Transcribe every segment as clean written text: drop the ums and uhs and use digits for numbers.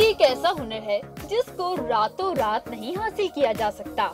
एक ऐसा हुनर है जिसको रातों रात नहीं हासिल किया जा सकता।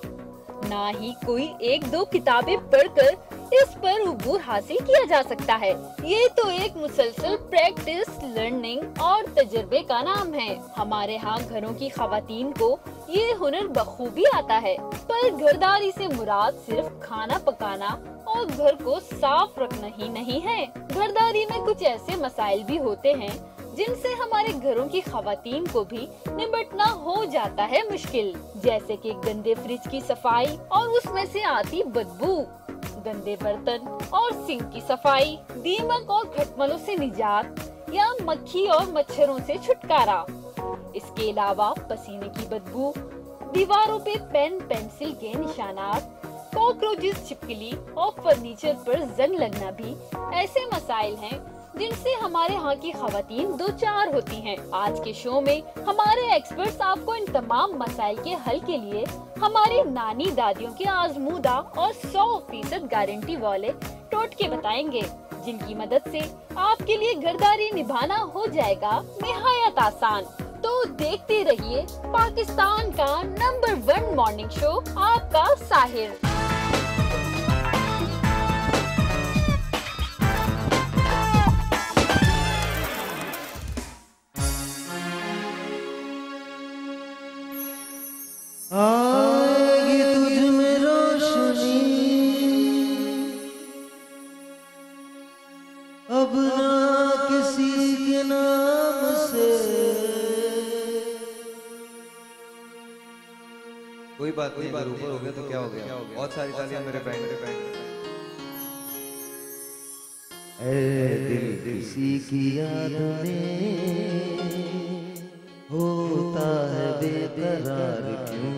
ना ही कोई एक दो किताबें पढ़कर इस पर उबूर हासिल किया जा सकता है। ये तो एक मुसलसल प्रैक्टिस, लर्निंग और तजुर्बे का नाम है। हमारे यहाँ घरों की खवातीन को ये हुनर बखूबी आता है, पर घरदारी से मुराद सिर्फ खाना पकाना और घर को साफ रखना ही नहीं है। घरदारी में कुछ ऐसे मसाइल भी होते हैं जिनसे हमारे घरों की खवातीन को भी निपटना हो जाता है मुश्किल, जैसे कि गंदे फ्रिज की सफाई और उसमें से आती बदबू, गंदे बर्तन और सिंक की सफाई, दीमक और खटमलों से निजात या मक्खी और मच्छरों से छुटकारा। इसके अलावा पसीने की बदबू, दीवारों पे पेन पेंसिल के निशानात, कॉकरोचेस, छिपकली और फर्नीचर पर जंग लगना भी ऐसे मसाइल हैं जिनसे हमारे यहाँ की खवातीन दो चार होती हैं। आज के शो में हमारे एक्सपर्ट्स आपको इन तमाम मसाइल के हल के लिए हमारी नानी दादियों के आजमूदा और 100% गारंटी वाले टोटके बताएंगे, जिनकी मदद से आपके लिए घरदारी निभाना हो जाएगा निहायत आसान। तो देखते रहिए पाकिस्तान का नंबर 1 मॉर्निंग शो, आपका साहिर। आएगी तुझ में रोशनी, अब ना किसी के नाम से। कोई बात नहीं, ऊपर हो गया तो क्या हो गया। बहुत सारी तालियां मेरे फ्रेंड। ऐ दिल किसी की याद में होता है बेकरार क्यों?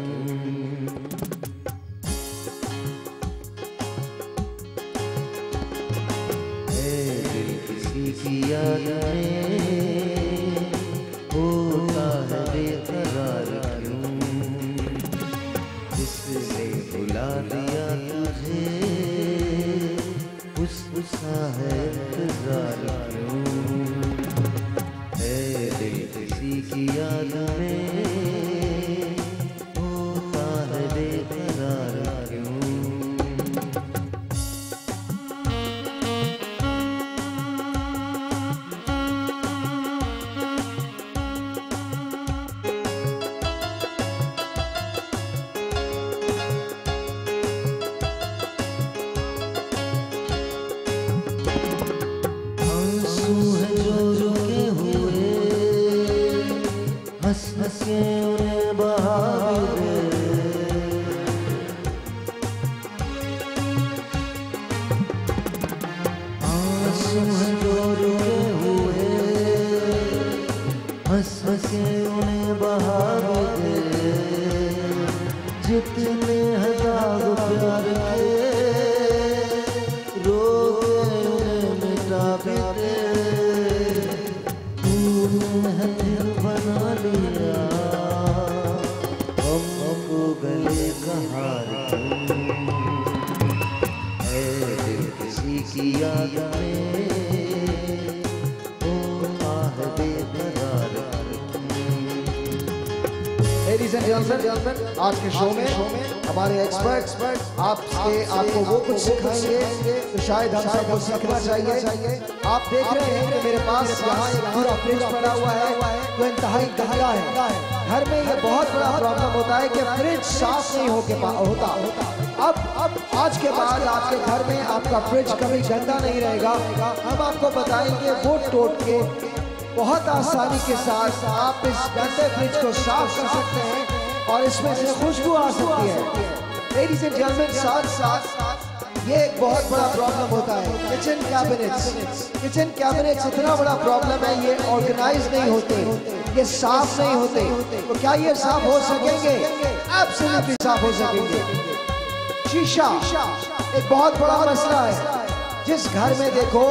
ऐ दिल किसी की याद में होता है बेकरार क्यों? जिसने बुला दिया तुझे उसका है इंतजार क्यों? ऐ दिल किसी की याद में होता है बेकरार क्यों? आंसू है जो रुके हुए, हंस हंस के उन्हें बहा दे। आंसू है जो रुके हुए, हंस हंस के उन्हें बहा दे। जितने हजार प्यार के रोके उन्हें मिटा दे। तूने है दिल बना लिया हमको गले का हार क्यों? ऐ दिल किसी की याद में होता है बेकरार क्यों? लेडीज एंड जेंटलमैन, आज के शो में हमारे एक्सपर्ट्स आपको वो कुछ सिखाएंगे तो शायद हम सबको सीखना चाहिए। आप देख रहे हैं कि मेरे पास यहाँ एक पूरा फ्रिज पड़ा हुआ है तो इंतहाई गंदा है। घर में ये बहुत बड़ा प्रॉब्लम होता है कि फ्रिज साफ नहीं होता। अब आज के बाद आपके घर में आपका फ्रिज कभी गंदा नहीं रहेगा। हम आपको बताएंगे वो टोटके बहुत आसानी के साथ आप इस गंदे फ्रिज को साफ कर सकते हैं और इसमें से खुशबू आ सकती है। लेडीज एंड जेंटलमैन, साथ ये एक बहुत बड़ा प्रॉब्लम होता है किचन कैबिनेट्स इतना बड़ा प्रॉब्लम है, ये ऑर्गेनाइज नहीं होते, ये साफ नहीं होते। तो क्या ये साफ हो सकेंगे? एब्सोल्युटली साफ हो सकेंगे। शीशा एक बहुत बड़ा मसला है। जिस घर में देखो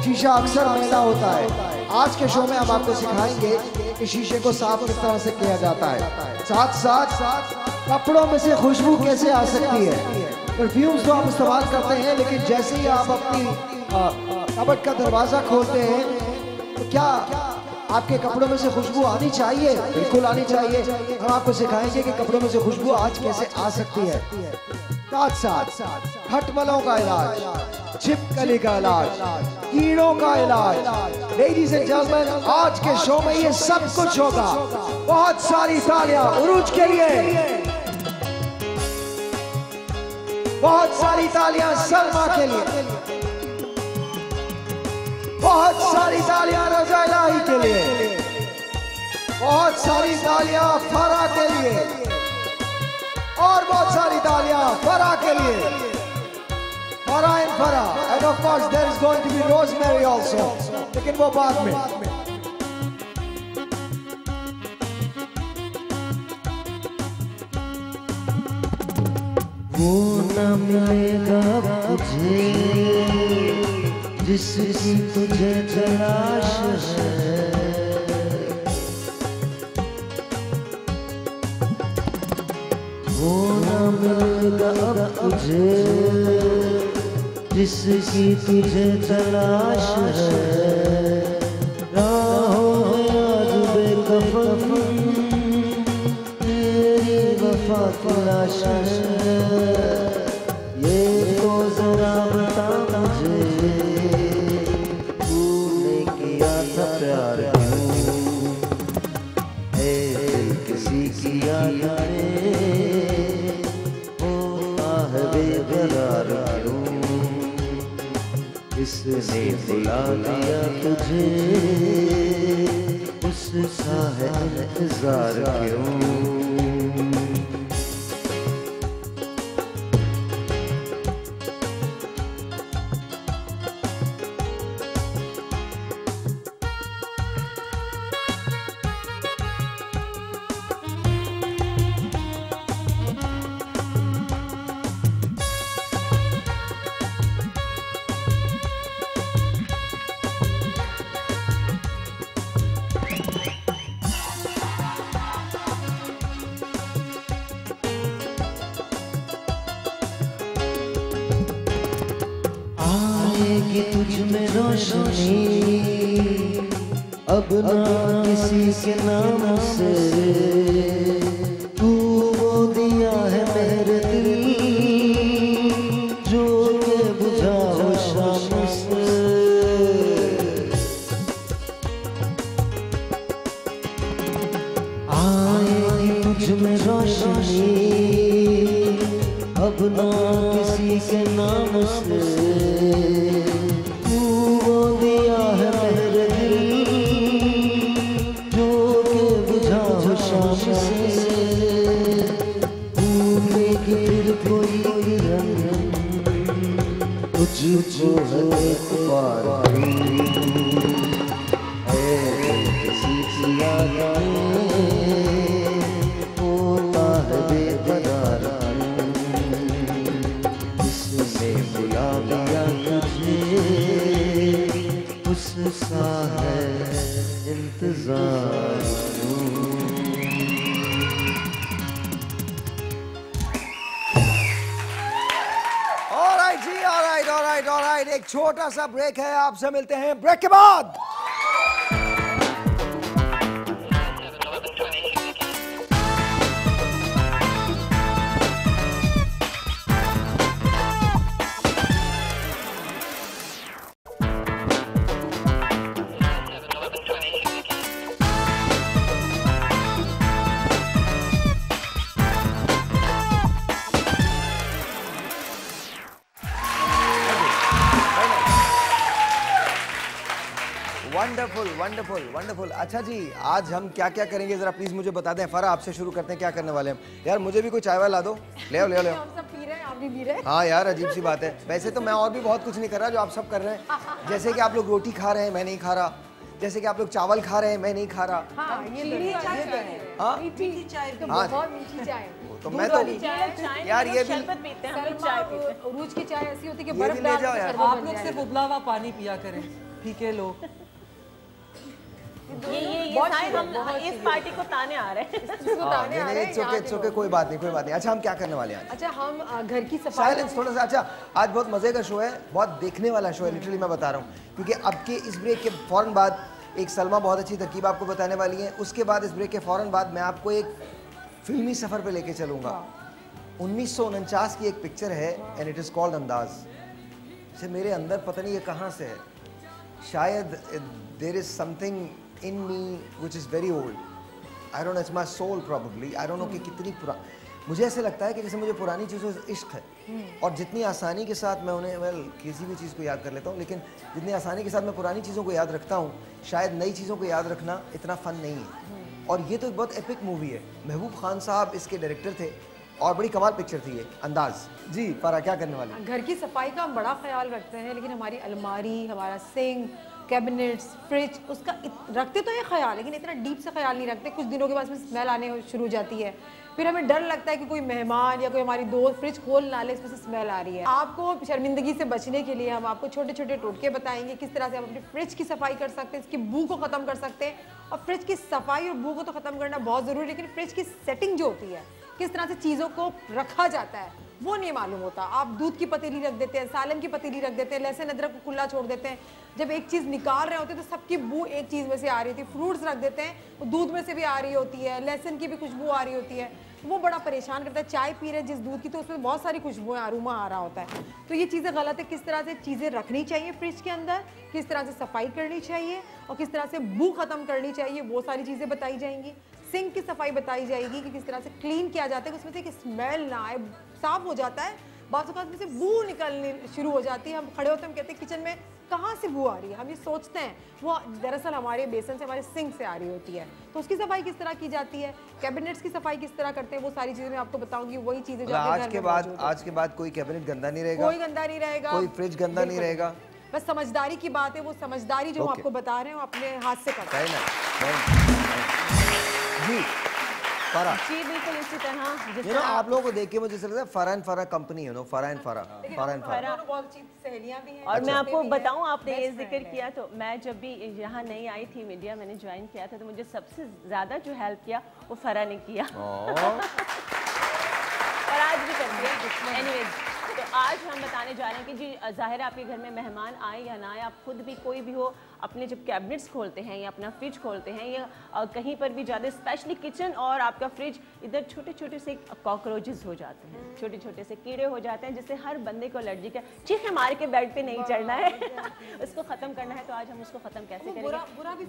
शीशा अक्सर मैला होता है। आज के शो में हम आपको सिखाएंगे कि शीशे को साफ किस तरह से किया जाता है। साथ कपड़ों में से खुशबू कैसे आ सकती है। परफ्यूम्स तो आप इस्तेमाल करते हैं, लेकिन जैसे ही आप अपनी कबर्ड का दरवाजा खोलते हैं तो क्या आपके कपड़ों में से खुशबू आनी चाहिए, बिल्कुल आनी चाहिए। हम आपको सिखाएंगे कि कपड़ों में से खुशबू आज कैसे आ सकती है। साथ साथ खटमलों का इलाज, छिपकली का इलाज, कीड़ों का इलाज। लेडीज एंड जेंटलमैन, आज के शो में ये सब कुछ होगा। बहुत सारी तालियां उरूज के लिए, बहुत सारी तालियां सलमा के लिए, बहुत सारी तालियां रज़ा इलाही के लिए, बहुत सारी तालियां फरा के लिए, और बहुत सारी तालियां फरा के लिए। Further and further, and of course there is going to be rosemary also, लेकिन वो बाद में। वो न मिलेगा तुझे जिसकी तुझे तलाश है, वो न मिलेगा अब तुझे जिसकी तुझे तलाश है। राहों में आज बेकफन तेरी वफा की लाश है। ये तो जरा बता मुझे, तूने किया था प्यार क्यों? है दिल किसी की याद में होता है बेकरार क्यों? किसने बुला दिया तुझे, उसका है इंतजार क्यों? आएगी तुझ में रोशनी अब ना किसी के नाम से, तू वो दिया है मेरे दिल जो के बुझाओ शाम से। आएगी तुझ में रोशनी अब ना किसी के नाम से, तू वो दिया है मेरे दिल जो के बुझाओ शाम से। भूलेगी फिर कोई किरण तुझको है एक बार किसी की याद होता है बेकरार। इसने बुला दिया तुझे, उसका है इंतजार क्यों? ऑलराइट जी, ऑलराइट। एक छोटा सा ब्रेक है, आपसे मिलते हैं ब्रेक के बाद। वंडरफुल। अच्छा जी, आज हम क्या क्या करेंगे जरा प्लीज मुझे बता दें। फरा, आपसे शुरू करते हैं, क्या करने वाले हम? यार मुझे भी कोई चाय वाय ला दो। ले आओ। हम सब पी रहे हैं, आप भी पी रहे हैं। हाँ यार, अजीब सी बात है। वैसे तो मैं और भी बहुत कुछ नहीं कर रहा जो आप सब कर रहे हैं। जैसे कि आप लोग रोटी खा रहे हैं, मैं नहीं खा रहा। जैसे कि आप लोग चावल खा रहे हैं, मैं नहीं खा रहा। हाँ, ये मीठी चाय, बहुत मीठी चाय। तो मैं तो यार ये भी उरूज की चाय ऐसी होती है कि ये भी ले जाओ यार। आप लोग सिर्फ उबला हुआ पानी पिया करें, फीके लोग। ये हम इस पार्टी को ताने आ रहे हैं। चुके कोई बात नहीं। अच्छा, हम क्या करने वाले हैं? अच्छा, हम घर की सफाई। साइलेंस थोड़ा सा। अच्छा, आज बहुत मजे का शो है, बहुत देखने वाला शो है, लिटरली मैं बता रहा हूँ। क्योंकि अब के इस ब्रेक के फौरन बाद एक सलमा बहुत अच्छी तरकीब आपको बताने वाली है। उसके बाद इस ब्रेक के फ़ौरन बाद मैं आपको एक फिल्मी सफ़र पे लेके चलूँगा। 1949 की एक पिक्चर है एंड इट इज़ कॉल्ड अंदाज। से मेरे अंदर पता नहीं ये कहाँ से है, शायद there is something in me which is very old, I don't know, it's my soul probably, I don't know कि कितनी मुझे ऐसे लगता है कि जैसे मुझे पुरानी चीज़ों से इश्क है और जितनी आसानी के साथ मैं उन्हें किसी भी चीज़ को याद कर लेता हूँ, लेकिन जितनी आसानी के साथ मैं पुरानी चीज़ों को याद रखता हूँ, शायद नई चीज़ों को याद रखना इतना फ़न नहीं है। और ये तो एक बहुत एपिक मूवी है। महबूब खान साहब इसके डायरेक्टर थे और बड़ी कमाल पिक्चर थी ये अंदाज। जी फारा, क्या करने वाले? घर की सफाई का हम बड़ा ख्याल रखते हैं, लेकिन हमारी अलमारी, हमारा सिंक, कैबिनेट्स, फ्रिज, उसका रखते तो है ख्याल, लेकिन इतना डीप से ख्याल नहीं रखते। कुछ दिनों के बाद इसमें स्मेल आने शुरू हो जाती है, फिर हमें डर लगता है कि कोई मेहमान या कोई हमारी दोस्त फ्रिज खोल ना ले, इसमें से स्मेल आ रही है। आपको शर्मिंदगी से बचने के लिए हम आपको छोटे छोटे टोटके बताएंगे किस तरह से आप अपनी फ्रिज की सफाई कर सकते हैं, इसकी बू को ख़त्म कर सकते हैं। और फ्रिज की सफाई और बू को तो ख़त्म करना बहुत ज़रूरी है, लेकिन फ्रिज की सेटिंग जो होती है, किस तरह से चीज़ों को रखा जाता है, वो नहीं मालूम होता। आप दूध की पतीली रख देते हैं, सालन की पतीली रख देते हैं, लहसुन अदरक को खुला छोड़ देते हैं। जब एक चीज़ निकाल रहे होते हैं तो सबकी बू एक चीज़ में से आ रही होती है। फ्रूट्स रख देते हैं, वो दूध में से भी आ रही होती है, लहसुन की भी खुशबू आ रही होती है, वो बड़ा परेशान करता है। चाय पी रहे जिस दूध की, तो उसमें बहुत सारी खुशबुएं अरोमा आ रहा होता है। तो ये चीज़ें गलत है। किस तरह से चीज़ें रखनी चाहिए फ्रिज के अंदर, किस तरह से सफाई करनी चाहिए और किस तरह से बू ख़त्म करनी चाहिए, वो सारी चीज़ें बताई जाएंगी। सिंक की सफाई बताई जाएगी कि किस तरह से क्लीन किया जाता है कि उसमें से एक स्मेल ना आए, साफ हो जाता है, बात में से बू निकलनी शुरू हो जाती है। हम खड़े होते हैं, हम कहते हैं किचन में कहाँ से बू आ रही है, हम ये सोचते हैं, वो दरअसल हमारे बेसन से, हमारे सिंक से आ रही होती है। तो उसकी सफाई किस तरह की जाती है, कैबिनेट्स की सफाई किस तरह करते हैं, वो सारी चीजें मैं आपको बताऊंगी। वही चीजें जो आज के बाद कोई कैबिनेट गंदा नहीं रहेगा, कोई गंदा नहीं रहेगा, कोई फ्रिज गंदा नहीं रहेगा। बस समझदारी की बात है, वो समझदारी जो हम आपको बता रहे हैं वो अपने हाथ से करते हैं। जी फरा, जी बिल्कुल इसी तरह। you know, आप लोगों को देख के मुझे लगता है फरा एंड फरा कंपनी है, फरा एंड फरा, फरा एंड फरा बहुत अच्छी सहेलियां भी हैं। और मैं आपको बताऊं, आपने ये जिक्र किया, तो मैं जब भी यहाँ नहीं आई थी मीडिया, मैंने ज्वाइन किया था, तो मुझे सबसे ज़्यादा जो हेल्प किया वो फरा ने किया और आज भी करती है। एनीवेज, तो आज हम बताने जा रहे हैं कि जी ज़ाहिर है आपके घर में मेहमान आए या ना आए, आप खुद भी कोई भी हो, अपने जब कैबिनेट्स खोलते हैं या अपना फ्रिज खोलते हैं या कहीं पर भी ज़्यादा, स्पेशली किचन और आपका फ्रिज, इधर छोटे छोटे से कॉकरोचेस हो जाते हैं, छोटे छोटे से कीड़े हो जाते हैं, जिससे हर बंदे को एलर्जी का। ठीक है, मार के बेड पे नहीं चढ़ना है उसको ख़त्म करना है। तो आज हम उसको ख़त्म कैसे करेंगे?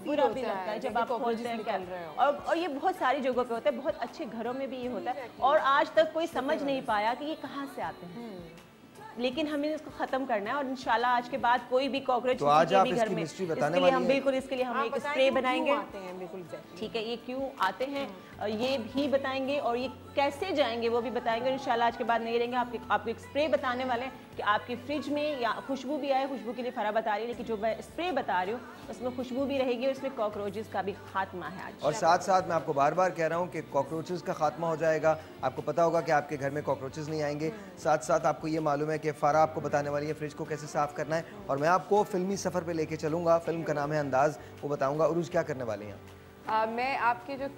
बुरा भी लगता है जब आप खोलते हैं, और ये बहुत सारी जगहों पर होता है, बहुत अच्छे घरों में भी ये होता है, और आज तक कोई समझ नहीं पाया कि ये कहाँ से आते हैं, लेकिन हमें इसको खत्म करना है। और इंशाल्लाह आज के बाद कोई भी कॉकरोच तो आज आप घर में, इसके लिए हम बिल्कुल, इसके लिए हम एक स्प्रे बनाएंगे। ठीक है, ये क्यों आते हैं ये भी बताएंगे, और ये कैसे जाएंगे वो भी बताएंगे। और इंशाल्लाह आज के बाद नहीं रहेंगे, आपको एक स्प्रे बताने वाले हैं कि आपकी फ्रिज में या खुशबू भी आए, खुशबू के लिए फरा बता रही है, लेकिन जो मैं स्प्रे बता रही हूँ उसमें खुशबू भी रहेगी और इसमें कॉकरोचेस का भी खात्मा है आज। और साथ साथ मैं आपको बार बार कह रहा हूँ कि कॉकरोचेस का खात्मा हो जाएगा। आपको पता होगा कि आपके घर में कॉकरोचेस नहीं आएंगे। साथ साथ आपको ये मालूम है कि फरा आपको बताने वाली है फ्रिज को कैसे साफ करना है, और मैं आपको फिल्मी सफ़र पे लेके चलूँगा। फिल्म का नाम है अंदाज, वो बताऊँगा। उरूज क्या करने वाली हैं? मैं आपकी जो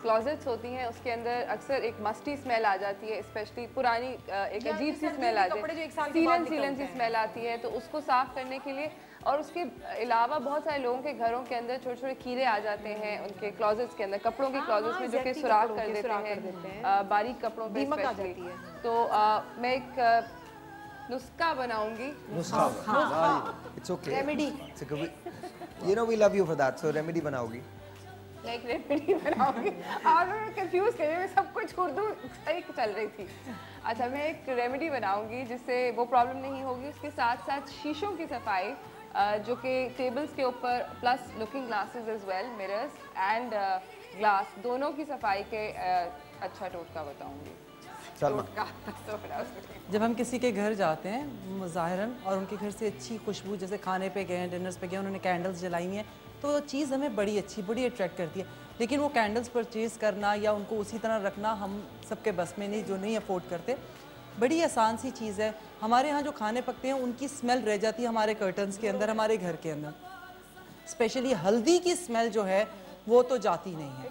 क्लोजेट्स होती हैं उसके अंदर अक्सर एक मस्टी स्मेल आ जाती है, स्पेशली पुरानी एक अजीब सी स्मेल आ जाती है, सीलन सी स्मेल आती है। तो उसको साफ़ करने के लिए, और उसके अलावा बहुत सारे लोगों के घरों के अंदर छोटे छोटे कीड़े आ जाते हैं उनके क्लोजेट्स के अंदर, कपड़ों के क्लोजेट्स में, जो कि सुराख कर देते हैं बारीक कपड़ों पे स्पेशली। तो मैं एक नुस्खा बनाऊंगी। It's okay, remedy. You know we love you for that, so remedy बनाओगी। एक रेमेडी बनाऊंगी। आप लोग कंफ्यूज कर रहे हैं, सब कुछ उर्दू सही चल रही थी। अच्छा, मैं एक रेमेडी बनाऊंगी जिससे वो प्रॉब्लम नहीं होगी। उसके साथ साथ शीशों की सफाई, जो कि टेबल्स के ऊपर, plus looking glasses as well, mirrors and glass, दोनों की सफाई के अच्छा टोटका बताऊंगी। जब हम किसी के घर जाते हैं ज़ाहिरन, और उनके घर से अच्छी खुशबू, जैसे खाने पे गए, डिनर्स पे गए, उन्होंने कैंडल्स जलाई हैं, तो चीज़ हमें बड़ी अच्छी, बड़ी अट्रैक्ट करती है। लेकिन वो कैंडल्स परचेज़ करना या उनको उसी तरह रखना हम सबके बस में नहीं, जो नहीं अफोर्ड करते। बड़ी आसान सी चीज़ है। हमारे यहाँ जो खाने पकते हैं उनकी स्मेल रह जाती है हमारे कर्टन्स के अंदर, हमारे घर के अंदर। स्पेशली हल्दी की स्मेल जो है वो तो जाती नहीं है।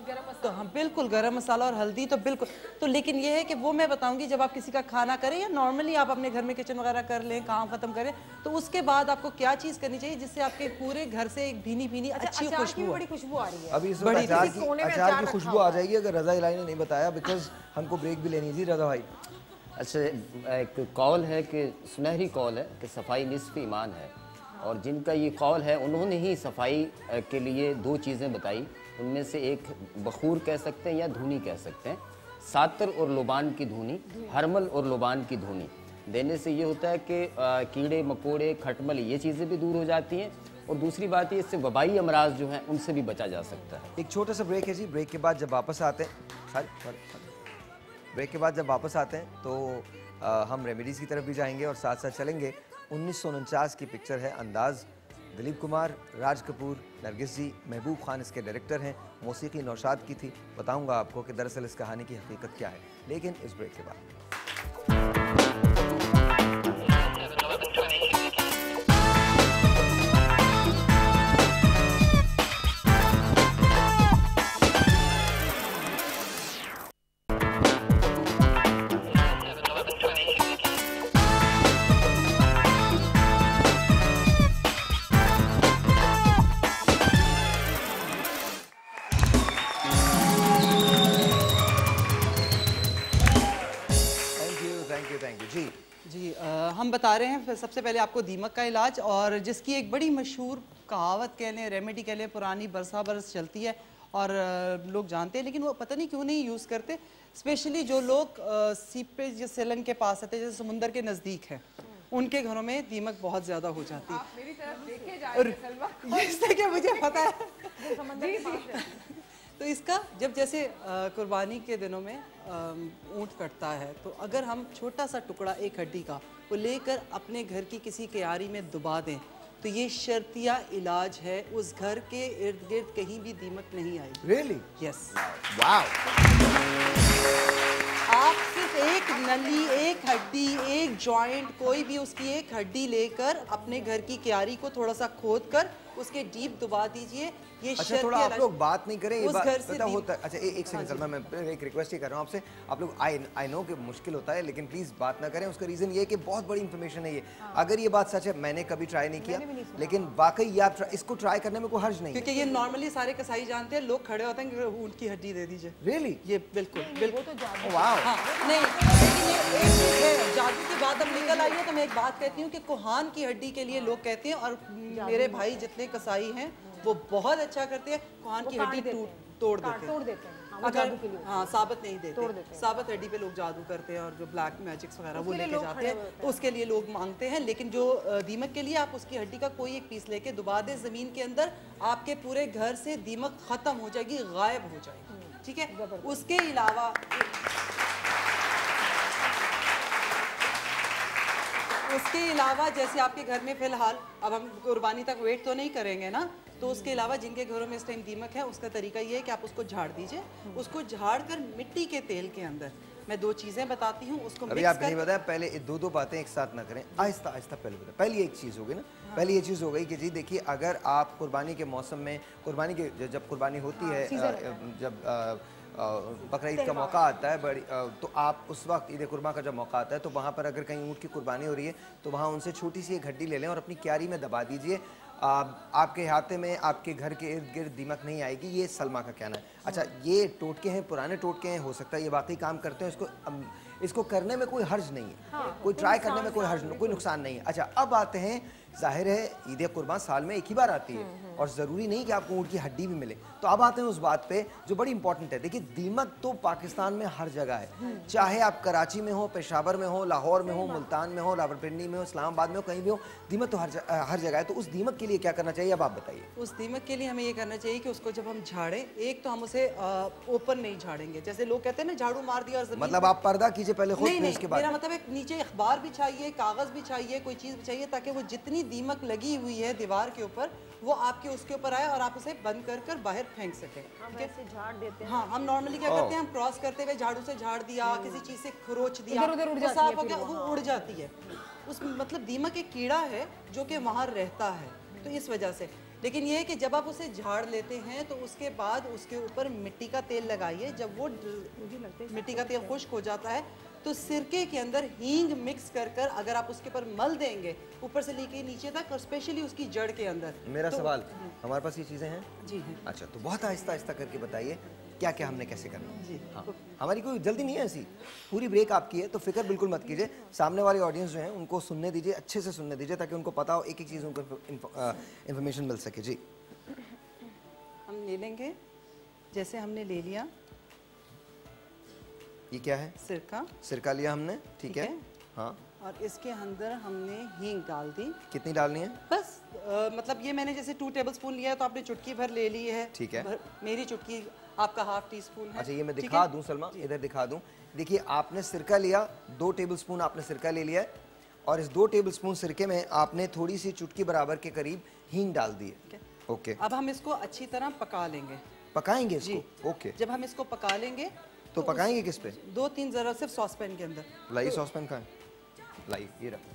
हाँ बिल्कुल, गरम मसाला और हल्दी तो बिल्कुल। तो लेकिन ये है कि वो मैं बताऊंगी जब आप किसी का खाना करें या नॉर्मली आप अपने घर में किचन वगैरह कर लें, काम खत्म करें, तो उसके बाद आपको क्या चीज़ करनी चाहिए जिससे आपके पूरे घर से एक भीनी भीनी अच्छी खुशबू, बड़ी खुशबू आ रही है। अभी इस वक्त अचार की खुशबू आ जाएगी अगर रजा इलाही ने नहीं बताया, बिकॉज हमको ब्रेक भी लेनी थी। रजा भाई, अच्छा, एक कौल है कि सुनहरी कौल है कि सफाई निस्फ ईमान है, और जिनका ये कौल है उन्होंने ही सफाई के लिए दो चीज़ें बताई। उनमें से एक बखूर कह सकते हैं या धुनी कह सकते हैं। सातर और लोबान की धुनी, हरमल और लोबान की धुनी देने से ये होता है कि कीड़े मकोड़े खटमल ये चीज़ें भी दूर हो जाती हैं, और दूसरी बात ये इससे वबाई अमराज जो हैं उनसे भी बचा जा सकता है। एक छोटा सा ब्रेक है जी। ब्रेक के बाद जब वापस आते हैं तो हम रेमेडीज़ की तरफ भी जाएंगे और साथ साथ चलेंगे 1949 की पिक्चर है अंदाज। दिलीप कुमार, राज कपूर, नरगिस जी, महबूब खान इसके डायरेक्टर हैं। मौसीकी नौशाद की थी। बताऊंगा आपको कि दरअसल इस कहानी की हकीकत क्या है, लेकिन इस ब्रेक के बाद। हम बता रहे हैं सबसे पहले आपको दीमक का इलाज, और जिसकी एक बड़ी मशहूर कहावत कह लें, रेमेडी कह लें, पुरानी बरसा बरस चलती है और लोग जानते हैं, लेकिन वो पता नहीं क्यों नहीं यूज़ करते। स्पेशली जो लोग सीपेज या सेलन के पास आते हैं, जैसे समुंदर के नज़दीक है, उनके घरों में दीमक बहुत ज़्यादा हो जाती है। आप मेरी तरफ देखे जा रहे हैं सलमा। इससे क्या मुझे पता है। तो इसका जब जैसे कुर्बानी के दिनों में ऊँट कटता है, तो अगर हम छोटा सा टुकड़ा एक हड्डी का वो लेकर अपने घर की किसी क्यारी में दबा दें, तो ये शर्तिया इलाज है, उस घर के इर्द गिर्द कहीं भी दीमक नहीं आएगी। रियली? यस। वाओ। आप सिर्फ एक नली, एक हड्डी, एक जॉइंट, कोई भी उसकी एक हड्डी लेकर अपने घर की क्यारी को थोड़ा सा खोद कर उसके डीप दबा दीजिए। ये अच्छा, थोड़ा आप लोग बात नहीं करें, ये बात पता होता है। अच्छा, एक सेकंड सलमा, मैं एक रिक्वेस्ट ही कर रहा हूँ आपसे। आप लोग आई नो कि मुश्किल होता है, लेकिन प्लीज बात ना करें। उसका रीजन ये है कि बहुत बड़ी इंफॉर्मेशन है ये। अगर ये बात सच है, मैंने कभी ट्राई नहीं किया, लेकिन वाकई ये आप इसको ट्राई करने में कोई हर्ज नहीं, क्योंकि ये नॉर्मली सारे कसाई जानते हैं। लोग खड़े होते हैं कि ऊंट की हड्डी दे दीजिए। रियली? ये बिल्कुल बिल्कुल। वाह। नहीं, लेकिन ये एक चीज है, जादू की बात अब निकल आई है, तो मैं एक बात कहती हूँ कि कुहान की हड्डी के लिए लोग कहते हैं, और मेरे भाई जितने कसाई हैं वो बहुत अच्छा करते हैं, कुहान की हड्डी तोड़ देते हैं। अगर हाँ, साबित नहीं देते, साबित हड्डी पे लोग जादू करते हैं और जो ब्लैक मैजिक्स वगैरह वो लेके जाते हैं, तो उसके लिए लोग मांगते हैं। लेकिन जो दीमक के लिए आप उसकी हड्डी का कोई एक पीस लेके दबा दें जमीन के अंदर, आपके पूरे घर से दीमक खत्म हो जाएगी, गायब हो जाएगी। ठीक है। उसके अलावा जैसे आपके घर में फिलहाल अब हम कुर्बानी तक वेट तो नहीं करेंगे ना, तो उसके अलावा जिनके घरों में इस टाइम दीमक है, उसका तरीका ये है कि आप उसको झाड़ दीजिए। उसको झाड़ कर मिट्टी के तेल के अंदर मैं दो चीजें बताती हूँ, उसको अभी आपने नहीं बताया। पहले दो बातें एक साथ ना करें, आहिस्ता आहिस्ता पहले बताएं। पहली एक चीज़ हो गई ना, पहली ये चीज़ हो गई कि जी देखिए, अगर आप कुर्बानी के मौसम में, कुर्बानी के जब कुर्बानी होती है, जब बकरा ईद का मौका आता है बड़ी, तो आप उस वक्त ईद कुर्बान का जब मौका आता है, तो वहाँ पर अगर कहीं ऊँट की कुर्बानी हो रही है, तो वहाँ उनसे छोटी सी एक हड्डी ले लें और अपनी क्यारी में दबा दीजिए। आपके हाथे में, आपके घर के इर्द गिर्द दीमक नहीं आएगी। ये सलमा का कहना है। अच्छा, ये टोटके हैं, पुराने टोटके हैं, हो सकता है ये वाकई काम करते हैं। इसको करने में कोई हर्ज नहीं है, कोई ट्राई करने में कोई नुकसान नहीं है। अच्छा, अब आते हैं, जाहिर है ईद कुर्बान साल में एक ही बार आती है और ज़रूरी नहीं कि आपको ऊँट की हड्डी भी मिले। तो अब आते हैं उस बात पे जो बड़ी इंपॉर्टेंट है। देखिए, दीमक तो पाकिस्तान में हर जगह है, चाहे आप कराची में हो, पेशावर में हो, लाहौर में हो, मुल्तान में हो, रावलपिंडी में हो, इस्लामाबाद में हो, कहीं भी हो, दीमक तो हर जगह है। तो उस दीमक के लिए क्या करना चाहिए, अब आप बताइए। उस दीमक के लिए हमें ये करना चाहिए कि उसको जब हम झाड़ें, एक तो हम उसे ओपन नहीं झाड़ेंगे, जैसे लोग कहते हैं ना झाड़ू मार दिया और मतलब आप पर्दा कीजिए पहले खुद, इसके बाद मेरा मतलब है नीचे अखबार भी चाहिए, कागज भी चाहिए, कोई चीज भी चाहिए, ताकि वो जितनी दीमक लगी हुई है दीवार के ऊपर, वो आपके उसके ऊपर आए और आप उसे बंद कर बाहर फेंक सकें। वैसे झाड़ देते हैं। हाँ, हम नॉर्मली क्या करते हैं, हम क्रॉस करते हुए झाड़ू से झाड़ दिया, किसी चीज से खरोच दिया, वो साफ हो गया, वो उड़ जाती है। उस मतलब दीमक एक कीड़ा है जो कि वहाँ रहता है, तो इस वजह से लेकिन ये है कि जब आप उसे झाड़ लेते हैं तो उसके बाद उसके ऊपर मिट्टी का तेल लगाइए। जब वो मिट्टी का तेल खुश्क हो जाता है तो सिरके के अंदर हींग मिक्स कर कर अगर आप उसके ऊपर मल देंगे ऊपर से लेके नीचे तक और स्पेशली उसकी जड़ के अंदर। मेरा सवाल, हमारे पास ये चीज़ें हैं? जी हैं। अच्छा, तो बहुत आहिस्ता आहिस्ता करके बताइए क्या क्या हमने कैसे करना है। जी हाँ, हमारी कोई जल्दी नहीं है ऐसी, पूरी ब्रेक आपकी है, तो फिक्र बिल्कुल मत कीजिए। सामने वाले ऑडियंस जो हैं उनको सुनने दीजिए, अच्छे से सुनने दीजिए, ताकि उनको पता हो, एक एक चीज़ उनको इन्फॉर्मेशन मिल सके। जी, हम ले लेंगे, जैसे हमने ले लिया, ये क्या है? सिरका। सिरका लिया हमने, ठीक है। हाँ, और इसके अंदर हमने हींग डाल दी। कितनी डालनी है? बस मतलब ये मैंने जैसे 2 टेबलस्पून लिया है तो आपने चुटकी भर ले ली है। ठीक है। मेरी चुटकी, आपका हाफ टी स्पून है। अच्छा, ये मैं दिखा दूं सलमा, इधर दिखा दूं। देखिए, आपने सिरका लिया, 2 टेबलस्पून आपने सिरका ले लिया है, और इस 2 टेबलस्पून सिरके में आपने थोड़ी सी चुटकी बराबर के करीब हींग डाल दी है। ओके, अब हम इसको अच्छी तरह पका लेंगे। पकाएंगे इसको? ओके। जब हम इसको पका लेंगे तो पकाएंगे किस पे? 2-3 ज़रा सिर्फ सॉस पैन के अंदर। लाई सॉस पैन का है, लाई ये रखो,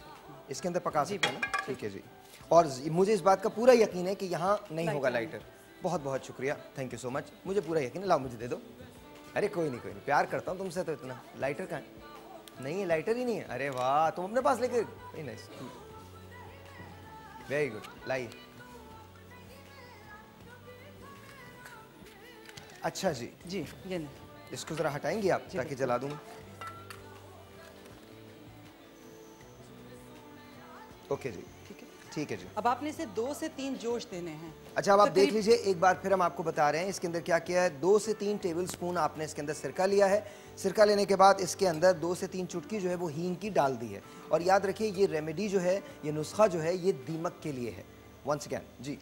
इसके अंदर पका सकते हैं ना? ठीक है जी। और मुझे इस बात का पूरा यकीन है कि यहाँ नहीं होगा लाइटर। बहुत बहुत शुक्रिया, थैंक यू सो मच, मुझे पूरा यकीन है। लाओ मुझे दे दो। अरे कोई नहीं, प्यार करता हूँ तुमसे तो इतना। लाइटर कहाँ है? नहीं है, लाइटर ही नहीं है। अरे वाह, तुम अपने पास लेके, नाइस, वेरी गुड, लाइए। अच्छा जी, जी ये नहीं, इसको जरा हटाएंगे आप ताकि जला दूँ। ओके जी, ठीक है जी। अब आपने इसे 2 से 3 जोश देने हैं। अच्छा, अब आप देख लीजिए, एक बार फिर हम आपको बता रहे हैं इसके अंदर क्या किया है। 2 से 3 टेबलस्पून आपने इसके अंदर सिरका लिया है। सिरका लेने के बाद इसके अंदर 2 से 3 चुटकी जो है वो हींग की डाल दी है। और याद रखिए, ये रेमेडी जो है, ये नुस्खा जो है, ये दीमक के लिए है। वंस अगेन जी,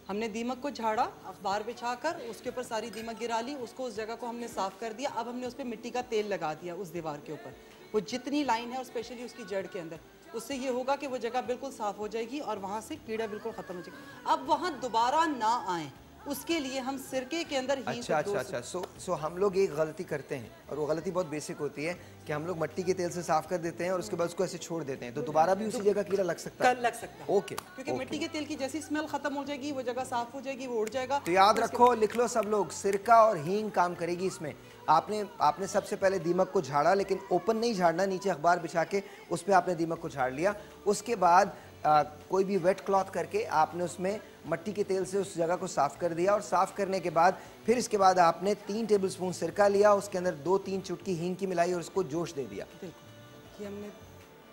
हमने दीमक को झाड़ा, अखबार बिछाकर उसके ऊपर सारी दीमक गिरा ली, उसको उस जगह को हमने साफ कर दिया। अब हमने उस पर मिट्टी का तेल लगा दिया उस दीवार के ऊपर। वो जितनी लाइन है और स्पेशली उसकी जड़ के अंदर, उससे ये होगा कि वो जगह बिल्कुल साफ हो जाएगी और वहाँ से कीड़ा बिल्कुल खत्म हो जाएगा। अब वहाँ दोबारा ना आए उसके लिए हम सिरके के अंदर हींग अच्छा, सो हम लोग एक गलती करते हैं, और वो गलती बहुत बेसिक होती है कि हम लोग मिट्टी के तेल से साफ कर देते हैं और उसके बाद उसको ऐसे छोड़ देते हैं, तो दोबारा भी उसी जगह कीड़ा लग सकता है। लग सकता है। ओके, क्योंकि मिट्टी के तेल की जैसी स्मेल खत्म हो जाएगी वो जगह साफ हो जाएगी, वो उड़ जाएगा। तो याद रखो, लिख लो सब लोग, सिरका और हींग काम करेगी इसमें। आपने सबसे पहले दीमक को झाड़ा, लेकिन ओपन नहीं झाड़ना, नीचे अखबार बिछा के उस पर आपने दीमक को झाड़ लिया। उसके बाद कोई भी वेट क्लॉथ करके आपने उसमें मिट्टी के तेल से उस जगह को साफ कर दिया, और साफ करने के बाद फिर इसके बाद आपने 3 टेबलस्पून सिरका लिया, उसके अंदर 2-3 चुटकी हींग की मिलाई और उसको जोश दे दिया। ये हमने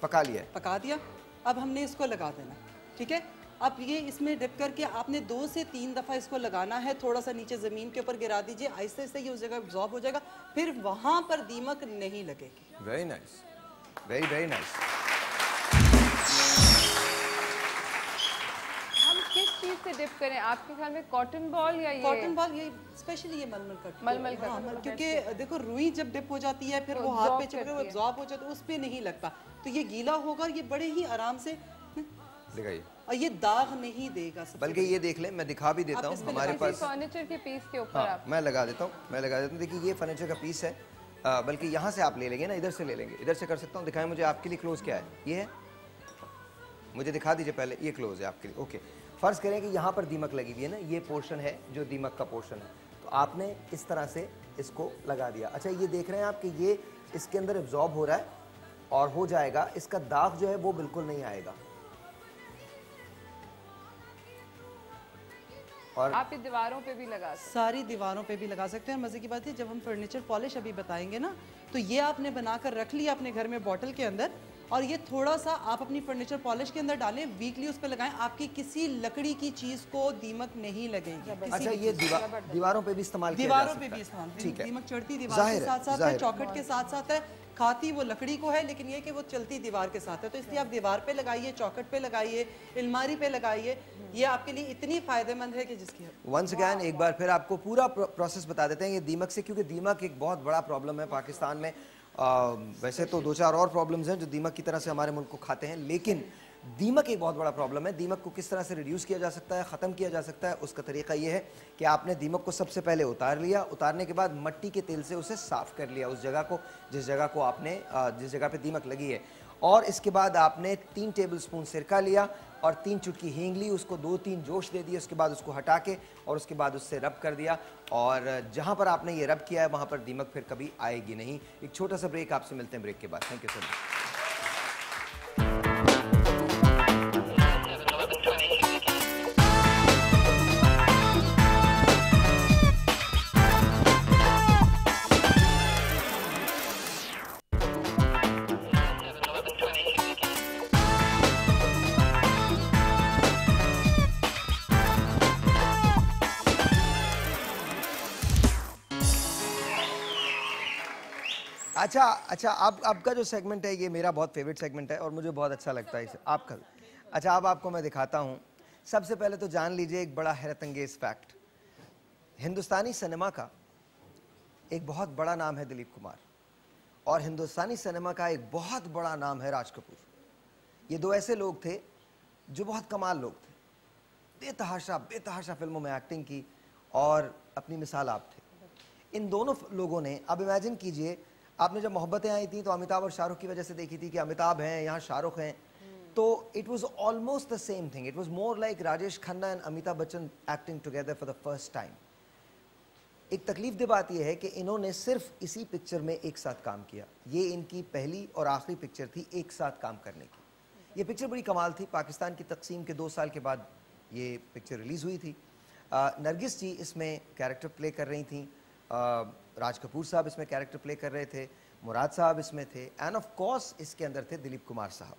पका लिया है। पका दिया। अब हमने इसको लगा देना, ठीक है। अब ये इसमें डिप करके आपने 2 से 3 दफ़ा इसको लगाना है। थोड़ा सा नीचे ज़मीन के ऊपर गिरा दीजिए, आहिस्ते आहिस्ते ये उस जगह एब्जॉर्ब हो जाएगा, फिर वहाँ पर दीमक नहीं लगेगी। Very nice, very very nice. हम किस चीज़ से डिप करें आपके ख्याल में? कॉटन बॉल या ये? कॉटन बॉल, ये स्पेशली ये मलमल का, मलमल का, क्योंकि देखो रुई जब डिप हो जाती है फिर वो हाथ पे चिपके, वो एब्जॉर्ब हो जाता है, उस पर नहीं लगता। तो ये गीला होगा और ये बड़े ही आराम से दिखाइए, और ये दाग नहीं देगा। बल्कि ये देख लें, मैं दिखा भी देता हूँ हमारे पास फर्नीचर के पीस के ऊपर। हाँ, मैं लगा देता हूँ। देखिए, ये फर्नीचर का पीस है, बल्कि यहाँ से आप ले लेंगे ना, इधर से ले लेंगे, इधर से कर सकता हूँ। दिखाएं मुझे आपके लिए क्लोज क्या है। ये है, मुझे दिखा दीजिए पहले। ये क्लोज है आपके लिए। ओके, फर्ज करें कि यहाँ पर दीमक लगी हुई है ना, ये पोर्शन है जो दीमक का पोर्शन है, तो आपने इस तरह से इसको लगा दिया। अच्छा, ये देख रहे हैं आप कि ये इसके अंदर एब्जॉर्ब हो रहा है और हो जाएगा, इसका दाग जो है वो बिल्कुल नहीं आएगा। और आप ये दीवारों पे भी लगा सकते हैं, सारी दीवारों पे भी लगा सकते हैं। मज़े की बात है, जब हम फर्नीचर पॉलिश अभी बताएंगे ना, तो ये आपने बनाकर रख लिया अपने घर में बॉटल के अंदर, और ये थोड़ा सा आप अपनी फर्नीचर पॉलिश के अंदर डालें, वीकली उस पर लगाएं, आपकी किसी लकड़ी की चीज़ को दीमक नहीं लगेगी। अच्छा, ये दीवारों पे भी इस्तेमाल किया दीवारों जा सकता पे भी है। इस्तेमाल, ठीक है। दीमक चढ़ती दीवार के साथ साथ है, चौखट के साथ साथ है, खाती वो लकड़ी को है, लेकिन ये कि वो चलती दीवार के साथ है। तो इसलिए आप दीवार पे लगाइए, चौखट पे लगाइए, अलमारी पे लगाइए, ये आपके लिए इतनी फायदेमंद है कि जिसकी वंस अगैन एक बार फिर आपको पूरा प्रोसेस बता देते हैं ये दीमक से, क्योंकि दीमक एक बहुत बड़ा प्रॉब्लम है पाकिस्तान में। वैसे तो 2-4 और प्रॉब्लम्स हैं जो दीमक की तरह से हमारे मुल्क को खाते हैं, लेकिन दीमक एक बहुत बड़ा प्रॉब्लम है। दीमक को किस तरह से रिड्यूस किया जा सकता है, ख़त्म किया जा सकता है, उसका तरीका ये है कि आपने दीमक को सबसे पहले उतार लिया, उतारने के बाद मिट्टी के तेल से उसे साफ़ कर लिया, उस जगह को जिस जगह पे दीमक लगी है, और इसके बाद आपने 3 टेबलस्पून सिरका लिया और 3 चुटकी हींग ली, उसको 2-3 जोश दे दिए, उसके बाद उसको हटा के और उसके बाद उससे रब कर दिया। और जहां पर आपने ये रब किया है वहां पर दीमक फिर कभी आएगी नहीं। एक छोटा सा ब्रेक, आपसे मिलते हैं ब्रेक के बाद। Thank you so much. अच्छा अब आपका जो सेगमेंट है ये मेरा बहुत फेवरेट सेगमेंट है और मुझे बहुत अच्छा लगता है इसे आपका। अच्छा अब आपको मैं दिखाता हूँ। सबसे पहले तो जान लीजिए एक बड़ा हैरत अंगेज फैक्ट, हिंदुस्तानी सिनेमा का एक बहुत बड़ा नाम है दिलीप कुमार और हिंदुस्तानी सिनेमा का एक बहुत बड़ा नाम है राज कपूर। ये दो ऐसे लोग थे जो बहुत कमाल लोग थे, बेतहाशा फिल्मों में एक्टिंग की और अपनी मिसाल आप थे। इन दोनों लोगों ने, अब इमेजिन कीजिए आपने जब मोहब्बतें आई थी तो अमिताभ और शाहरुख की वजह से देखी थी कि अमिताभ हैं यहाँ शाहरुख हैं, तो it was almost the same thing. It was more like Rajesh Khanna and Amitabh Bachchan acting together for the first time. एक तकलीफ बात यह है कि इन्होंने सिर्फ इसी पिक्चर में एक साथ काम किया। ये इनकी पहली और आखिरी पिक्चर थी एक साथ काम करने की। ये पिक्चर बड़ी कमाल थी। पाकिस्तान की तकसीम के 2 साल के बाद ये पिक्चर रिलीज हुई थी। नरगिस जी इसमें कैरेक्टर प्ले कर रही थी, राज कपूर साहब इसमें कैरेक्टर प्ले कर रहे थे, मुराद साहब इसमें थे एंड ऑफ कोर्स इसके अंदर थे दिलीप कुमार साहब।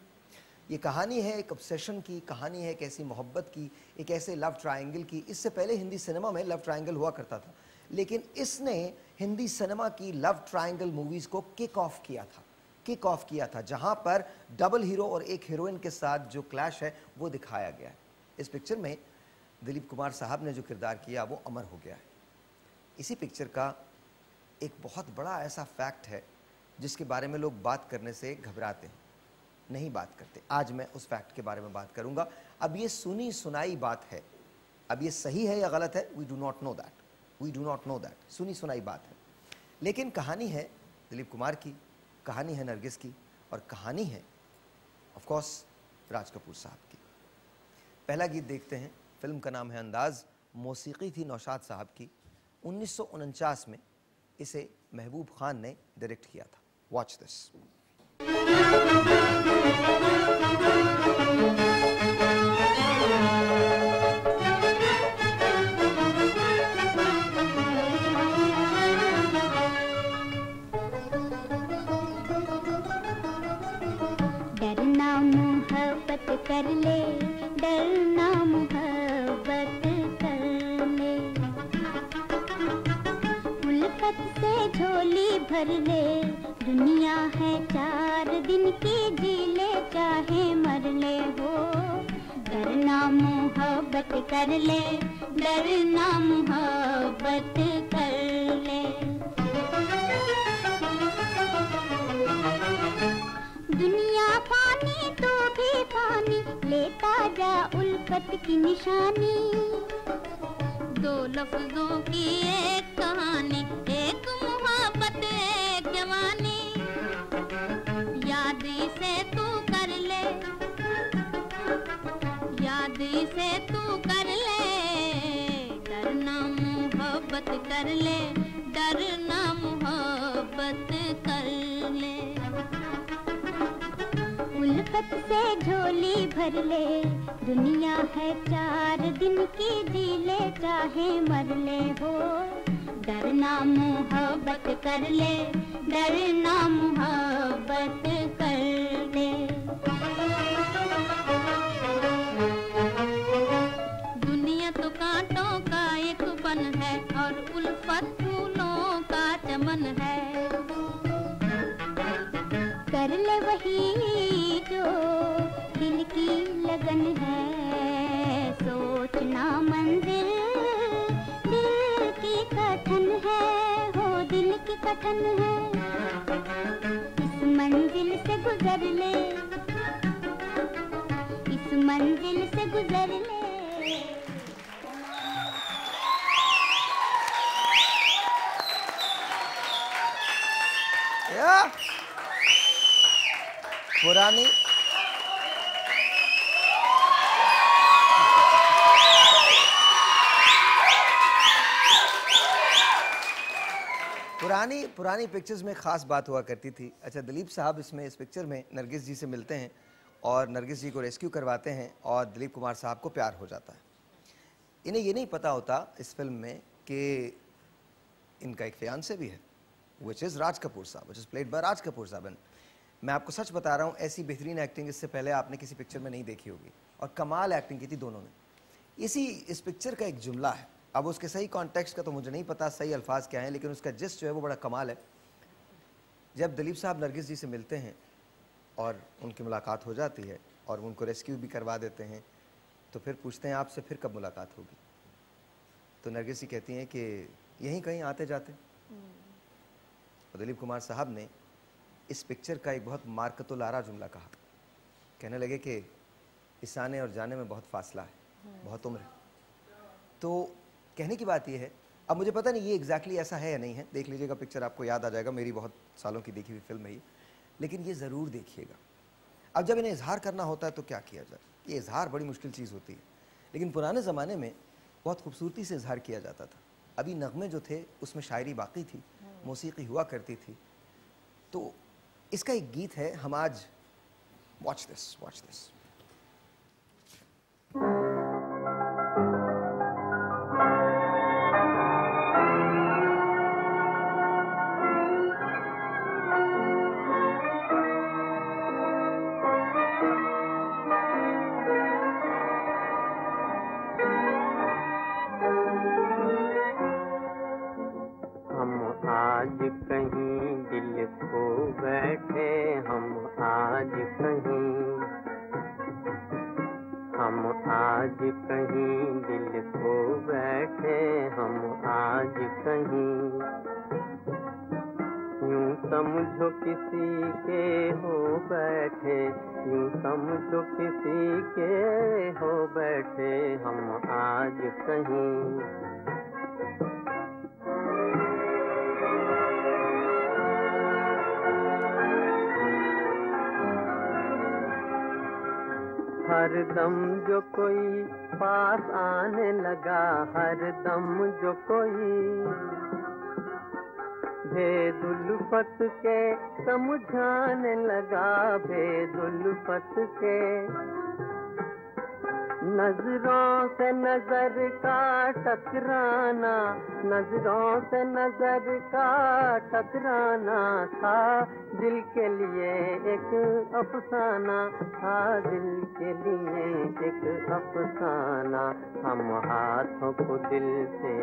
ये कहानी है एक ऑब्सेशन की, कहानी है एक ऐसी मोहब्बत की, एक ऐसे लव ट्रायंगल की। इससे पहले हिंदी सिनेमा में लव ट्रायंगल हुआ करता था, लेकिन इसने हिंदी सिनेमा की लव ट्रायंगल मूवीज़ को किक ऑफ किया था, जहां पर डबल हीरो और एक हीरोइन के साथ जो क्लैश है वो दिखाया गया है। इस पिक्चर में दिलीप कुमार साहब ने जो किरदार किया वो अमर हो गया है। इसी पिक्चर का एक बहुत बड़ा ऐसा फैक्ट है जिसके बारे में लोग बात करने से घबराते हैं, नहीं बात करते। आज मैं उस फैक्ट के बारे में बात करूंगा। अब ये सुनी सुनाई बात है, अब ये सही है या गलत है, we do not know that, सुनी सुनाई बात है। लेकिन कहानी है दिलीप कुमार की, कहानी है नरगिस की और कहानी है ऑफ कोर्स राज कपूर साहब की। पहला गीत देखते हैं। फिल्म का नाम है अंदाज, मौसीकी थी नौशाद साहब की। 1949 में इसे महबूब खान ने डायरेक्ट किया था। Watch this. डरना मोहब्बत कर ले, डरना मोहब्बत कर ले, उल्फत से झोली भर ले, दुनिया है 4 दिन की, जी ले चाहे मर ले हो। डरना मोहब्बत कर ले, डरना मोहब्बत कर ले। दुनिया पानी तो भी पानी, लेता जा उल्फत की निशानी। 2 लफ्जों की एक कहानी, एक मोहब्बत एक जवानी। याद इसे तू कर ले, याद इसे तू कर ले, डरना मोहब्बत कर ले, डरना मोहब्बत कर ले। उल्फत से झोली भर ले, दुनिया है 4 दिन की, जी ले चाहे मर ले हो। डरना मोहब्बत कर ले, डरना मोहब्बत कर ले। दुनिया तो कांटों का एक बन है और उल्फत फूलों का चमन है। कर ले वही जो दिल की लगन है, सोचना मंजिल दिल की कथन है हो, दिल की कथन है। इस मंजिल से गुजर ले, इस मंजिल से गुजर ले। पुरानी पिक्चर्स में ख़ास बात हुआ करती थी। अच्छा, दिलीप साहब इसमें इस पिक्चर में नरगिस जी से मिलते हैं और नरगिस जी को रेस्क्यू करवाते हैं और दिलीप कुमार साहब को प्यार हो जाता है। इन्हें ये नहीं पता होता इस फिल्म में कि इनका एक फियांसे भी है, विच इज़ राज कपूर साहब, which is played by Raj Kapoor साहब। मैं आपको सच बता रहा हूँ, ऐसी बेहतरीन एक्टिंग इससे पहले आपने किसी पिक्चर में नहीं देखी होगी और कमाल एक्टिंग की थी दोनों ने। इस पिक्चर का एक जुमला है, अब उसके सही कॉन्टेक्स्ट का तो मुझे नहीं पता, सही अल्फाज क्या हैं, लेकिन उसका जिस्ट जो है वो बड़ा कमाल है। जब दिलीप साहब नरगिस जी से मिलते हैं और उनकी मुलाकात हो जाती है और उनको रेस्क्यू भी करवा देते हैं, तो फिर पूछते हैं आपसे फिर कब मुलाकात होगी। तो नरगिस जी कहती हैं कि यहीं कहीं आते जाते। और दिलीप कुमार साहब ने इस पिक्चर का एक बहुत मार्कतुल-आरा जुमला कहा। कहने लगे कि इस आने और जाने में बहुत फासला है, बहुत उम्र है। तो कहने की बात यह है, अब मुझे पता नहीं ये एग्जैक्टली ऐसा है या नहीं है, देख लीजिएगा पिक्चर, आपको याद आ जाएगा, मेरी बहुत सालों की देखी हुई फिल्म है ये, लेकिन ये ज़रूर देखिएगा। अब जब इन्हें इजहार करना होता है तो क्या किया जाए, ये इजहार बड़ी मुश्किल चीज़ होती है, लेकिन पुराने ज़माने में बहुत खूबसूरती से इजहार किया जाता था। अभी नगमे जो थे उसमें शायरी बाकी थी, मौसीकी हुआ करती थी। तो इसका एक गीत है, हम आज वॉच दिस। आज कहीं दिल खो बैठे हम आज कहीं, यूं समझो किसी के हो बैठे, यूं समझो किसी के हो बैठे हम आज कहीं। हर दम जो कोई पास आने लगा, हर दम जो कोई भेद-उल्फत के समझाने लगा, भेद-उल्फत के नजरों से नजर का टकराना, नजरों से नजर का टकराना था दिल के लिए एक अफसाना, था दिल के लिए एक अफसाना। हम हाथों को दिल से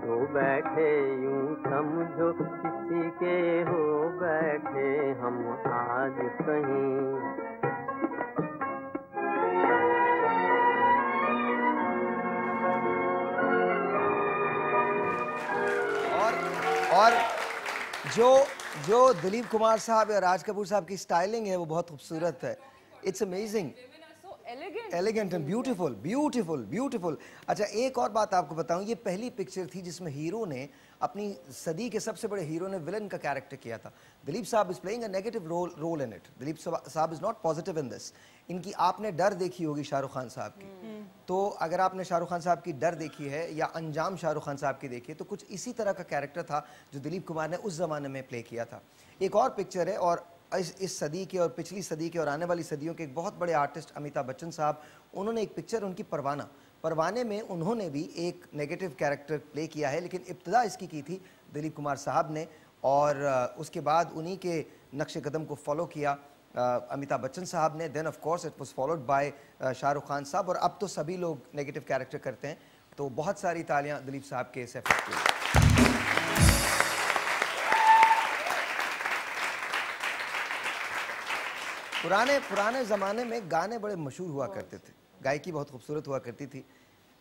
धो बैठे, यूं समझो किसी के हो बैठे हम आज कहीं। और जो दिलीप कुमार साहब या राज कपूर साहब की स्टाइलिंग है वो बहुत खूबसूरत है। It's amazing, elegant and beautiful, beautiful, beautiful. अच्छा, एक और बात आपको बताऊं, ये पहली पिक्चर थी जिसमें हीरो ने, अपनी सदी के सबसे बड़े हीरो ने विलन का कैरेक्टर किया था। Dilip Sahab is playing a negative role in it. Dilip Sahab is not positive in this. इनकी आपने डर देखी होगी शाहरुख खान साहब की, तो अगर आपने शाहरुख खान साहब की डर देखी है या अंजाम शाहरुख खान साहब की देखी है, तो कुछ इसी तरह का कैरेक्टर था जो दिलीप कुमार ने उस जमाने में प्ले किया था। एक और पिक्चर है, और इस सदी के और पिछली सदी के और आने वाली सदियों के एक बहुत बड़े आर्टिस्ट अमिताभ बच्चन साहब, उन्होंने एक पिक्चर उनकी परवाने में उन्होंने भी एक नेगेटिव कैरेक्टर प्ले किया है, लेकिन इब्तिदा इसकी की थी दिलीप कुमार साहब ने, और उसके बाद उन्हीं के नक्शे कदम को फॉलो किया अमिताभ बच्चन साहब ने। Then of course it was followed by Shahrukh Khan साहब, और अब तो सभी लोग नेगेटिव कैरेक्टर करते हैं। तो बहुत सारी तालियां दिलीप साहब के इस एफर्ट के लिए। पुराने ज़माने में गाने बड़े मशहूर हुआ करते थे, गायकी बहुत खूबसूरत हुआ करती थी।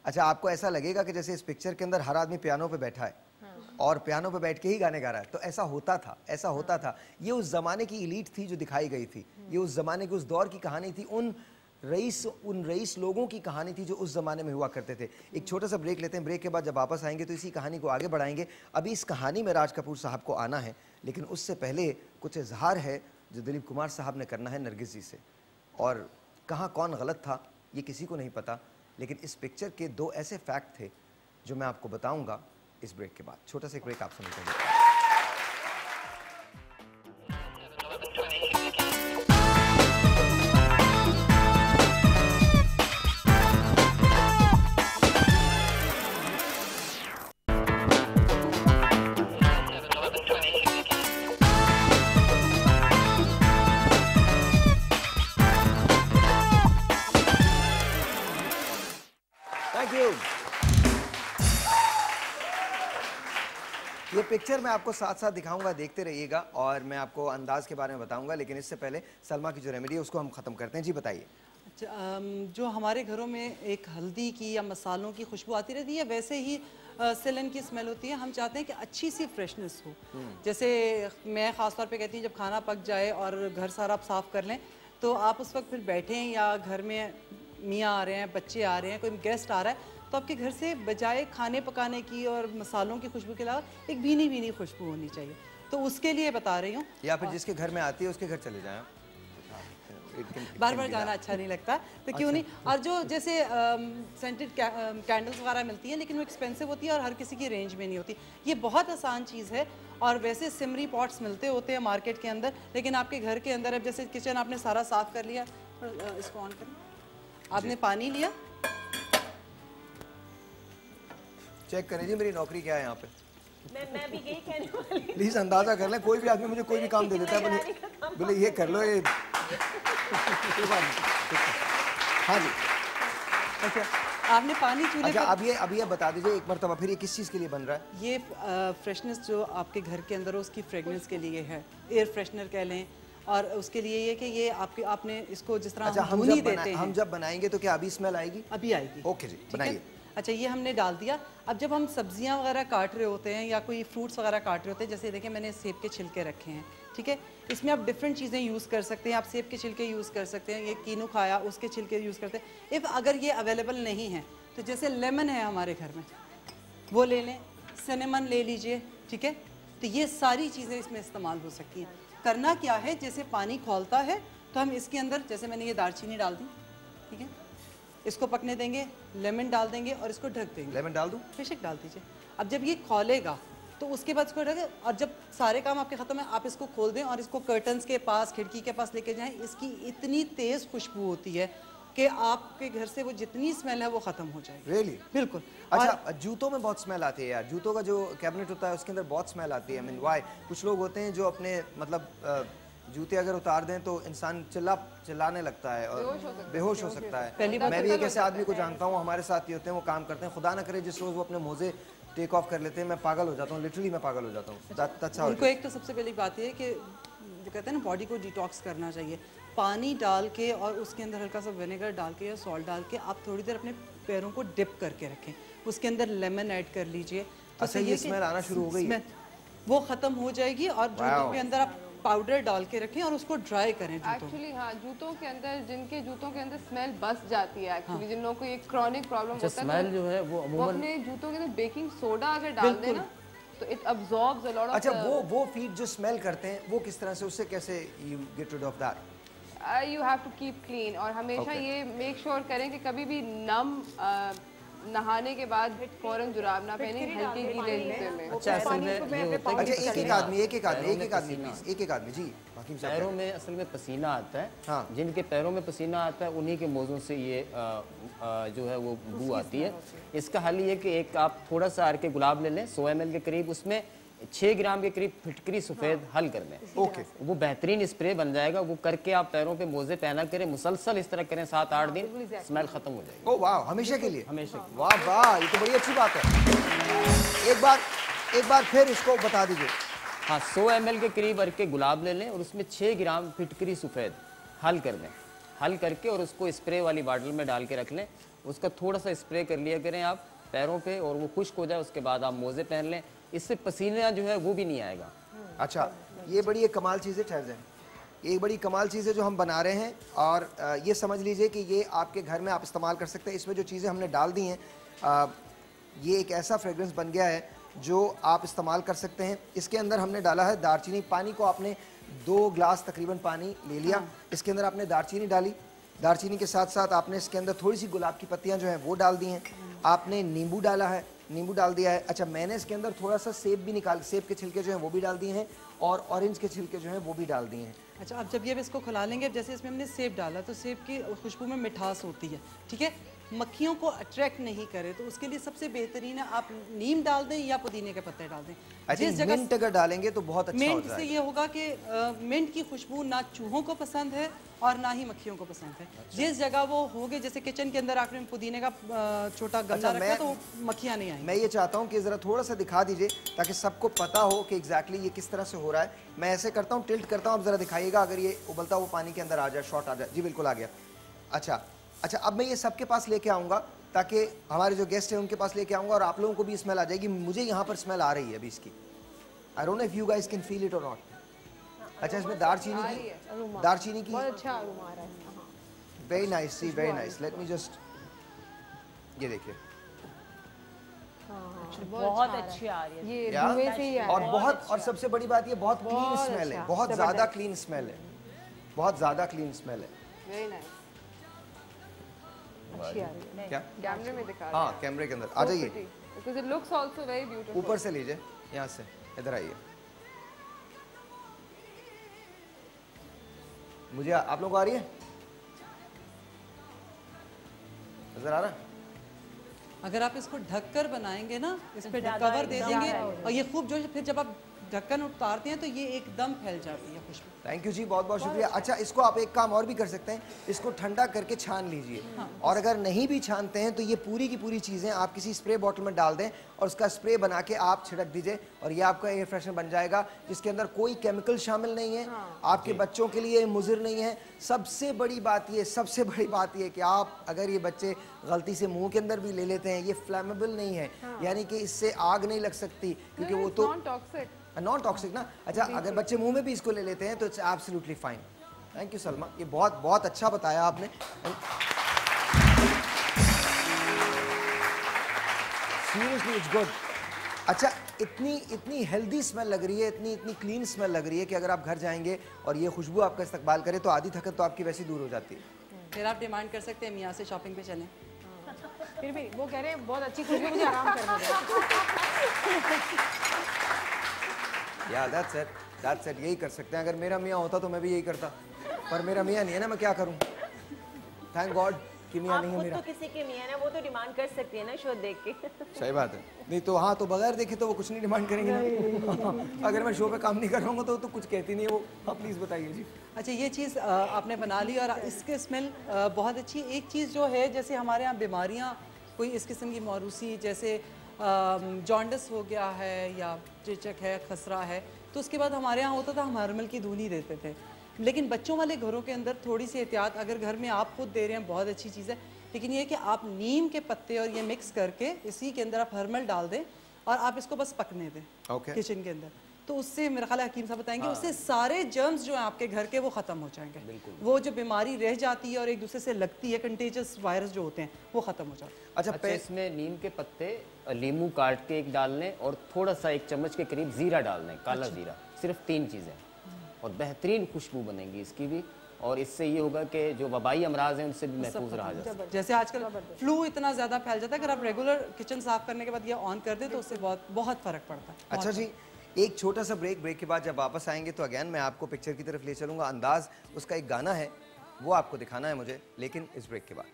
अच्छा, आपको ऐसा लगेगा कि जैसे इस पिक्चर के अंदर हर आदमी पियानो पे बैठा है और पियानो पे बैठ के ही गाने गा रहा है, तो ऐसा होता था। ये उस ज़माने की एलीट थी जो दिखाई गई थी, ये उस ज़माने के उस दौर की कहानी थी, उन रईस लोगों की कहानी थी जो उस ज़माने में हुआ करते थे। एक छोटा सा ब्रेक लेते हैं, ब्रेक के बाद जब वापस आएंगे तो इसी कहानी को आगे बढ़ाएंगे। अभी इस कहानी में राज कपूर साहब को आना है, लेकिन उससे पहले कुछ इजहार है जो दिलीप कुमार साहब ने करना है नरगिस जी से। और कहाँ कौन गलत था ये किसी को नहीं पता, लेकिन इस पिक्चर के 2 ऐसे फैक्ट थे जो मैं आपको बताऊंगा इस ब्रेक के बाद। छोटा सा एक ब्रेक आप सुनिए। ये पिक्चर मैं आपको साथ साथ दिखाऊंगा, देखते रहिएगा और मैं आपको अंदाज के बारे में बताऊंगा, लेकिन इससे पहले सलमा की जो रेमेडी है उसको हम ख़त्म करते हैं। जी बताइए। अच्छा, जो हमारे घरों में एक हल्दी की या मसालों की खुशबू आती रहती है, वैसे ही सिलन की स्मेल होती है। हम चाहते हैं कि अच्छी सी फ्रेशनेस हो। जैसे मैं ख़ास तौर पे कहती हूँ, जब खाना पक जाए और घर सारा आप साफ़ कर लें, तो आप उस वक्त फिर बैठें या घर में मियाँ आ रहे हैं, बच्चे आ रहे हैं, कोई गेस्ट आ रहा है, तो आपके घर से बजाय खाने पकाने की और मसालों की खुशबू के अलावा एक भीनी भीनी खुशबू होनी चाहिए। तो उसके लिए बता रही हूँ। या फिर जिसके घर में आती है उसके घर चले जाएं। बार बार जाना अच्छा नहीं लगता, तो क्यों नहीं। और जो जैसे सेंटेड कैंडल्स वगैरह मिलती हैं, लेकिन वो एक्सपेंसिव होती है और हर किसी की रेंज में नहीं होती। ये बहुत आसान चीज़ है। और वैसे सिमरी पॉट्स मिलते होते हैं मार्केट के अंदर, लेकिन आपके घर के अंदर अब जैसे किचन आपने सारा साफ़ कर लिया, इसको ऑन करें, आपने पानी लिया, चेक करें जी मेरी नौकरी क्या है यहाँ पे। मैं भी यही कहने वाली। प्लीज अंदाजा कर लें, कोई भी आदमी मुझे कोई भी काम दे देता है, बोले ये कर लो, ये हाँ जी। अच्छा, आपने पानी चूल्हे अच्छा, अब ये बता दीजिए एक मरतबा फिर, ये किस चीज़ के लिए बन रहा है? ये फ्रेशनेस जो आपके घर के अंदर हो उसकी फ्रेगनेंस के लिए है, एयर फ्रेशनर कह लें। और उसके लिए ये कि ये आपने इसको जिस तरह अच्छा, हम जब बनाएंगे तो क्या अभी स्मेल आएगी? अभी आएगी। ओके जी, बनाइए। अच्छा, ये हमने डाल दिया। अब जब हम सब्जियां वगैरह काट रहे होते हैं या कोई फ्रूट्स वगैरह काट रहे होते हैं, जैसे देखिए मैंने सेब के छिलके रखे हैं, ठीक है, इसमें आप डिफरेंट चीज़ें यूज़ कर सकते हैं। आप सेब के छिलके यूज़ कर सकते हैं, ये कीनू खाया उसके छिलके यूज़ करते हैं। इफ़ अगर ये अवेलेबल नहीं है तो जैसे लेमन है हमारे घर में, वो ले लें, सिनेमन ले लीजिए, ठीक है। तो ये सारी चीज़ें इसमें इस्तेमाल हो सकती हैं। करना क्या है, जैसे पानी खौलता है तो हम इसके अंदर, जैसे मैंने ये दालचीनी डाल दी, ठीक है, इसको पकने देंगे, लेमन डाल देंगे और इसको ढक देंगे। लेमन डाल दूं? बेशक डाल दीजिए। अब जब ये खौलेगा तो उसके बाद इसको ढके, और जब सारे काम आपके ख़त्म है आप इसको खोल दें और इसको कर्टन्स के पास, खिड़की के पास लेके जाएं। इसकी इतनी तेज़ खुशबू होती है कि आपके घर से वो जितनी स्मेल है वो ख़त्म हो जाएगी। रियली? बिल्कुल। अच्छा, जूतों में बहुत स्मेल आती है यार, जूतों का जो कैबिनेट होता है उसके अंदर बहुत स्मेल आती है। I mean, why? कुछ लोग होते हैं जो अपने मतलब जूते अगर उतार दें तो इंसान चिल्लाने लगता है और बेहोश हो सकता है। मैं भी एक ऐसे आदमी को जानता हूँ, हमारे साथ ही होते हैं, वो काम करते हैं, खुदा ना करे जिस रोज़ वो अपने मोजे टेक ऑफ कर लेते हैं, मैं पागल हो जाता हूँ, लिटरली मैं पागल हो जाता हूँ। उनको एक तो सबसे पहली बात ये है कि जो कहते हैं ना, बॉडी को डिटॉक्स करना चाहिए। पानी डाल के और उसके अंदर हल्का सा विनेगर डाल के या सॉल्ट डाल के आप थोड़ी देर अपने पैरों को डिप करके रखें, उसके अंदर लेमन ऐड कर लीजिए। अच्छा, ये स्मेल आना शुरू हो गई है? वो ख़त्म हो जाएगी। और जूतों के अंदर आप पाउडर डाल के रखें और उसको ड्राई करें। एक्चुअली हाँ, जूतों के अंदर, जिनके जूतों के अंदर स्मेल बस जाती है एक्चुअली, जिन लोगों को ये क्रॉनिक प्रॉब्लम होता है, स्मेल जो है वो अपने जूतों के अंदर बेकिंग सोडा अगर डाल दें ना तो it absorbs a lot of. अच्छा, वो फीट जो स्मेल करते हैं वो किस तरह से, उससे कैसे you get rid of that? You have to keep clean. और हमेशा ये मेक श्योर करें कि कभी भी नम नहाने के बाद फौरन जुराब ना पहने, हल्की गीले जूते में। अच्छा, असल में ये होता है कि एक एक आदमी जी, पैरों में असल में पसीना आता है। हाँ। जिनके पैरों में पसीना आता है उन्हीं के मोज़ों से ये जो है वो बू आती है। इसका हल ये कि एक आप थोड़ा सा आर के गुलाब ले लें 100 ml के करीब, उसमें 6 ग्राम के करीब फिटकरी सफ़ेद हल कर लें। ओके, वो बेहतरीन स्प्रे बन जाएगा। वो करके आप पैरों पे मोजे पहना करें, मुसलसल इस तरह करें 7-8 दिन, स्मेल खत्म हो जाएगी। ओह वाह, हमेशा के लिए? हमेशा। वाह वाह, ये तो बड़ी अच्छी बात है। एक बार फिर इसको बता दीजिए। हाँ, 100 ml के करीब अरके गुलाब ले लें और उसमें 6 ग्राम फिटकरी सफ़ेद हल कर लें। हल करके और उसको स्प्रे वाली बाटल में डाल के रख लें। उसका थोड़ा सा स्प्रे कर लिया करें आप पैरों पे और वो खुश्क हो जाए, उसके बाद आप मोजे पहन लें। इससे पसीना जो है वो भी नहीं आएगा। अच्छा, ये बड़ी एक कमाल चीज़ है, ठहर जाए, ये बड़ी कमाल चीज़ है जो हम बना रहे हैं। और ये समझ लीजिए कि ये आपके घर में आप इस्तेमाल कर सकते हैं। इसमें जो चीज़ें हमने डाल दी हैं, ये एक ऐसा फ्रेग्रेंस बन गया है जो आप इस्तेमाल कर सकते हैं। इसके अंदर हमने डाला है दालचीनी। पानी को आपने 2 ग्लास तकरीबन पानी ले लिया। इसके अंदर आपने दालचीनी डाली। दालचीनी के साथ साथ आपने इसके अंदर थोड़ी सी गुलाब की पत्तियां जो हैं वो डाल दी हैं। आपने नींबू डाला है, नींबू डाल दिया है। अच्छा, मैंने इसके अंदर थोड़ा सा सेब भी निकाल, सेब के छिलके जो हैं वो भी डाल दिए हैं और ऑरेंज के छिलके जो हैं वो भी डाल दिए हैं। अच्छा, अब जब ये इसको खिला लेंगे, जैसे इसमें हमने सेब डाला तो सेब की खुशबू में मिठास होती है, ठीक है, मक्खियों को अट्रैक्ट नहीं करे तो उसके लिए सबसे बेहतरीन है आप नीम डाल दें या पुदीने के पत्ते डाल दें। जिस जगह मिंट अगर डालेंगे तो बहुत अच्छा मिंट होता है। से ये होगा कि मिंट की खुशबू ना चूहों को पसंद है और ना ही मक्खियों को पसंद है। जिस जगह वो होगे, जैसे किचन के अंदर आपने पुदीने का छोटा गमला रखा तो मक्खियाँ नहीं आएंगी। मैं ये चाहता हूँ कि ज़रा थोड़ा सा दिखा दीजिए ताकि सबको पता हो कि एग्जैक्टली ये किस तरह से हो रहा है। मैं ऐसे करता हूँ, टिल्ट करता हूँ, आप ज़रा दिखाइएगा अगर ये उबलता हुआ पानी के अंदर आ जाए, शॉट आ जाए। जी बिल्कुल आ गया। अच्छा, अब मैं ये सबके पास लेके आऊँगा ताकि हमारे जो गेस्ट हैं उनके पास लेके आऊँगा और आप लोगों को भी स्मेल आ जाएगी। मुझे यहाँ पर स्मेल आ रही है अभी इसकी। आई don't know if you guys can feel it और नॉट। अच्छा, इसमें दालचीनी की बहुत अच्छा अरोमा आ रहा है। Very nice, see very nice. Let me just, ये देखिए बहुत अच्छी आ रही है ये धुएं से ही आ रहा है। और बहुत, और सबसे बड़ी बात ये बहुत क्लीन स्मेल है, बहुत ज़्यादा क्लीन स्मेल है, बहुत ज़्यादा क्लीन स्मेल है। वेरी नाइस, अच्छी आ रही है। क्या कैमरे में दिखा? हाँ, कैमरे के अंदर आ जाइए। Because it looks also very beautiful. ऊपर से लीजिए, यहाँ से इधर आइए। मुझे आप लोगों को आ रही है, नजर आ रहा है? अगर आप इसको ढककर बनाएंगे ना, इस पे कवर दे देंगे और ये खूब जो फिर जब आप ढक्कन उतारते हैं तो ये एकदम फैल जाती है खुशबू। थैंक यू जी, बहुत बहुत शुक्रिया। अच्छा, इसको आप एक काम और भी कर सकते हैं, इसको ठंडा करके छान लीजिए। और अगर नहीं भी छानते हैं तो ये पूरी की पूरी चीज़ें आप किसी स्प्रे बॉटल में डाल दें और उसका स्प्रे बना के आप छिड़क दीजिए और ये आपका एयर फ्रेशनर बन जाएगा जिसके अंदर कोई केमिकल शामिल नहीं है। आपके बच्चों के लिए मुज़िर नहीं है। सबसे बड़ी बात ये कि आप अगर ये बच्चे गलती से मुंह के अंदर भी ले लेते हैं, ये फ्लैमेबल नहीं है, यानी कि इससे आग नहीं लग सकती क्योंकि वो तो नॉन टॉक्सिक ना। अच्छा, अगर बच्चे मुंह में भी इसको ले लेते हैं तो it's absolutely fine. Thank you Salma, ये बहुत बहुत अच्छा बताया आपने। Seriously it's good. अच्छा, इतनी हेल्दी स्मेल लग रही है, इतनी क्लीन स्मेल लग रही है कि अगर आप घर जाएंगे और ये खुशबू आपका इस्तकबाल करे तो आधी थकत तो आपकी वैसी दूर हो जाती है। फिर आप डिमांड कर सकते हैं मियाँ से शॉपिंग पे चलें। फिर भी वो कह रहे हैं बहुत अच्छी खुशबू, मुझे आराम करना है। या दैट्स इट, यही कर सकते हैं। अगर मेरा मियाँ होता तो मैं भी यही करता, पर मेरा मियाँ नहीं है ना, मैं क्या करूँ। थैंक गॉड कि मियाँ नहीं है मेरा। तो किसी के मियाँ ना, वो तो डिमांड कर सकती है ना शो देख के। सही बात है। नहीं तो हाँ, तो बगैर देखे तो वो कुछ नहीं डिमांड करेंगे ना। अगर मैं शो पे काम नहीं कर रहा हूँ तो कुछ कहती नहीं है वो। हाँ प्लीज़ बताइए जी। अच्छा, ये चीज़ आपने बना ली और इसके स्मेल बहुत अच्छी। एक चीज़ जो है, जैसे हमारे यहाँ बीमारियाँ कोई इस किस्म की मौरूसी, जैसे जॉन्डिस हो गया है या चेचक है, खसरा है, तो उसके बाद हमारे यहाँ होता था हम हरमल की धूनी देते थे। लेकिन बच्चों वाले घरों के अंदर थोड़ी सी एहतियात, अगर घर में आप खुद दे रहे हैं बहुत अच्छी चीज़ है, लेकिन ये है कि आप नीम के पत्ते और ये मिक्स करके इसी के अंदर आप हरमल डाल दें और आप इसको बस पकने दें किचन के अंदर, तो उससे मेरा ख्याल है हकीम साहब बताएंगे, उससे सारे जर्म्स जो हैं आपके घर के वो ख़त्म हो जाएंगे। वो जो बीमारी रह जाती है और एक दूसरे से लगती है, कंटेजियस वायरस जो होते हैं, वो ख़त्म हो जाते हैं। अच्छा, इसमें नीम के पत्ते, लीमू काट के एक डाल लें और थोड़ा सा 1 चम्मच के करीब ज़ीरा डाल लें, काला ज़ीरा, सिर्फ 3 चीज़ें, और बेहतरीन खुशबू बनेगी इसकी भी। और इससे ये होगा कि जो वबाई अमराज हैं उनसे भी महफूज रहा जा सकता है। जैसे आजकल फ्लू इतना ज़्यादा फैल जाता है, अगर आप रेगुलर किचन साफ़ करने के बाद ये ऑन कर दें तो उससे बहुत फ़र्क पड़ता है। अच्छा जी, एक छोटा सा ब्रेक के बाद जब वापस आएंगे तो अगेन मैं आपको पिक्चर की तरफ ले चलूँगा। अंदाज उसका एक गाना है, वो आपको दिखाना है मुझे, लेकिन इस ब्रेक के बाद।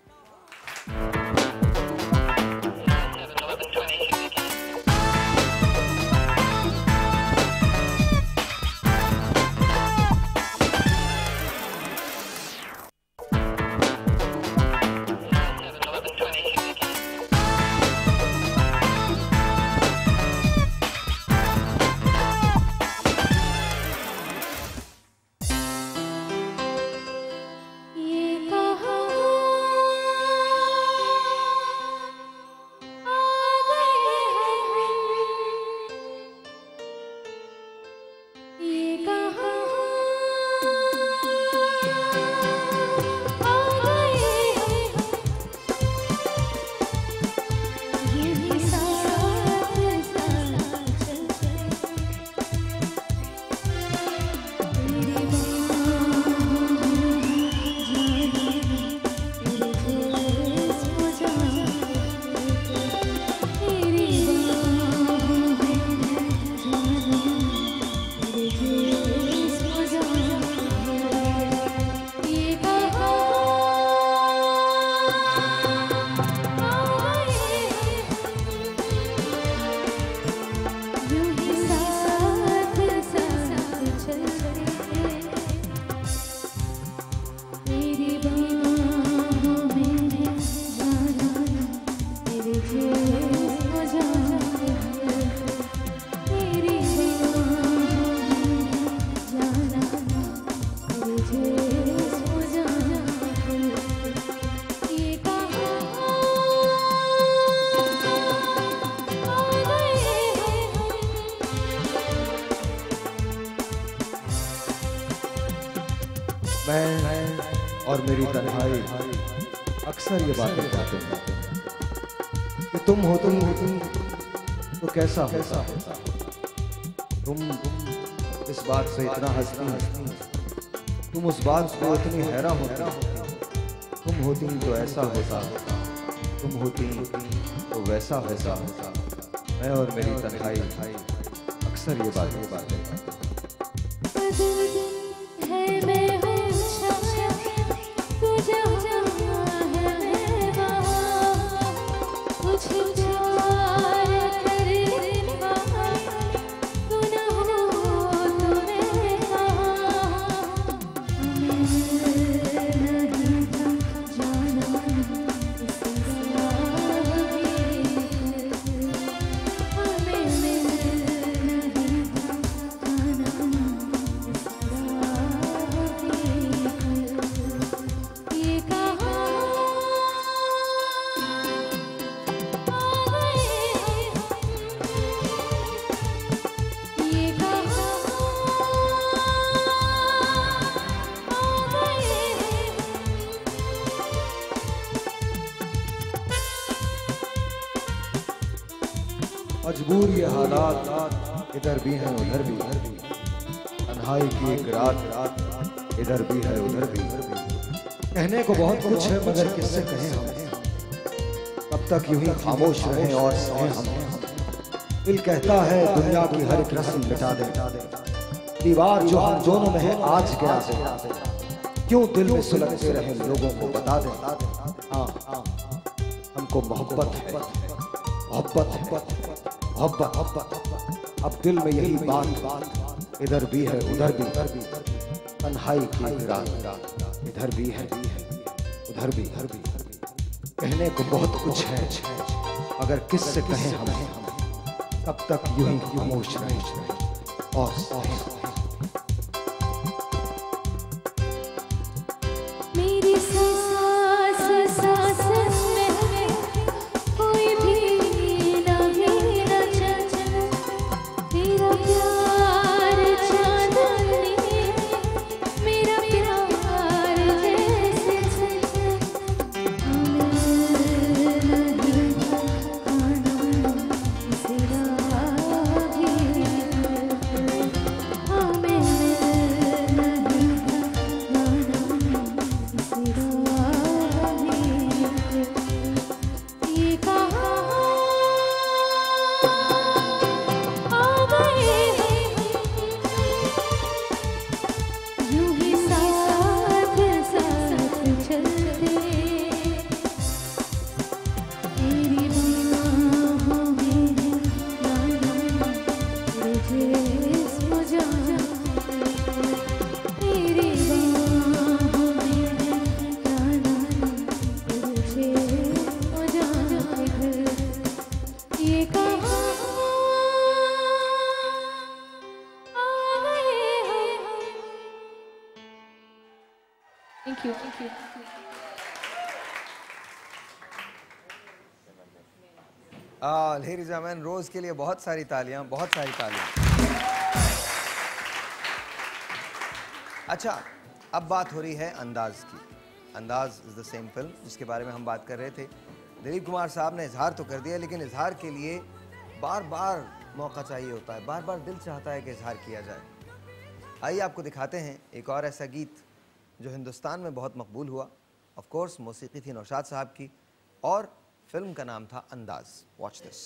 ये कहाँ मैं और मेरी तन्हाई अक्सर ये बातें कहते हैं कि तुम होती तो कैसा होता। तुम इस बात से इतना हंसती, तुम उस बात पे इतनी हैरान होती। तुम होती तो ऐसा होता, तुम होती तो वैसा होता। मैं और मेरी तन्हाई अक्सर ये बातें मजबूर ये हालात इधर भी हैं उधर भी। तन्हाई की एक रात इधर भी है उधर भी। कहने को बहुत कुछ है मगर किससे कहें हम। कब तक यूं ही खामोश रहें और सहें हम। दिल कहता है दुनिया की हर एक रस्म मिटा दे। दीवार जो हम दोनों में है आज गिरा दे। क्यों दिल में सुलगते रहे लोगों को बता दे। हाँ हमको मोहब्बत है, मोहब्बत है, मोहब्बत। अब दिल में यही बात इधर भी है उधर भी। तन्हाई की रात इधर भी है उधर भी। कहने को बहुत कुछ है अगर किससे कहें हम। कब तक यूं ही खामोश रहें और सहें। लेडीज एंड जेंटलमैन, रोज के लिए बहुत सारी तालियां, बहुत सारी तालियां। अच्छा, अब बात हो रही है अंदाज की। अंदाज इज द सेम फिल्म जिसके बारे में हम बात कर रहे थे। दिलीप कुमार साहब ने इजहार तो कर दिया, लेकिन इजहार के लिए बार बार मौका चाहिए होता है, बार बार दिल चाहता है कि इजहार किया जाए। आइए आपको दिखाते हैं एक और ऐसा गीत जो हिंदुस्तान में बहुत मकबूल हुआ। ऑफ कोर्स मौसीकी थी नौशाद साहब की और फिल्म का नाम था अंदाज। Watch this.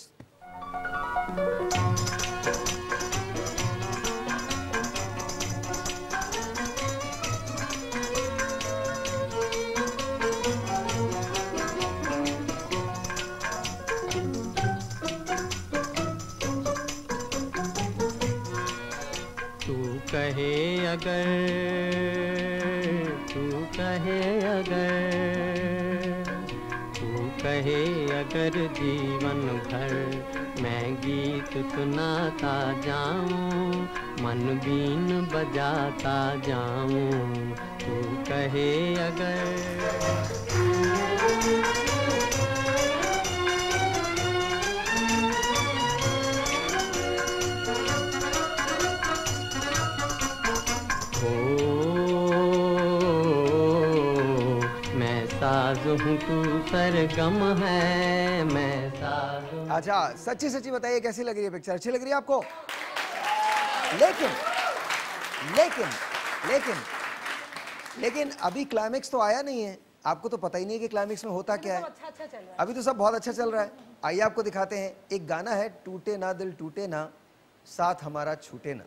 तू कहे अगर जीवन भर मैं गीत सुनाता जाऊं, मन बीन बजाता जाऊं। तू कहे अगर साज हूँ तू सरगम है, मैं साज हूँ। अच्छा सच्ची सच्ची बताइए कैसी लग रही है पिक्चर? अच्छी लग रही है आपको? लेकिन लेकिन लेकिन लेकिन अभी क्लाइमेक्स तो आया नहीं है, आपको तो पता ही नहीं है कि क्लाइमेक्स में होता क्या है। अच्छा चल रहा है। अभी तो सब बहुत अच्छा चल रहा है। आइए आपको दिखाते हैं, एक गाना है टूटे ना दिल टूटे ना साथ हमारा छूटे ना।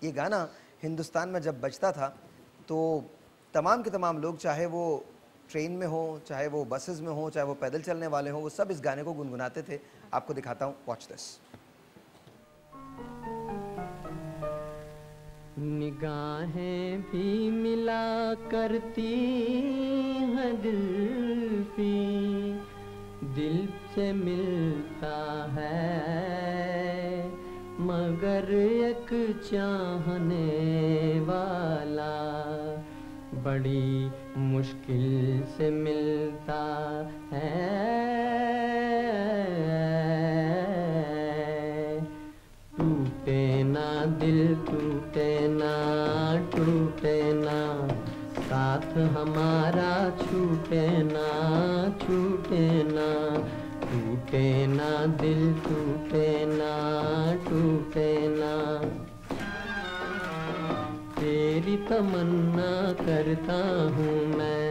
ये गाना हिंदुस्तान में जब बजता था तो तमाम के तमाम लोग, चाहे वो ट्रेन में हो, चाहे वो बसेस में हो, चाहे वो पैदल चलने वाले हो, वो सब इस गाने को गुनगुनाते थे। आपको दिखाता हूँ, वॉच दिस। निगाहें भी मिला करती हैं दिल की, दिल से मिलता है मगर एक चाहने वाला बड़ी मुश्किल से मिलता है। टूटे ना दिल टूटे ना टूटे ना साथ हमारा छूटे ना छूटे ना। टूटे ना दिल टूटे ना टूटे ना। तेरी तमन्ना करता हूँ मैं,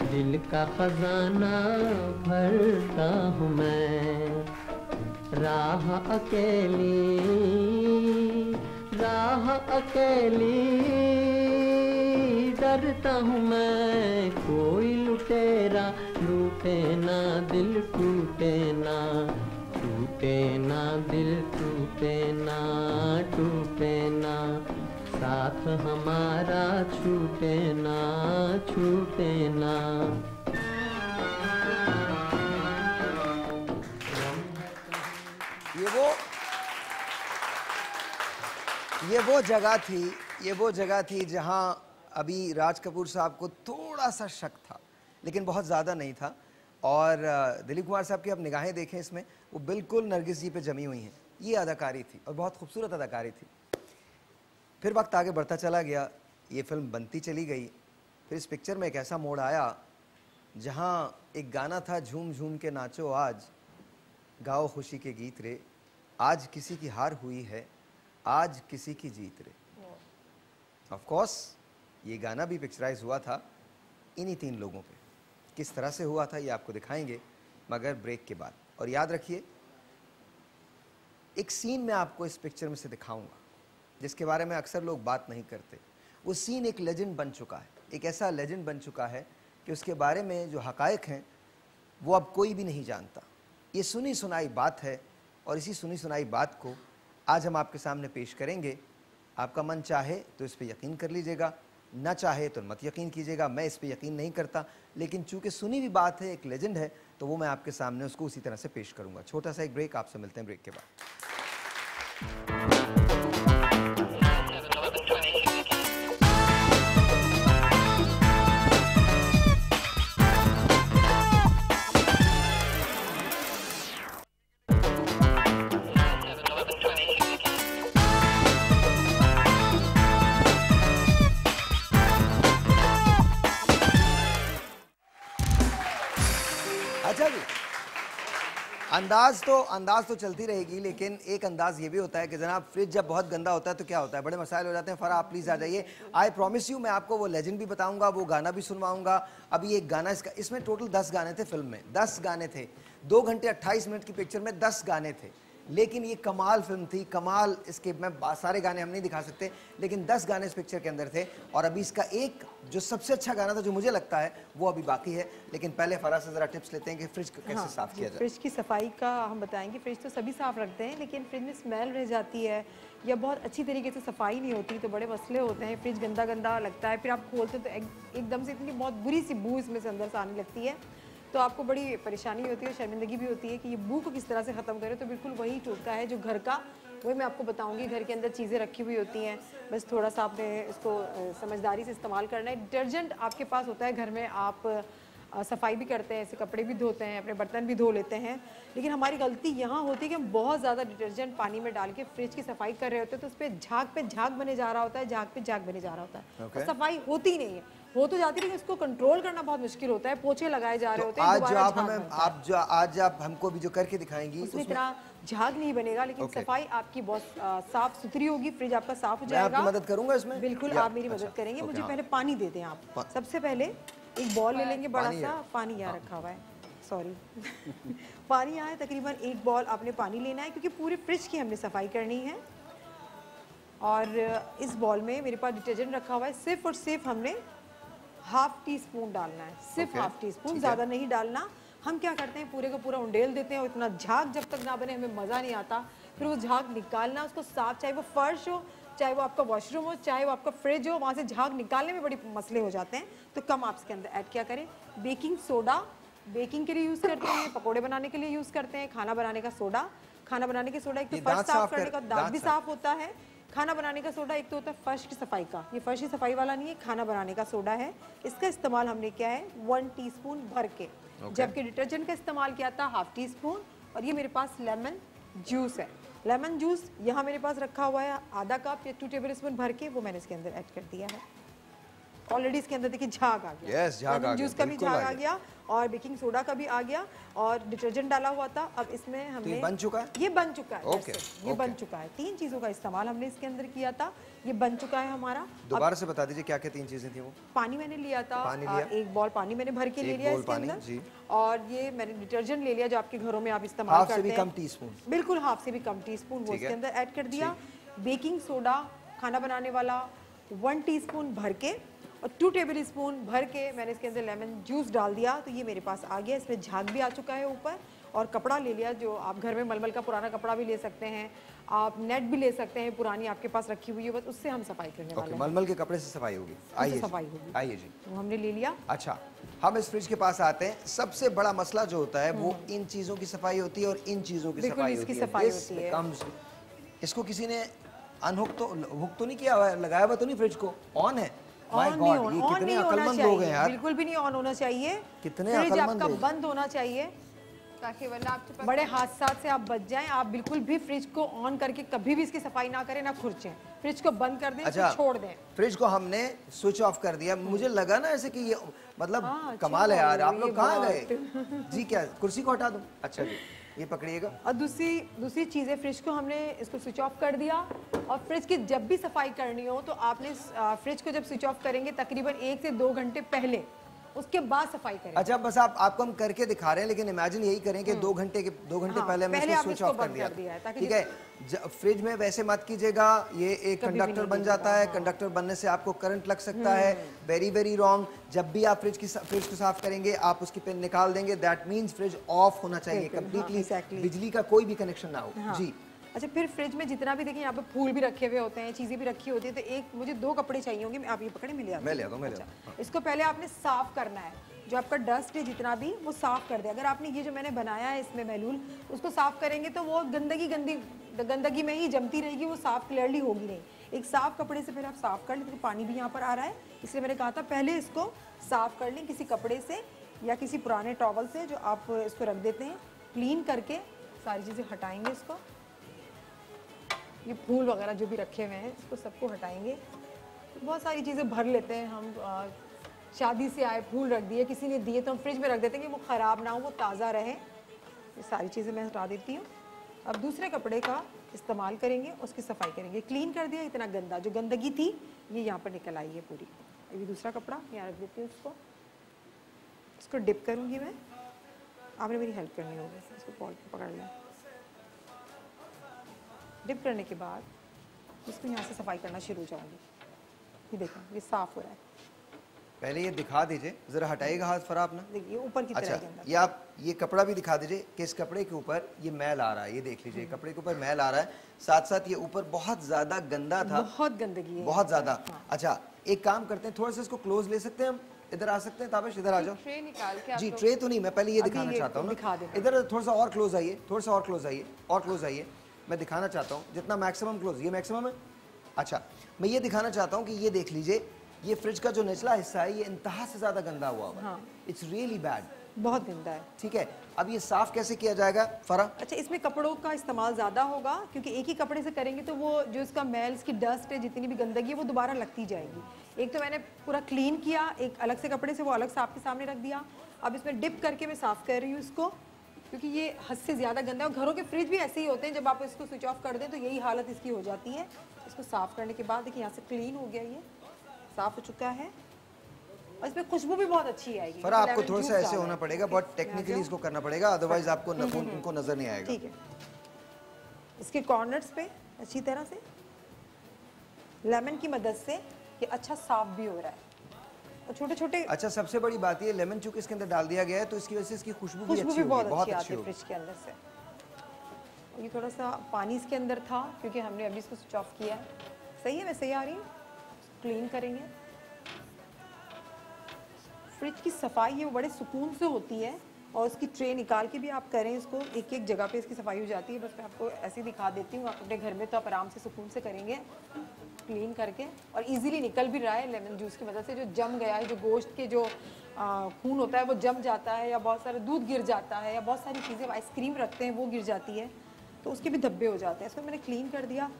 दिल का खजाना भरता हूँ मैं। राह अकेली डरता हूँ मैं। कोई लुटेरा लूटे ना दिल टूटे ना। टूटे ना दिल टूटे ना टूटे ना साथ हमारा छूटे ना छूटे ना। ये वो जगह थी जहां अभी राज कपूर साहब को थोड़ा सा शक था, लेकिन बहुत ज़्यादा नहीं था। और दिलीप कुमार साहब की आप निगाहें देखें इसमें, वो बिल्कुल नरगिस जी पे जमी हुई हैं। ये अदाकारी थी और बहुत खूबसूरत अदाकारी थी। फिर वक्त आगे बढ़ता चला गया, ये फिल्म बनती चली गई। फिर इस पिक्चर में एक ऐसा मोड़ आया जहाँ एक गाना था, झूम झूम के नाचो आज, गाओ खुशी के गीत रे, आज किसी की हार हुई है, आज किसी की जीत रे। ऑफ कोर्स ये गाना भी पिक्चराइज हुआ था इन्हीं 3 लोगों पे। किस तरह से हुआ था ये आपको दिखाएंगे मगर ब्रेक के बाद। और याद रखिए, एक सीन मैं आपको इस पिक्चर में से दिखाऊंगा जिसके बारे में अक्सर लोग बात नहीं करते। वो सीन एक लेजेंड बन चुका है, एक ऐसा लेजेंड बन चुका है कि उसके बारे में जो हकायक हैं वो अब कोई भी नहीं जानता। ये सुनी सुनाई बात है और इसी सुनी सुनाई बात को आज हम आपके सामने पेश करेंगे। आपका मन चाहे तो इस पे यकीन कर लीजिएगा, ना चाहे तो मत यकीन कीजिएगा। मैं इस पे यकीन नहीं करता, लेकिन चूंकि सुनी हुई बात है, एक लेजेंड है, तो वो मैं आपके सामने उसको उसी तरह से पेश करूंगा। छोटा सा एक ब्रेक, आपसे मिलते हैं ब्रेक के बाद। अंदाज तो चलती रहेगी, लेकिन एक अंदाज ये भी होता है कि जनाब फ्रिज जब बहुत गंदा होता है तो क्या होता है, बड़े मसाइल हो जाते हैं। फरा आप प्लीज़ आ जाइए। आई प्रॉमिस यू, मैं आपको वो लेजेंड भी बताऊंगा, वो गाना भी सुनवाऊंगा। अभी एक गाना इसमें टोटल 10 गाने थे फिल्म में, 10 गाने थे। 2 घंटे 28 मिनट की पिक्चर में 10 गाने थे, लेकिन ये कमाल फिल्म थी, कमाल। इसके मैं सारे गाने हम नहीं दिखा सकते, लेकिन 10 गाने इस पिक्चर के अंदर थे। और अभी इसका एक जो सबसे अच्छा गाना था, जो मुझे लगता है, वो अभी बाकी है। लेकिन पहले फरा से ज़रा टिप्स लेते हैं कि फ्रिज को कैसे साफ़ किया जाए। फ्रिज की सफाई का हम बताएंगे। फ्रिज तो सभी साफ़ रखते हैं, लेकिन फ्रिज में स्मेल रह जाती है या बहुत अच्छी तरीके से सफाई नहीं होती, तो बड़े मसले होते हैं। फ्रिज गंदा गंदा लगता है, फिर आप खोलते तो एकदम से इतनी बहुत बुरी सी बू इसमें से अंदर से आने लगती है, तो आपको बड़ी परेशानी होती है, शर्मिंदगी भी होती है कि ये बू को किस तरह से ख़त्म करें। तो बिल्कुल वही टोटका है जो घर का, वही मैं आपको बताऊंगी। घर के अंदर चीज़ें रखी हुई होती हैं, बस थोड़ा सा आपने इसको समझदारी से इस्तेमाल करना है। डिटर्जेंट आपके पास होता है घर में, आप सफाई भी करते हैं, ऐसे कपड़े भी धोते हैं, अपने बर्तन भी धो लेते हैं। लेकिन हमारी गलती यहाँ होती है कि हम बहुत ज़्यादा डिटर्जेंट पानी में डाल के फ्रिज की सफाई कर रहे होते हैं, तो उस पर झाग पे झाग बने जा रहा होता है, झाग पे झाग बने जा रहा होता है, तो सफाई होती नहीं है। हो तो जाती है लेकिन इसको कंट्रोल करना बहुत मुश्किल होता है, पोछे लगाए जा रहे होते हैं। आज आप हमको भी जो करके दिखाएंगी उसमें इतना झाग नहीं बनेगा, लेकिन सफाई आपकी बहुत साफ सुथरी होगी, फ्रिज आपका साफ हो जाएगा। मैं आपकी मदद करूंगा इसमें? बिल्कुल आप मेरी मदद करेंगे। मुझे पहले पानी दे दें आप। सबसे पहले एक बॉल ले लेंगे, बड़ा सा पानी यहाँ रखा हुआ है, सॉरी पानी यहाँ है, तकरीबन एक बॉल आपने पानी लेना है क्योंकि पूरे फ्रिज की हमने सफाई करनी है। और इस बॉल में मेरे पास डिटर्जेंट रखा हुआ है, सिर्फ और सिर्फ हमने हाफ टी स्पून डालना है, सिर्फ हाफ टी स्पून, ज़्यादा नहीं डालना। हम क्या करते हैं पूरे का पूरा उंडेल देते हैं और इतना झाग जब तक ना बने हमें मज़ा नहीं आता। फिर वो झाग निकालना, उसको साफ, चाहे वो फर्श हो, चाहे वो आपका वॉशरूम हो, चाहे वो आपका फ्रिज हो, वहाँ से झाग निकालने में बड़ी मसले हो जाते हैं। तो कम आप इसके अंदर ऐड क्या करें, बेकिंग सोडा बेकिंग के लिए यूज़ करते हैं, पकौड़े बनाने के लिए यूज़ करते हैं, खाना बनाने का सोडा, खाना बनाने के सोडा एक तो फर्श साफ करने का, दांत भी साफ होता है। खाना बनाने का सोडा एक तो होता है फर्श की सफाई का, ये फर्श की सफाई वाला नहीं है, खाना बनाने का सोडा है। इसका इस्तेमाल हमने किया है 1 टीस्पून भर के, जबकि डिटर्जेंट का इस्तेमाल किया था हाफ टी स्पून। और ये मेरे पास लेमन जूस है, लेमन जूस यहाँ मेरे पास रखा हुआ है आधा कप या 2 टेबल स्पून भर के, वो मैंने इसके अंदर ऐड कर दिया है। ऑलरेडी इसके अंदर देखिए झाग आ गया, लेमन जूस का भी झाग आ गया और बेकिंग सोडा का भी आ गया और डिटर्जेंट डाला हुआ था। अब इसमें हमने तो ये बन चुका है, ये बन चुका है, ये बन चुका है। 3 चीज़ों का इस्तेमाल हमने इसके अंदर किया था, ये बन चुका है हमारा। दोबारा से बता दीजिए क्या क्या 3 चीजें थी वो? पानी मैंने लिया था, एक बॉल पानी मैंने भर के ले लिया इसके अंदर, और ये मैंने डिटर्जेंट ले लिया जो आपके घरों में आप इस्तेमाल करते हैं, हाफ से भी कम टीस्पून, बिल्कुल हाफ से भी कम टीस्पून वो इसके अंदर ऐड कर दिया। बेकिंग सोडा खाना बनाने वाला 1 टीस्पून भर के और 2 टेबल स्पून भर के मैंने इसके अंदर लेमन जूस डाल दिया। तो ये मेरे पास आ गया, इसमें झाग भी आ चुका है ऊपर। और कपड़ा ले लिया, जो आप घर में मलमल का पुराना कपड़ा भी ले सकते हैं, आप नेट भी ले सकते हैं, पुरानी आपके पास रखी हुई है, बस उससे हम सफाई करने वाले हैं। मलमल के कपड़े से सफाई होगी, आइए सफाई होगी, आइए जी। वो हमने ले लिया। अच्छा, हम इस फ्रिज के पास आते हैं। सबसे बड़ा मसला जो होता है वो इन चीज़ों की सफाई होती है और इन चीज़ों की सफाई होती है। इसको किसी ने अनहुक तो नहीं किया हुआ, लगाया हुआ तो नहीं, फ्रिज को ऑन है? ऑन नहीं होना चाहिए, बिल्कुल भी नहीं ऑन होना चाहिए। कितने फ्रिज आपका बंद होना चाहिए ताकि वरना आपके पास बड़े हादसात से आप बच जाएं। आप बिल्कुल भी फ्रिज को ऑन करके कभी भी इसकी सफाई ना करें, ना खुरचें, फ्रिज को बंद कर दें। अच्छा, छोड़ दें। फ्रिज को हमने स्विच ऑफ कर दिया, मुझे लगा ना ऐसे कि ये मतलब कमाल है यार, आप लोग कहाँ गए जी? क्या कुर्सी को हटा दूं? अच्छा जी, ये पकड़िएगा। और दूसरी चीज़ है, फ्रिज को हमने इसको स्विच ऑफ कर दिया। और फ्रिज की जब भी सफाई करनी हो तो आपने फ्रिज को जब स्विच ऑफ करेंगे तकरीबन 1 से 2 घंटे पहले, उसके बाद सफाई करें। अच्छा, बस आपको हम करके दिखा रहे हैं, लेकिन इमेजिन यही करें कि 2 घंटे पहले हमने इसको स्विच ऑफ कर दिया, ठीक है? फ्रिज में वैसे मत कीजिएगा, ये एक कंडक्टर बन जाता है, कंडक्टर बनने से आपको करंट लग सकता है, वेरी वेरी रॉन्ग। जब भी आप फ्रिज को साफ करेंगे, आप उसकी पिन निकाल देंगे, दैट मीन्स फ्रिज ऑफ होना चाहिए कम्प्लीटली, बिजली का कोई भी कनेक्शन ना हो जी। अच्छा, फिर फ्रिज में जितना भी देखिए यहाँ पे फूल भी रखे हुए होते हैं, चीज़ें भी रखी होती है, तो एक मुझे 2 कपड़े चाहिए होंगे, आप ये पकड़े, मैं ले आता हूँ। इसको पहले आपने साफ करना है, जो आपका डस्ट है जितना भी वो साफ कर दे। अगर आपने ये जो मैंने बनाया है इसमें महलूल, उसको साफ करेंगे तो वो गंदगी में ही जमती रहेगी, वो साफ क्लियरली होगी नहीं। एक साफ कपड़े से फिर आप साफ कर लें, तो पानी भी यहाँ पर आ रहा है, इसलिए मैंने कहा था पहले इसको साफ कर लें किसी कपड़े से या किसी पुराने टॉवल से, जो आप इसको रख देते हैं। क्लीन करके सारी चीज़ें हटाएंगे इसको, ये फूल वगैरह जो भी रखे हुए हैं इसको सबको हटाएंगे। तो बहुत सारी चीज़ें भर लेते हैं हम, शादी से आए फूल रख दिए, किसी ने दिए तो हम फ्रिज में रख देते हैं कि वो ख़राब ना हो, वो ताज़ा रहे। ये सारी चीज़ें मैं हटा देती हूँ। अब दूसरे कपड़े का इस्तेमाल करेंगे, उसकी सफाई करेंगे। क्लीन कर दिया, इतना गंदा जो गंदगी थी ये यहाँ पर निकल आई है पूरी। अभी दूसरा कपड़ा यहाँ रख देती हूँ, इसको डिप करूँगी मैं, आपने मेरी हेल्प करनी होगी। इसको पकड़ लें, डिप करने के बाद इसको यहाँ से सफाई करना शुरू हो जाऊँगी। ये देखें, ये साफ़ हो रहा है। पहले ये दिखा दीजिए, जरा हटाइएगा हाथ फरा अपना, देखिए ऊपर की तरफ। अच्छा, ये आप ये कपड़ा भी दिखा दीजिए कि इस कपड़े के ऊपर ये मैल आ रहा है, ये देख लीजिए कपड़े के ऊपर मैल आ रहा है, साथ साथ ये ऊपर बहुत ज्यादा गंदा था, बहुत गंदगी है, बहुत ज्यादा। अच्छा, एक काम करते हैं, थोड़ा सा इसको क्लोज ले सकते हैं हम, इधर आ सकते हैं ताबिश, इधर आ जाओ। ट्रे निकाल के जी, ट्रे तो नहीं, मैं पहले ये दिखाना चाहता हूँ ना, इधर थोड़ा सा और क्लोज आइए, थोड़ा सा और क्लोज आइए, और क्लोज आइए। मैं दिखाना चाहता हूँ जितना मैक्सिमम क्लोज, ये मैक्सिमम है। अच्छा, मैं ये दिखाना चाहता हूँ कि ये देख लीजिए, ये फ्रिज का जो निचला हिस्सा है ये इंतहा से ज्यादा गंदा हुआ है, इट्स रियली बैड। बहुत गंदा है। ठीक है, अब ये साफ कैसे किया जाएगा फरा? अच्छा, इसमें कपड़ों का इस्तेमाल ज़्यादा होगा क्योंकि एक ही कपड़े से करेंगे तो वो जो इसका मैल, इसकी डस्ट है, जितनी भी गंदगी है वो दोबारा लगती जाएगी। एक तो मैंने पूरा क्लीन किया, एक अलग से कपड़े से वो अलग से आपके सामने रख दिया। अब इसमें डिप करके मैं साफ़ कर रही हूँ इसको, क्योंकि ये हद से ज़्यादा गंदा है। और घरों के फ्रिज भी ऐसे ही होते हैं, जब आप इसको स्विच ऑफ कर दें तो यही हालत इसकी हो जाती है। इसको साफ़ करने के बाद देखिए यहाँ से क्लीन हो गया, ये साफ़ हो चुका है और इसमें खुशबू भी बहुत अच्छी आएगी। फरा आपको थोड़ा सा ऐसे होना पड़ेगा, बहुत टेक्निकली इसको करना पड़ेगा, अदरवाइज आपको उनको नजर नहीं आएगा। ठीक है, इसके कॉर्नर्स पे अच्छी तरह से लेमन की मदद से ये अच्छा साफ भी हो रहा है और छोटे छोटे। अच्छा, सबसे बड़ी बात ये लेमन चूंकि इसके अंदर डाल दिया गया है तो इसकी वजह से इसकी खुशबू भी अच्छी होगी, बहुत अच्छी होगी फ्रिज के अंदर से। ये थोड़ा सा पानी इसके अंदर था क्योंकि हमने अभी इसको स्विच ऑफ किया है। सही है, मैं सही आ रही हूँ। क्लीन करेंगे। फ्रिज की सफाई है वो बड़े सुकून से होती है और उसकी ट्रे निकाल के भी आप करें इसको, एक एक जगह पे इसकी सफाई हो जाती है। बस मैं आपको ऐसे ही दिखा देती हूँ, आप अपने घर में तो आप आराम से सुकून से करेंगे क्लीन करके। और इजीली निकल भी रहा है लेमन जूस की मदद से। जो जम गया है, जो गोश्त के जो खून होता है वो जम जाता है, या बहुत सारा दूध गिर जाता है, या बहुत सारी चीज़ें, आइसक्रीम रखते हैं वो गिर जाती है तो उसके भी धब्बे हो जाते हैं। इसको मैंने क्लीन कर दिया।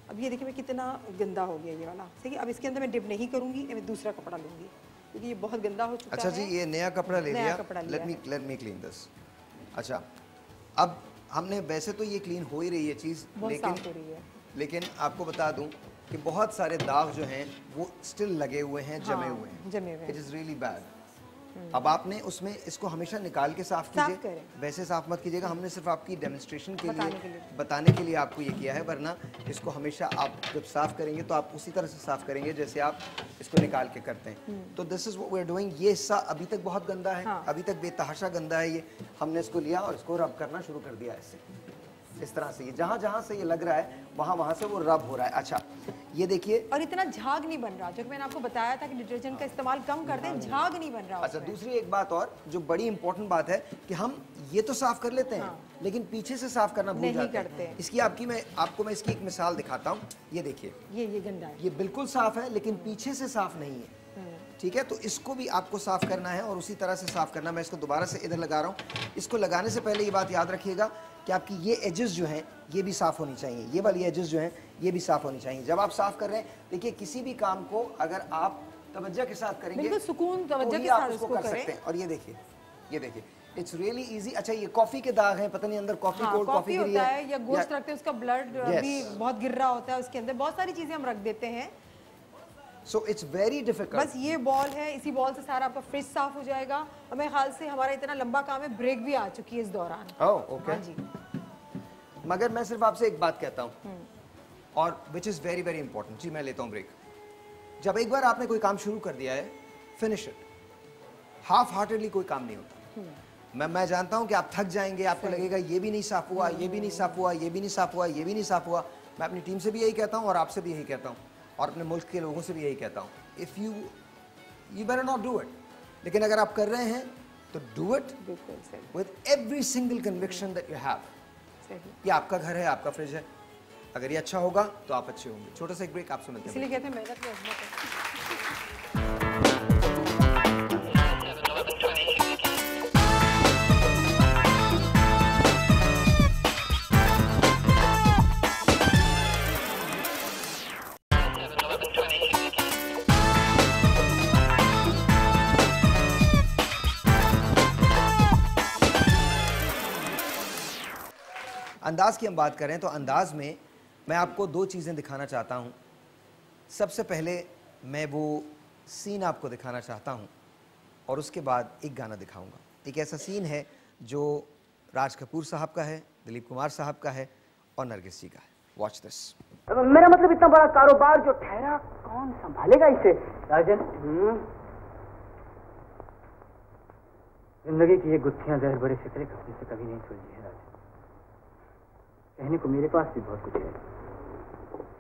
अब ये देखिए मैं कितना गंदा हो गया ये वाला। सही है, अब इसके अंदर मैं डिप नहीं करूँगी, मैं दूसरा कपड़ा लूँगी क्योंकि ये बहुत गंदा हो चुका है। अच्छा जी, ये नया कपड़ा ले लिया, लेट मी क्लीन दिस। अच्छा, अब हमने वैसे तो ये क्लीन हो ही रही है चीज़, लेकिन आपको बता दूं कि बहुत सारे दाग जो हैं वो स्टिल लगे हुए हैं, जमे हुए हैं। It is really bad. अब आपने उसमें इसको हमेशा निकाल के साफ कीजिए, वैसे साफ मत कीजिएगा। हमने सिर्फ आपकी डेमोन्स्ट्रेशन के लिए बताने के लिए आपको ये किया है, वरना इसको हमेशा आप जब साफ करेंगे तो आप उसी तरह से साफ करेंगे जैसे आप इसको निकाल के करते हैं। तो this is what we are doing. ये हिस्सा अभी तक बहुत गंदा है, अभी तक बेतहाशा गंदा है ये। हमने इसको लिया और इसको रब करना शुरू कर दिया ऐसे, इस तरह से। ये जहाँ जहाँ से ये लग रहा है वहाँ से वो रब हो रहा है। अच्छा, ये देखिए, और इतना झाग नहीं बन रहा, जो कि मैंने आपको बताया था कि डिटर्जेंट का इस्तेमाल कम कर दें, झाग नहीं बन रहा। अच्छा, दूसरी एक बात और जो बड़ी इंपॉर्टेंट बात है कि हम ये तो साफ कर लेते हैं, लेकिन पीछे से साफ करना भूल जाते हैं। इसकी मैं इसकी एक मिसाल दिखाता हूँ। ये देखिए, ये गंदा है, ये बिल्कुल साफ है लेकिन पीछे से साफ नहीं है। ठीक है, तो इसको भी आपको साफ करना है और उसी तरह से साफ करना। मैं इसको दोबारा से इधर लगा रहा हूँ। इसको लगाने से पहले ये बात याद रखिएगा कि आपकी ये एजेस जो हैं ये भी साफ होनी चाहिए, ये वाली एजेस जो हैं ये भी साफ होनी चाहिए। जब आप साफ कर रहे हैं, देखिए किसी भी काम को अगर आप तवज्जो के साथ करेंगे, बिल्कुल सुकून तवज्जो के साथ उसको कर सकते हैं। और ये देखिए इट्स रियली इजी। अच्छा, ये कॉफी के दाग हैं, पता नहीं अंदर कॉफी कोल्ड कॉफी होता है या गोश्त रखते हैं उसका ब्लड भी बहुत गिर रहा होता है, उसके अंदर बहुत सारी चीजें हम रख देते हैं। So it's very difficult. बस ये बॉल है, इसी बॉल से सारा आपका फ्रिज साफ हो जाएगा। और मेरे ख्याल से हमारा इतना लंबा काम है, ब्रेक भी आ चुकी है इस दौरान। ओके। हाँ जी। मगर मैं सिर्फ आपसे एक बात कहता हूँ और which is very very important. जी, मैं लेता हूँ ब्रेक। जब एक बार आपने कोई काम शुरू कर दिया है, फिनिश इट। हाफ हार्टेडली कोई काम नहीं होता। मैं जानता हूँ कि आप थक जाएंगे, आपको लगेगा ये भी नहीं साफ हुआ, ये भी नहीं साफ हुआ, ये भी नहीं साफ हुआ, ये भी नहीं साफ हुआ। मैं अपनी टीम से भी यही कहता हूँ और आपसे भी यही कहता हूँ और अपने मुल्क के लोगों से भी यही कहता हूँ, if you better not do it. लेकिन अगर आप कर रहे हैं तो do it with every single conviction that you have. ये आपका घर है, आपका फ्रिज है, अगर ये अच्छा होगा तो आप अच्छे होंगे। छोटा सा एक ब्रेक आप सुनते हैं, इसलिए कहते हैं मेहनत में अजमत है। अंदाज की हम बात करें तो अंदाज में मैं आपको दो चीज़ें दिखाना चाहता हूँ। सबसे पहले मैं वो सीन आपको दिखाना चाहता हूँ और उसके बाद एक गाना दिखाऊंगा। एक ऐसा सीन है जो राज कपूर साहब का है, दिलीप कुमार साहब का है और नरगिस जी का है। Watch this. मेरा मतलब इतना बड़ा कारोबार जो ठहरा, कौन संभालेगा इसे? राजन, जिंदगी की ये गुत्थियां जहर बड़े फिक्रे कभी से कभी नहीं सुलझी है राजन। कहने को मेरे पास भी बहुत कुछ है,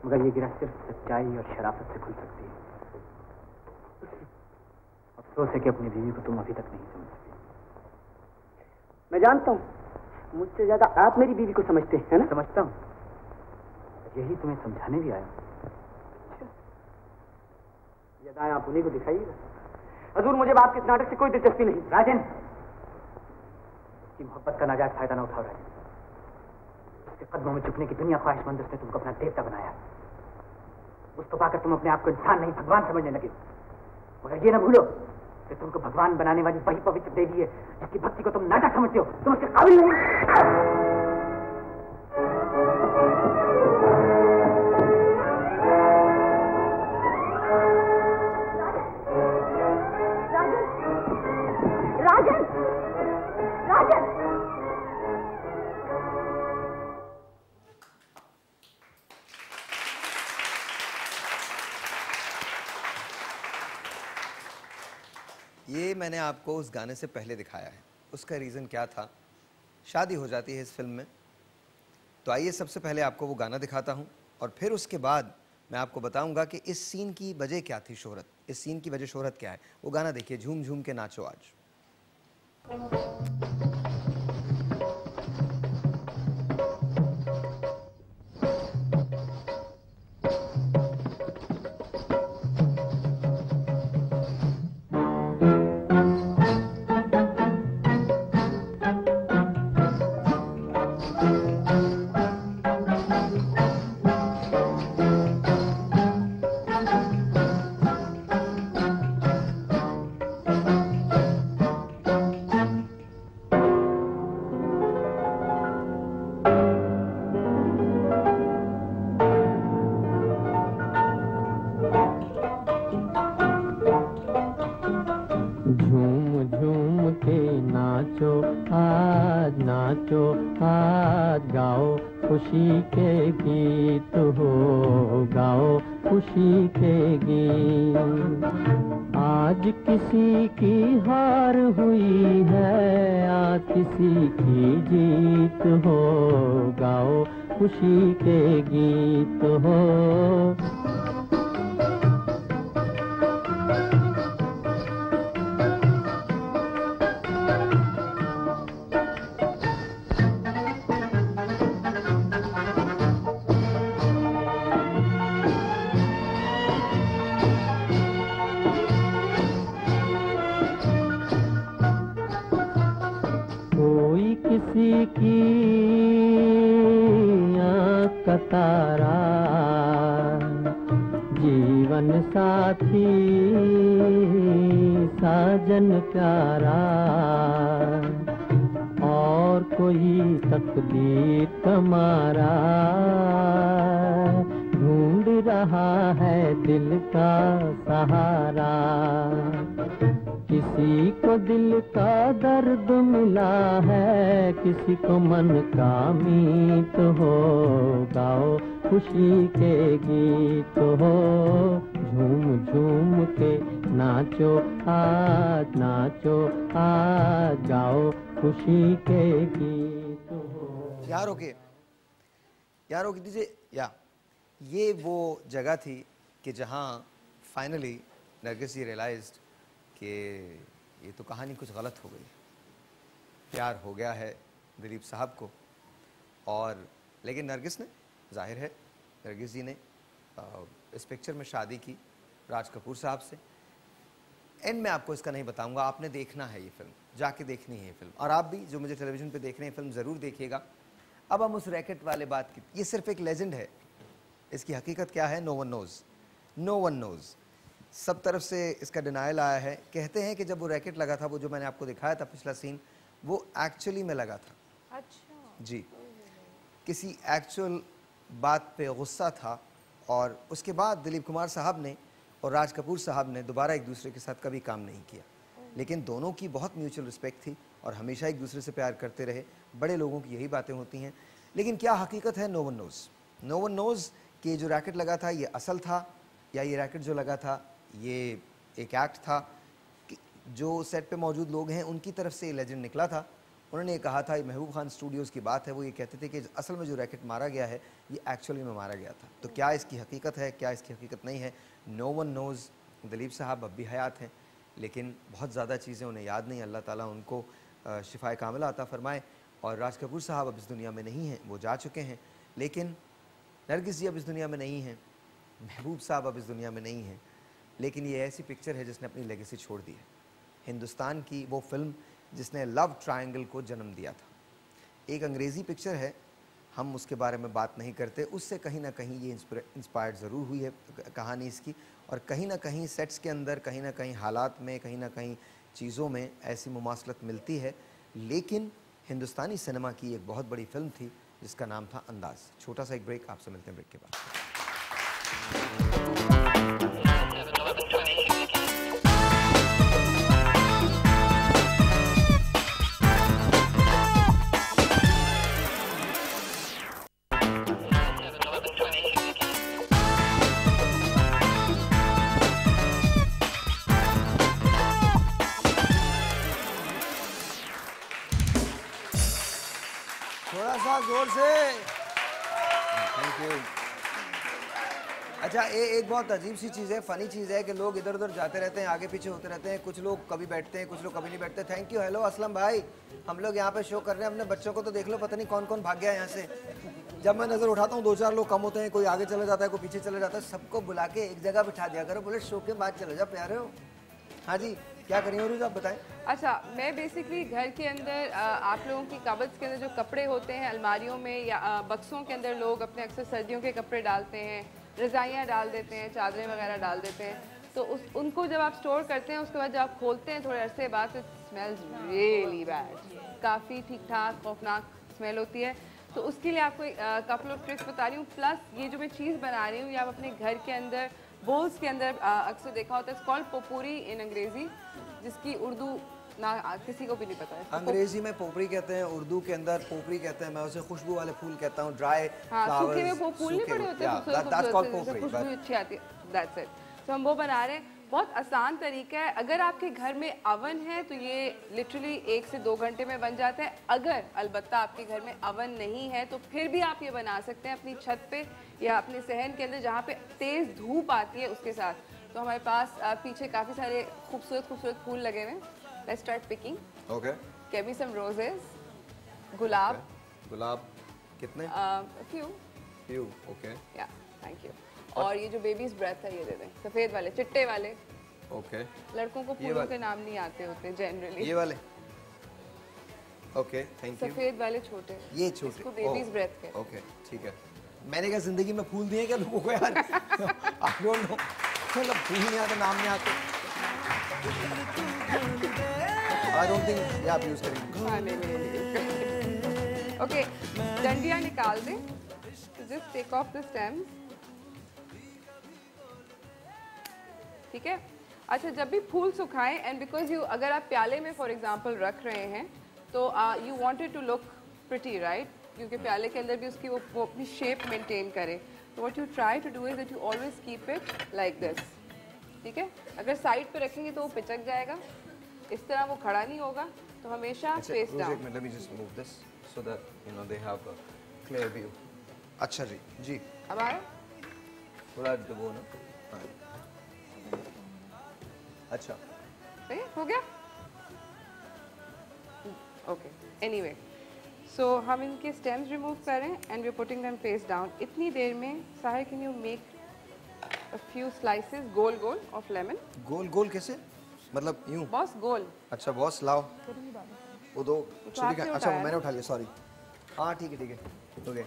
मगर ये गिरा सिर्फ सच्चाई और शराफत से खुल सकती है। अफसोस है कि अपनी बीवी को तुम अभी तक नहीं समझ सके। मैं जानता हूँ मुझसे ज्यादा आप मेरी बीवी को समझते हैं, है ना? समझता हूँ, यही तुम्हें समझाने भी आया। ये अदाएं आप उन्हीं को दिखाइएगा। हजूर, मुझे बात के नाटक से कोई दिलचस्पी नहीं। राजन, उसकी मोहब्बत का नाजायज फायदा न उठाओ राजन। उसके कदमों में झुकने की दुनिया ख्वाहिशमंद उसने तुमको अपना देवता बनाया। उसको पाकर तुम अपने आप को इंसान नहीं भगवान समझने लगे। मगर ये न भूलो कि तुमको भगवान बनाने वाली वही पवित्र देवी है जिसकी भक्ति को तुम नाटक समझते हो। तुम उसके काबिल नहीं। ये मैंने आपको उस गाने से पहले दिखाया है। उसका रीज़न क्या था? शादी हो जाती है इस फिल्म में। तो आइए सबसे पहले आपको वो गाना दिखाता हूँ और फिर उसके बाद मैं आपको बताऊंगा कि इस सीन की वजह क्या थी, शोहरत। इस सीन की वजह शोहरत क्या है। वो गाना देखिए, झूम झूम के नाचो आज। खुशी के गीत हो गाओ, खुशी के गीत। आज किसी की हार हुई है, आज किसी की जीत हो गाओ, खुशी के गीत हो। किसी की आँख का तारा, जीवन साथी साजन प्यारा, और कोई तकदीर तुम्हारा ढूंढ रहा है दिल का सहारा। किसी को दिल का दर्द मिला है, किसी को मन का मीत हो गाओ, खुशी के गीत हो। झूम झूम के नाचो आज, नाचो आज, गाओ खुशी के गीत हो। यार रोक दीजिए। ये वो जगह थी कि जहाँ फाइनली नरगिस जी रियलाइज्ड कि ये तो कहानी कुछ गलत हो गई। प्यार हो गया है दिलीप साहब को, और लेकिन नरगिस ने, जाहिर है नरगिस जी ने इस पिक्चर में शादी की राज कपूर साहब से। एंड में आपको इसका नहीं बताऊंगा, आपने देखना है ये फिल्म, जाके देखनी है ये फिल्म। और आप भी जो मुझे टेलीविज़न पे देख रहे हैं फिल्म ज़रूर देखिएगा। अब हम उस रैकेट वाले बात की, ये सिर्फ एक लेजेंड है, इसकी हकीकत क्या है no one knows, no one knows. सब तरफ से इसका डिनायल आया है। कहते हैं कि जब वो रैकेट लगा था, वो जो मैंने आपको दिखाया था पिछला सीन, वो एक्चुअली में लगा था। अच्छा जी, किसी एक्चुअल बात पे गुस्सा था, और उसके बाद दिलीप कुमार साहब ने और राज कपूर साहब ने दोबारा एक दूसरे के साथ कभी काम नहीं किया। लेकिन दोनों की बहुत म्यूचुअल रिस्पेक्ट थी और हमेशा एक दूसरे से प्यार करते रहे। बड़े लोगों की यही बातें होती हैं। लेकिन क्या हकीकत है no one knows. No one knows कि जो रैकेट लगा था ये असल था, या ये रैकेट जो लगा था ये एक एक्ट था। कि जो सेट पे मौजूद लोग हैं उनकी तरफ से ये लेजेंड निकला था। उन्होंने ये कहा था, ये महबूब खान स्टूडियोज़ की बात है, वो ये कहते थे कि असल में जो रैकेट मारा गया है ये एक्चुअली में मारा गया था। तो क्या इसकी हकीकत है, क्या इसकी हकीकत नहीं है, नो वन नोज़। दिलीप साहब अब भी हयात हैं, लेकिन बहुत ज़्यादा चीज़ें उन्हें याद नहीं। अल्लाह ताला उनको शिफाए कामिला अता फरमाए। और राज कपूर साहब अब इस दुनिया में नहीं हैं, वो जा चुके हैं। लेकिन नरगिस जी अब इस दुनिया में नहीं हैं, महबूब साहब अब इस दुनिया में नहीं हैं। लेकिन ये ऐसी पिक्चर है जिसने अपनी लेगेसी छोड़ दी है। हिंदुस्तान की वो फिल्म जिसने लव ट्रायंगल को जन्म दिया था। एक अंग्रेज़ी पिक्चर है, हम उसके बारे में बात नहीं करते, उससे कहीं ना कहीं ये इंस्पायर्ड ज़रूर हुई है कहानी इसकी, और कहीं ना कहीं सेट्स के अंदर, कहीं ना कहीं हालात में, कहीं ना कहीं चीज़ों में ऐसी मुमासलत मिलती है। लेकिन हिंदुस्तानी सिनेमा की एक बहुत बड़ी फिल्म थी जिसका नाम था अंदाज़। छोटा सा एक ब्रेक, आपसे मिलते हैं ब्रेक के बाद। थोड़ा सा जोर से। Thank you. अच्छा, एक बहुत अजीब सी चीज़ है, फ़नी चीज़ है कि लोग इधर उधर जाते रहते हैं, आगे पीछे होते रहते हैं, कुछ लोग कभी बैठते हैं, कुछ लोग कभी नहीं बैठते। Thank you. हेलो असलम भाई, हम लोग यहाँ पे शो कर रहे हैं, अपने बच्चों को तो देख लो, पता नहीं कौन कौन भाग गया यहाँ से। जब मैं नज़र उठाता हूँ 2-4 लोग कम होते हैं, कोई आगे चले जाता है, कोई पीछे चले जाता है। सबको बुला के एक जगह बिठा दिया करो, बोले शो के बाद चले जाओ प्यारे हो। हाँ जी, क्या करेंगे और आप बताएं। अच्छा, मैं बेसिकली घर के अंदर आप लोगों की कबर्ड्स के अंदर जो कपड़े होते हैं अलमारियों में या बक्सों के अंदर लोग अपने अक्सर सर्दियों के कपड़े डालते हैं, रज़ाइयाँ डाल देते हैं, चादरें वगैरह डाल देते हैं। तो उनको जब आप स्टोर करते हैं, उसके बाद जब आप खोलते हैं थोड़े अरसे बाद, इट स्मेल्स रियली बैड, काफ़ी ठीक ठाक खौफनाक स्मेल होती है। तो उसके लिए आपको कपल ऑफ ट्रिक्स बता रही हूँ। प्लस ये जो मैं चीज़ बना रही हूँ, ये आप अपने घर के अंदर बोल्स के अंदर अक्सर देखा होता है, कॉल्ड पोपूरी इन अंग्रेज़ी, जिसकी उर्दू ना किसी को भी नहीं पता है। अंग्रेजी में पोपरी कहते हैं, उर्दू के अंदर पोपरी कहते हैं। मैं उसे खुशबू वाले फूल कहता हूँ, ड्राई फ्लावर्स। सूखे में वो फूल नहीं पड़े होते, खुशबू अच्छी आती है, दैट्स इट। तो हम वो बना रहे हैं। बहुत आसान तरीका है। अगर आपके घर में अवन है तो ये लिटरली 1 से 2 घंटे में बन जाता है। अगर अलबत्ता आपके घर में अवन नहीं है तो फिर भी आप ये बना सकते हैं अपनी छत पे या अपने सहन के अंदर, जहाँ पे तेज़ धूप आती है उसके साथ। तो हमारे पास पीछे काफ़ी सारे खूबसूरत फूल लगे हुए हैं। Let's start picking. Okay. Give me some roses. गुलाब। गुलाब कितने? Few. Okay. Yeah, thank you. और ये जो बेबीज ब्रेथ है ये दे दें, सफ़ेद वाले, चिट्टे वाले। ओके। लड़कों को फूलों के नाम नहीं आते होते जनरली। ये वाले। Okay, thank you. सफ़ेद वाले छोटे, ये छोटे, इसको बेबीज ब्रेथ कहते हैं। ओके, ठीक है। मैंने क्या जिंदगी में फूल दिए क्या लोगों को यार? आई डोंट नो, मतलब फूल नहीं आते, नाम नहीं आते। आई डोंट थिंक ये आप यूज करेंगे। ओके, डंडियाँ निकाल दें। Just take off the stems. ठीक है। अच्छा, जब भी फूल सुखाएं, एंड बिकॉज यू, अगर आप प्याले में फॉर एग्जांपल रख रहे हैं तो you wanted to look pretty, right? क्योंकि प्याले के अंदर भी उसकी वो अपनी शेप मेंटेन करे। तो what you try to do is that you always keep it like this. ठीक है। अगर साइड पे रखेंगे तो वो पिचक जाएगा, इस तरह वो खड़ा नहीं होगा। तो हमेशा face down. Late me just move this so that you know they have a clear view. अच्छा जी, जी। अब आ रहा? थोड़ा दबो ना। अच्छा, सही हो गया। ओके, एनीवे, सो हम इनके स्टेम्स रिमूव करें and we are putting them face down. इतनी देर में Sahir, can you make a few slices गोल गोल ऑफ लेमन? गोल गोल कैसे? मतलब यूं? बॉस गोल। अच्छा बॉस, लाओ वो दो छुरी का। अच्छा, वो मैंने उठा लिया, सॉरी। हाँ ठीक है, ओके।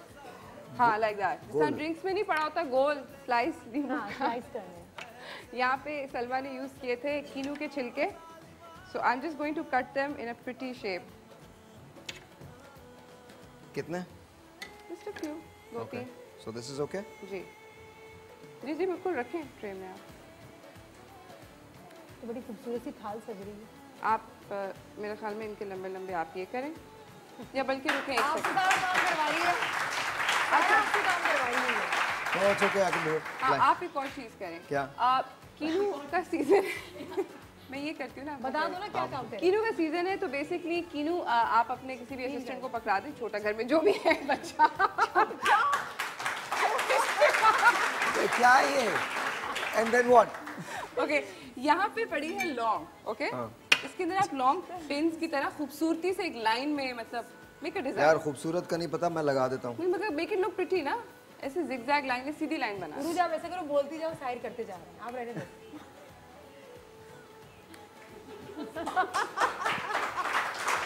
हाँ, लाइक दैट। सन ड्रिंक्स में नहीं पड़ा होता गोल स्लाइस भी। हाँ, स्लाइस करने। यहाँ पे सलमा ने यूज़ किए थे कीनू के छिलके। So I am just going to cut them in a pretty shape. कितने? Just a few, 2-3। So this is okay? जी जी जी, बिल्कुल रखें ट्रे में। आप तो बड़ी खूबसूरत सी थाल सज रही है। आप मेरे ख्याल में इनके लंबे लंबे आप ये करें, या बल्कि रुकें एक सेकंड। काम करवाइए। अच्छा, आपसे काम करवाइए। No, it's okay, I can do it. आप एक और चीज़ करें। क्या? कीनू का सीजन मैं ये करती हूँ ना, बता दो ना क्या काम करें। कीनू का सीजन है तो बेसिकली कीनू आप अपने किसी भी असिस्टेंट को पकड़ा दें, छोटा घर में जो भी है बच्चा। क्या ये? And then what? ओके, यहाँ पे पड़ी है लौंग। ओके, इसके अंदर आप लौंग पिन्स की तरह खूबसूरती से एक लाइन में, मतलब मेक अ डिजाइन। यार खूबसूरत का नहीं पता, मैं लगा देता हूँ। मतलब मेक इट लुक प्रिटी ना, ऐसे जिगजैग लाइन में सीधी लाइन बना। गुरु, आप ऐसा करो, बोलती जाओ, साइड करते जा रहे हैं, आप रहने दो।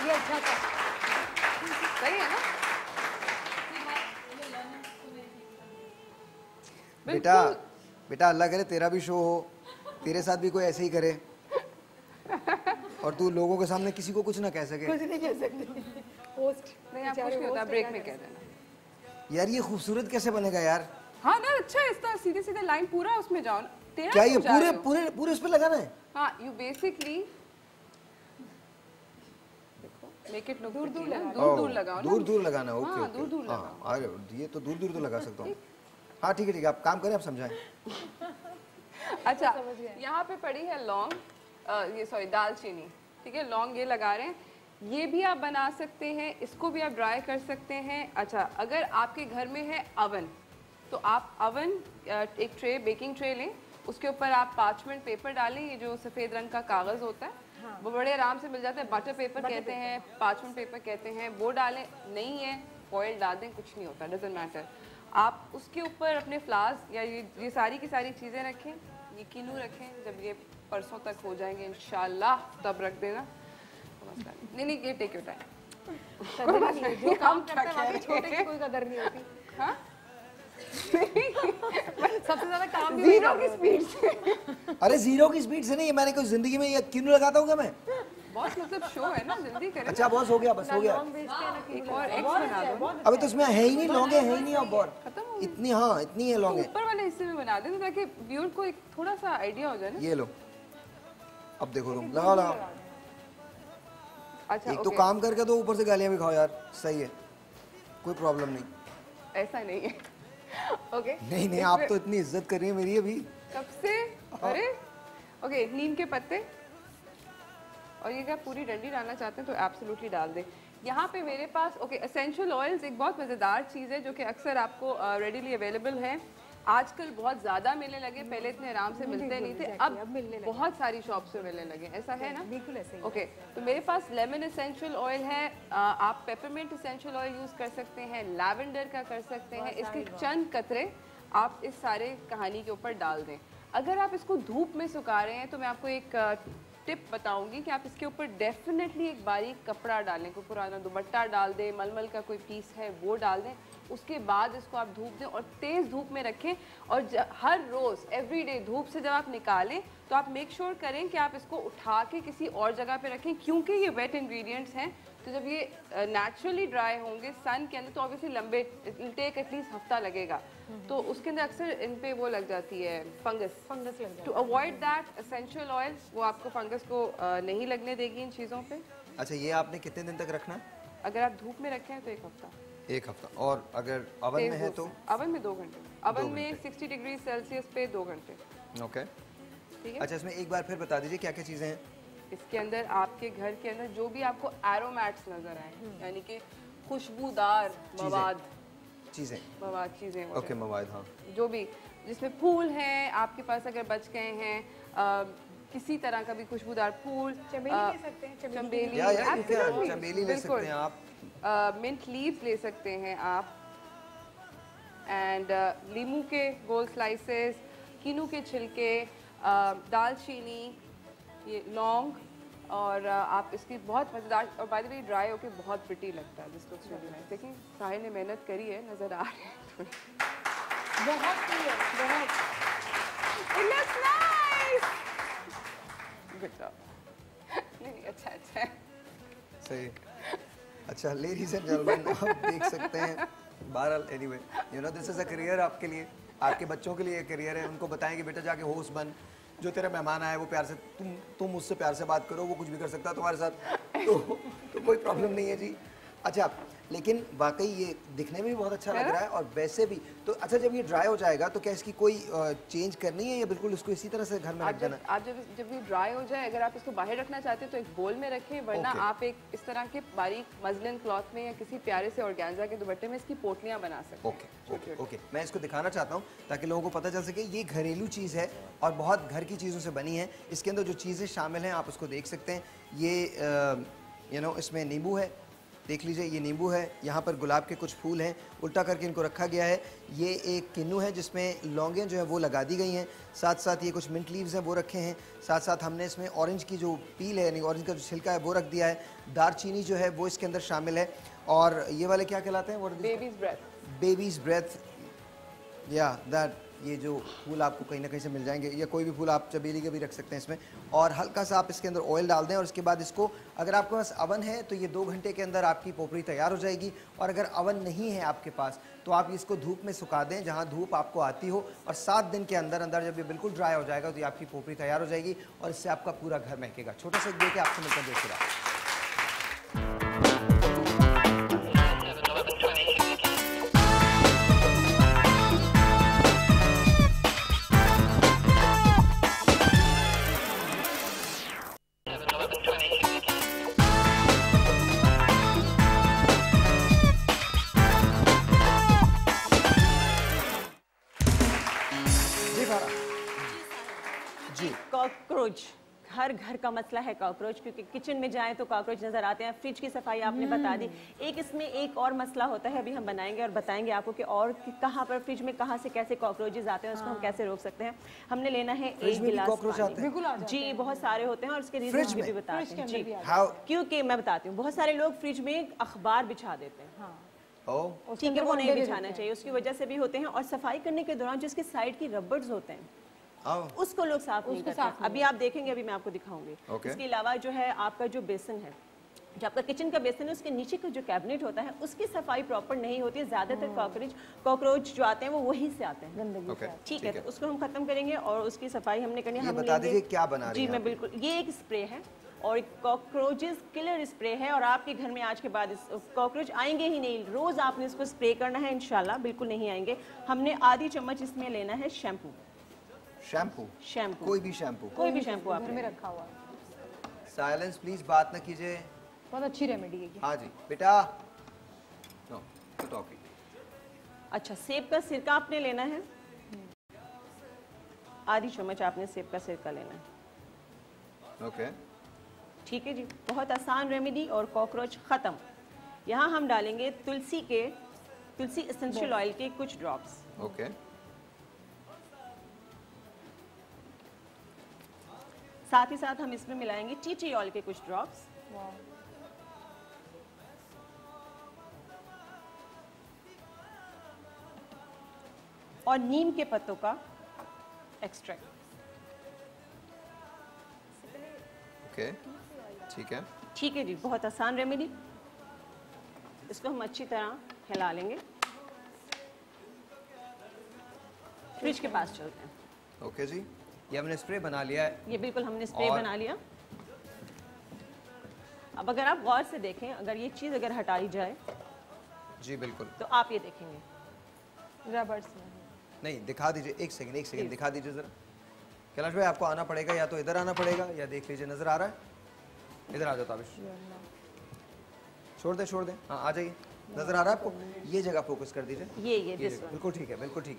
ये अच्छा था, सही है ना? बेटा बेटा अल्लाह करे तेरा भी शो हो, तेरे साथ भी कोई ऐसे ही करे और तू लोगों के सामने किसी को कुछ ना कह सके। कुछ नहीं कह सकते। होस्ट नहीं, आप कुछ नहीं होता, ब्रेक में कह देना। यार ये खूबसूरत कैसे बनेगा यार? हाँ ना, अच्छा है, इसका सीधे सीधे लाइन पूरा उसमें जाओ ना। तेरा क्या ये पूरे पूरे पूरे इस पे लगाना है? हाँ, you basically make it look दूर दूर लगाओ ना। दूर दूर लगाना है, ओके हाँ, दूर दूर लगाओ। अरे ये तो दूर दूर तो लगा सकता हूँ। हाँ ठीक है, आप काम करें, आप समझाएं। अच्छा, यहाँ पे पड़ी है लौंग, ये सॉरी दालचीनी, ठीक है, लौंग ये लगा रहे हैं। ये भी आप बना सकते हैं, इसको भी आप ड्राई कर सकते हैं। अच्छा, अगर आपके घर में है अवन, तो आप अवन एक ट्रे, बेकिंग ट्रे लें, उसके ऊपर आप पार्चमेंट पेपर डालें, ये जो सफ़ेद रंग का कागज़ होता है, हाँ। वो बड़े आराम से मिल जाता है, बटर पेपर कहते हैं, पार्चमेंट पेपर कहते हैं, वो डालें। नहीं है, फॉइल डाल दें, कुछ नहीं होता, डजंट मैटर। आप उसके ऊपर अपने फ्लावर्स या ये सारी की सारी चीज़ें रखें, ये किनू रखें, जब ये परसों तक हो जाएंगे इंशाल्लाह तब रख देना। नहीं, ये टेक योर टाइम। जो काम करता है छोटे की कोई कदर नहीं होती। हाँ? सबसे ज्यादा काम भी जीरो की स्पीड से। अरे जीरो की स्पीड से नहीं, मैंने कोई जिंदगी में ये किन्नू लगाता हूँ क्या मैं? बॉस मतलब शो है ना, जल्दी करें। अच्छा बॉस, हो गया, बस हो गया। एक और एक्स बना दो। अभी तो इसमें है ही नहीं, लौंगे है ही नहीं अब और इतनी, हाँ इतनी है लौंगे। ऊपर वाले हिस्से में बना दें ताकि व्यूअर को एक थोड़ा सा आइडिया हो जाए ना। ये लो, अब देखो तुम लगाओ। अच्छा, एक तो काम करके दो, ऊपर से गालियाँ भी खाओ यार, सही है, कोई प्रॉब्लम नहीं। ऐसा नहीं है। ओके नहीं, आप तो इतनी इज्जत कर रही है मेरी अभी कब से। अरे ओके, नीम के पत्ते और ये क्या पूरी डंडी डालना चाहते हैं तो एब्सोल्युटली डाल दें। यहाँ पे मेरे पास ओके एसेंशियल ऑयल्स एक बहुत मज़ेदार चीज़ है जो कि अक्सर आपको रेडीली अवेलेबल है। आजकल बहुत ज़्यादा मिलने लगे, पहले इतने आराम से मिलते नहीं थे, अब बहुत सारी शॉप्स पे मिलने लगे। ऐसा है ना? बिल्कुल ऐसे ही। ओके, तो मेरे पास लेमन एसेंशियल ऑयल है, आप पेपरमिंट एसेंशियल ऑयल यूज़ कर सकते हैं, लैवेंडर का कर सकते हैं। इसके चंद कतरे आप इस सारे कहानी के ऊपर डाल दें। अगर आप इसको धूप में सुखा रहे हैं तो मैं आपको एक टिप बताऊंगी कि आप इसके ऊपर डेफिनेटली एक बारीक कपड़ा डालें, कोई पुराना दुपट्टा डाल दें, मलमल का कोई पीस है वो डाल दें। उसके बाद इसको आप धूप दें और तेज़ धूप में रखें। और हर रोज़ एवरीडे धूप से जब आप निकालें तो आप मेक श्योर करें कि आप इसको उठा के किसी और जगह पे रखें, क्योंकि ये वेट इंग्रेडिएंट्स हैं। तो जब ये नेचुरली ड्राई होंगे सन के अंदर तो ऑब्वियसली लंबे टेक एटलीस्ट हफ्ता लगेगा, तो उसके अंदर अक्सर इन पे वो लग जाती है फंगस लग जाती है। To avoid that essential oil वो आपको फंगस को नहीं लगने देगी इन चीज़ों पे। अच्छा, ये आपने कितने दिन तक रखना है? अगर आप धूप में रखें तो 1 हफ्ता। 1 हफ्ता। और अगर अवन में है तो? अवन में 2 घंटे। अवन में 60 डिग्री सेल्सियस पे 2 घंटे। ओके, ठीक है। अच्छा, इसमें एक बार फिर बता दीजिए क्या क्या चीज़ें हैं इसके अंदर। आपके घर के अंदर जो भी आपको एरोमैट्स नजर आए, यानी कि खुशबूदार मवाद चीज़ें, ओके, मवाद, हाँ, जो भी जिसमें फूल हैं आपके पास अगर बच गए हैं, किसी तरह का भी खुशबूदार फूल, चमेली ले सकते हैं, चमेली ले सकते हैं आप, मिंट लीव्स ले सकते हैं आप, एंड लीमू के गोल स्लाइसेस, किनू के छिलके, दालचीनी, ये लौंग, और आप इसकी बहुत मज़ेदार, और बाय द वे ड्राई होके बहुत प्रिटी लगता है। This looks really nice. देखिए साहिल ने मेहनत करी है, नज़र आ रही है बहुत बहुत it looks nice, good job. नहीं अच्छा है, सही। अच्छा, लेडीज एंड जेंटलमैन, आप देख सकते हैं, बहरहाल anyway you know this is a career आपके लिए, आपके बच्चों के लिए करियर है। उनको बताएं कि बेटा जाके होस्ट बन, जो तेरा मेहमान आया वो प्यार से, तुम उससे प्यार से बात करो, वो कुछ भी कर सकता है तुम्हारे साथ, तो कोई प्रॉब्लम नहीं है जी। अच्छा, लेकिन वाकई ये दिखने में भी बहुत अच्छा लग रहा है, और वैसे भी तो अच्छा, जब ये ड्राई हो जाएगा तो क्या इसकी कोई चेंज करनी है या बिल्कुल इसको इसी तरह से घर में रख देना? आप जब ये ड्राई हो जाए, अगर आप इसको बाहर रखना चाहते हैं तो एक बोल में रखें, वरना आप एक इस तरह के बारीक मजलिन क्लॉथ में या किसी प्यारे से ऑर्गेन्जा के दुपट्टे में इसकी पोटलियां बना सकते हैं। ओके, मैं इसको दिखाना चाहता हूँ ताकि लोगों को पता चल सके ये घरेलू चीज़ है और बहुत घर की चीज़ों से बनी है। इसके अंदर जो चीज़ें शामिल हैं आप उसको देख सकते हैं। ये यू नो इसमें नींबू है, देख लीजिए ये नींबू है, यहाँ पर गुलाब के कुछ फूल हैं, उल्टा करके इनको रखा गया है। ये एक किन्नू है जिसमें लौंगें जो है वो लगा दी गई हैं, साथ साथ ये कुछ मिंट लीव्स हैं वो रखे हैं, साथ साथ हमने इसमें ऑरेंज की जो पील है यानी ऑरेंज का जो छिलका है वो रख दिया है, दारचीनी जो है वो इसके अंदर शामिल है, और ये वाले क्या कहलाते हैं? बेबीज़ ब्रेथ, या दैट, ये जो फूल आपको कहीं ना कहीं से मिल जाएंगे, या कोई भी फूल आप चमेली के भी रख सकते हैं इसमें, और हल्का सा आप इसके अंदर ऑयल डाल दें, और उसके बाद इसको, अगर आपके पास अवन है तो ये 2 घंटे के अंदर आपकी पोपड़ी तैयार हो जाएगी, और अगर अवन नहीं है आपके पास तो आप इसको धूप में सुखा दें जहाँ धूप आपको आती हो, और 7 दिन के अंदर अंदर जब ये बिल्कुल ड्राई हो जाएगा तो ये आपकी पोपड़ी तैयार हो जाएगी, और इससे आपका पूरा घर महकेगा। छोटा सा देख के आपसे मिलकर देखिएगा। कॉकरोच, हर घर का मसला है कॉकरोच, क्योंकि किचन में जाएं तो कॉकरोच नजर आते हैं। फ्रिज की सफाई आपने बता दी, एक इसमें एक और मसला होता है, अभी हम बनाएंगे और बताएंगे आपको कि और कहाँ पर फ्रिज में कहाँ से कैसे कॉकरोचेज आते हैं, उसको हम कैसे रोक सकते हैं। हमने लेना है 1 गिलास पानी। जी, बहुत सारे होते हैं और उसके रीजन भी बताते हैं जी, क्योंकि मैं बताती हूँ बहुत सारे लोग फ्रिज में अखबार बिछा देते हैं, ठीक है, वो नहीं बिछाना चाहिए, उसकी वजह से भी होते हैं। और सफाई करने के दौरान जिसके साइड की रबर्स होते हैं उसको लोग साफ नहीं करते। अभी आप देखेंगे, अभी मैं आपको दिखाऊंगी। इसके अलावा जो है आपका जो बेसन है, जो आपका किचन का बेसन है, उसके नीचे का जो कैबिनेट होता है उसकी सफाई प्रॉपर नहीं होती है। ज्यादातर कॉकरोच जो आते हैं वो वहीं से आते हैं, ठीक है, तो उसको हम खत्म करेंगे और उसकी सफाई हमने करनी है। हम बता दीजिए क्या बना रही हैं? जी मैं बिल्कुल, ये एक स्प्रे है और एक कॉकरोचेस किलर स्प्रे है, और आपके घर में आज के बाद कॉकरोच आएंगे ही नहीं, रोज आपने इसको स्प्रे करना है, इंशाल्लाह बिल्कुल नहीं आएंगे। हमने आधी चम्मच इसमें लेना है शैम्पू, कोई भी शैम्पू, कोई भी शैम्पू आप में रखा हुआ। साइलेंस प्लीज, बात ना कीजिए। बहुत अच्छी रेमेडी है। हाँ जी बेटा, नो टॉकिंग। अच्छा, सेब का सिरका आपने लेना है, आधी चम्मच आपने सेब का सिरका लेना है। ओके, ठीक है जी, बहुत आसान रेमेडी और कॉकरोच खत्म। यहाँ हम डालेंगे तुलसी एसेंशियल ऑयल के कुछ ड्रॉप्स। ओके, साथ ही साथ हम इसमें मिलाएंगे टी ट्री ऑयल के कुछ ड्रॉप्स। और नीम के पत्तों का एक्सट्रैक्ट। ओके, ठीक है जी, बहुत आसान रेमेडी। इसको हम अच्छी तरह हिला लेंगे, फ्रिज के पास चलते हैं। ओके जी, ये हमने स्प्रे बना लिया है। ये बिल्कुल हमने स्प्रे बना लिया। अब अगर आप गौर से देखें, अगर ये चीज अगर हटाई जाए, जी बिल्कुल, तो आप ये देखेंगे रबर्स नहीं, दिखा दीजिए, एक सेकंड दिखा दीजिए जरा। कैलाश भाई आपको आना पड़ेगा, या तो इधर आना पड़ेगा, या देख लीजिए नजर आ रहा है, इधर आ जाओ ताबिश, छोड़ दे, हाँ आ जाइए, नजर आ रहा है आपको, ये जगह फोकस कर दीजिए, ये बिल्कुल ठीक है,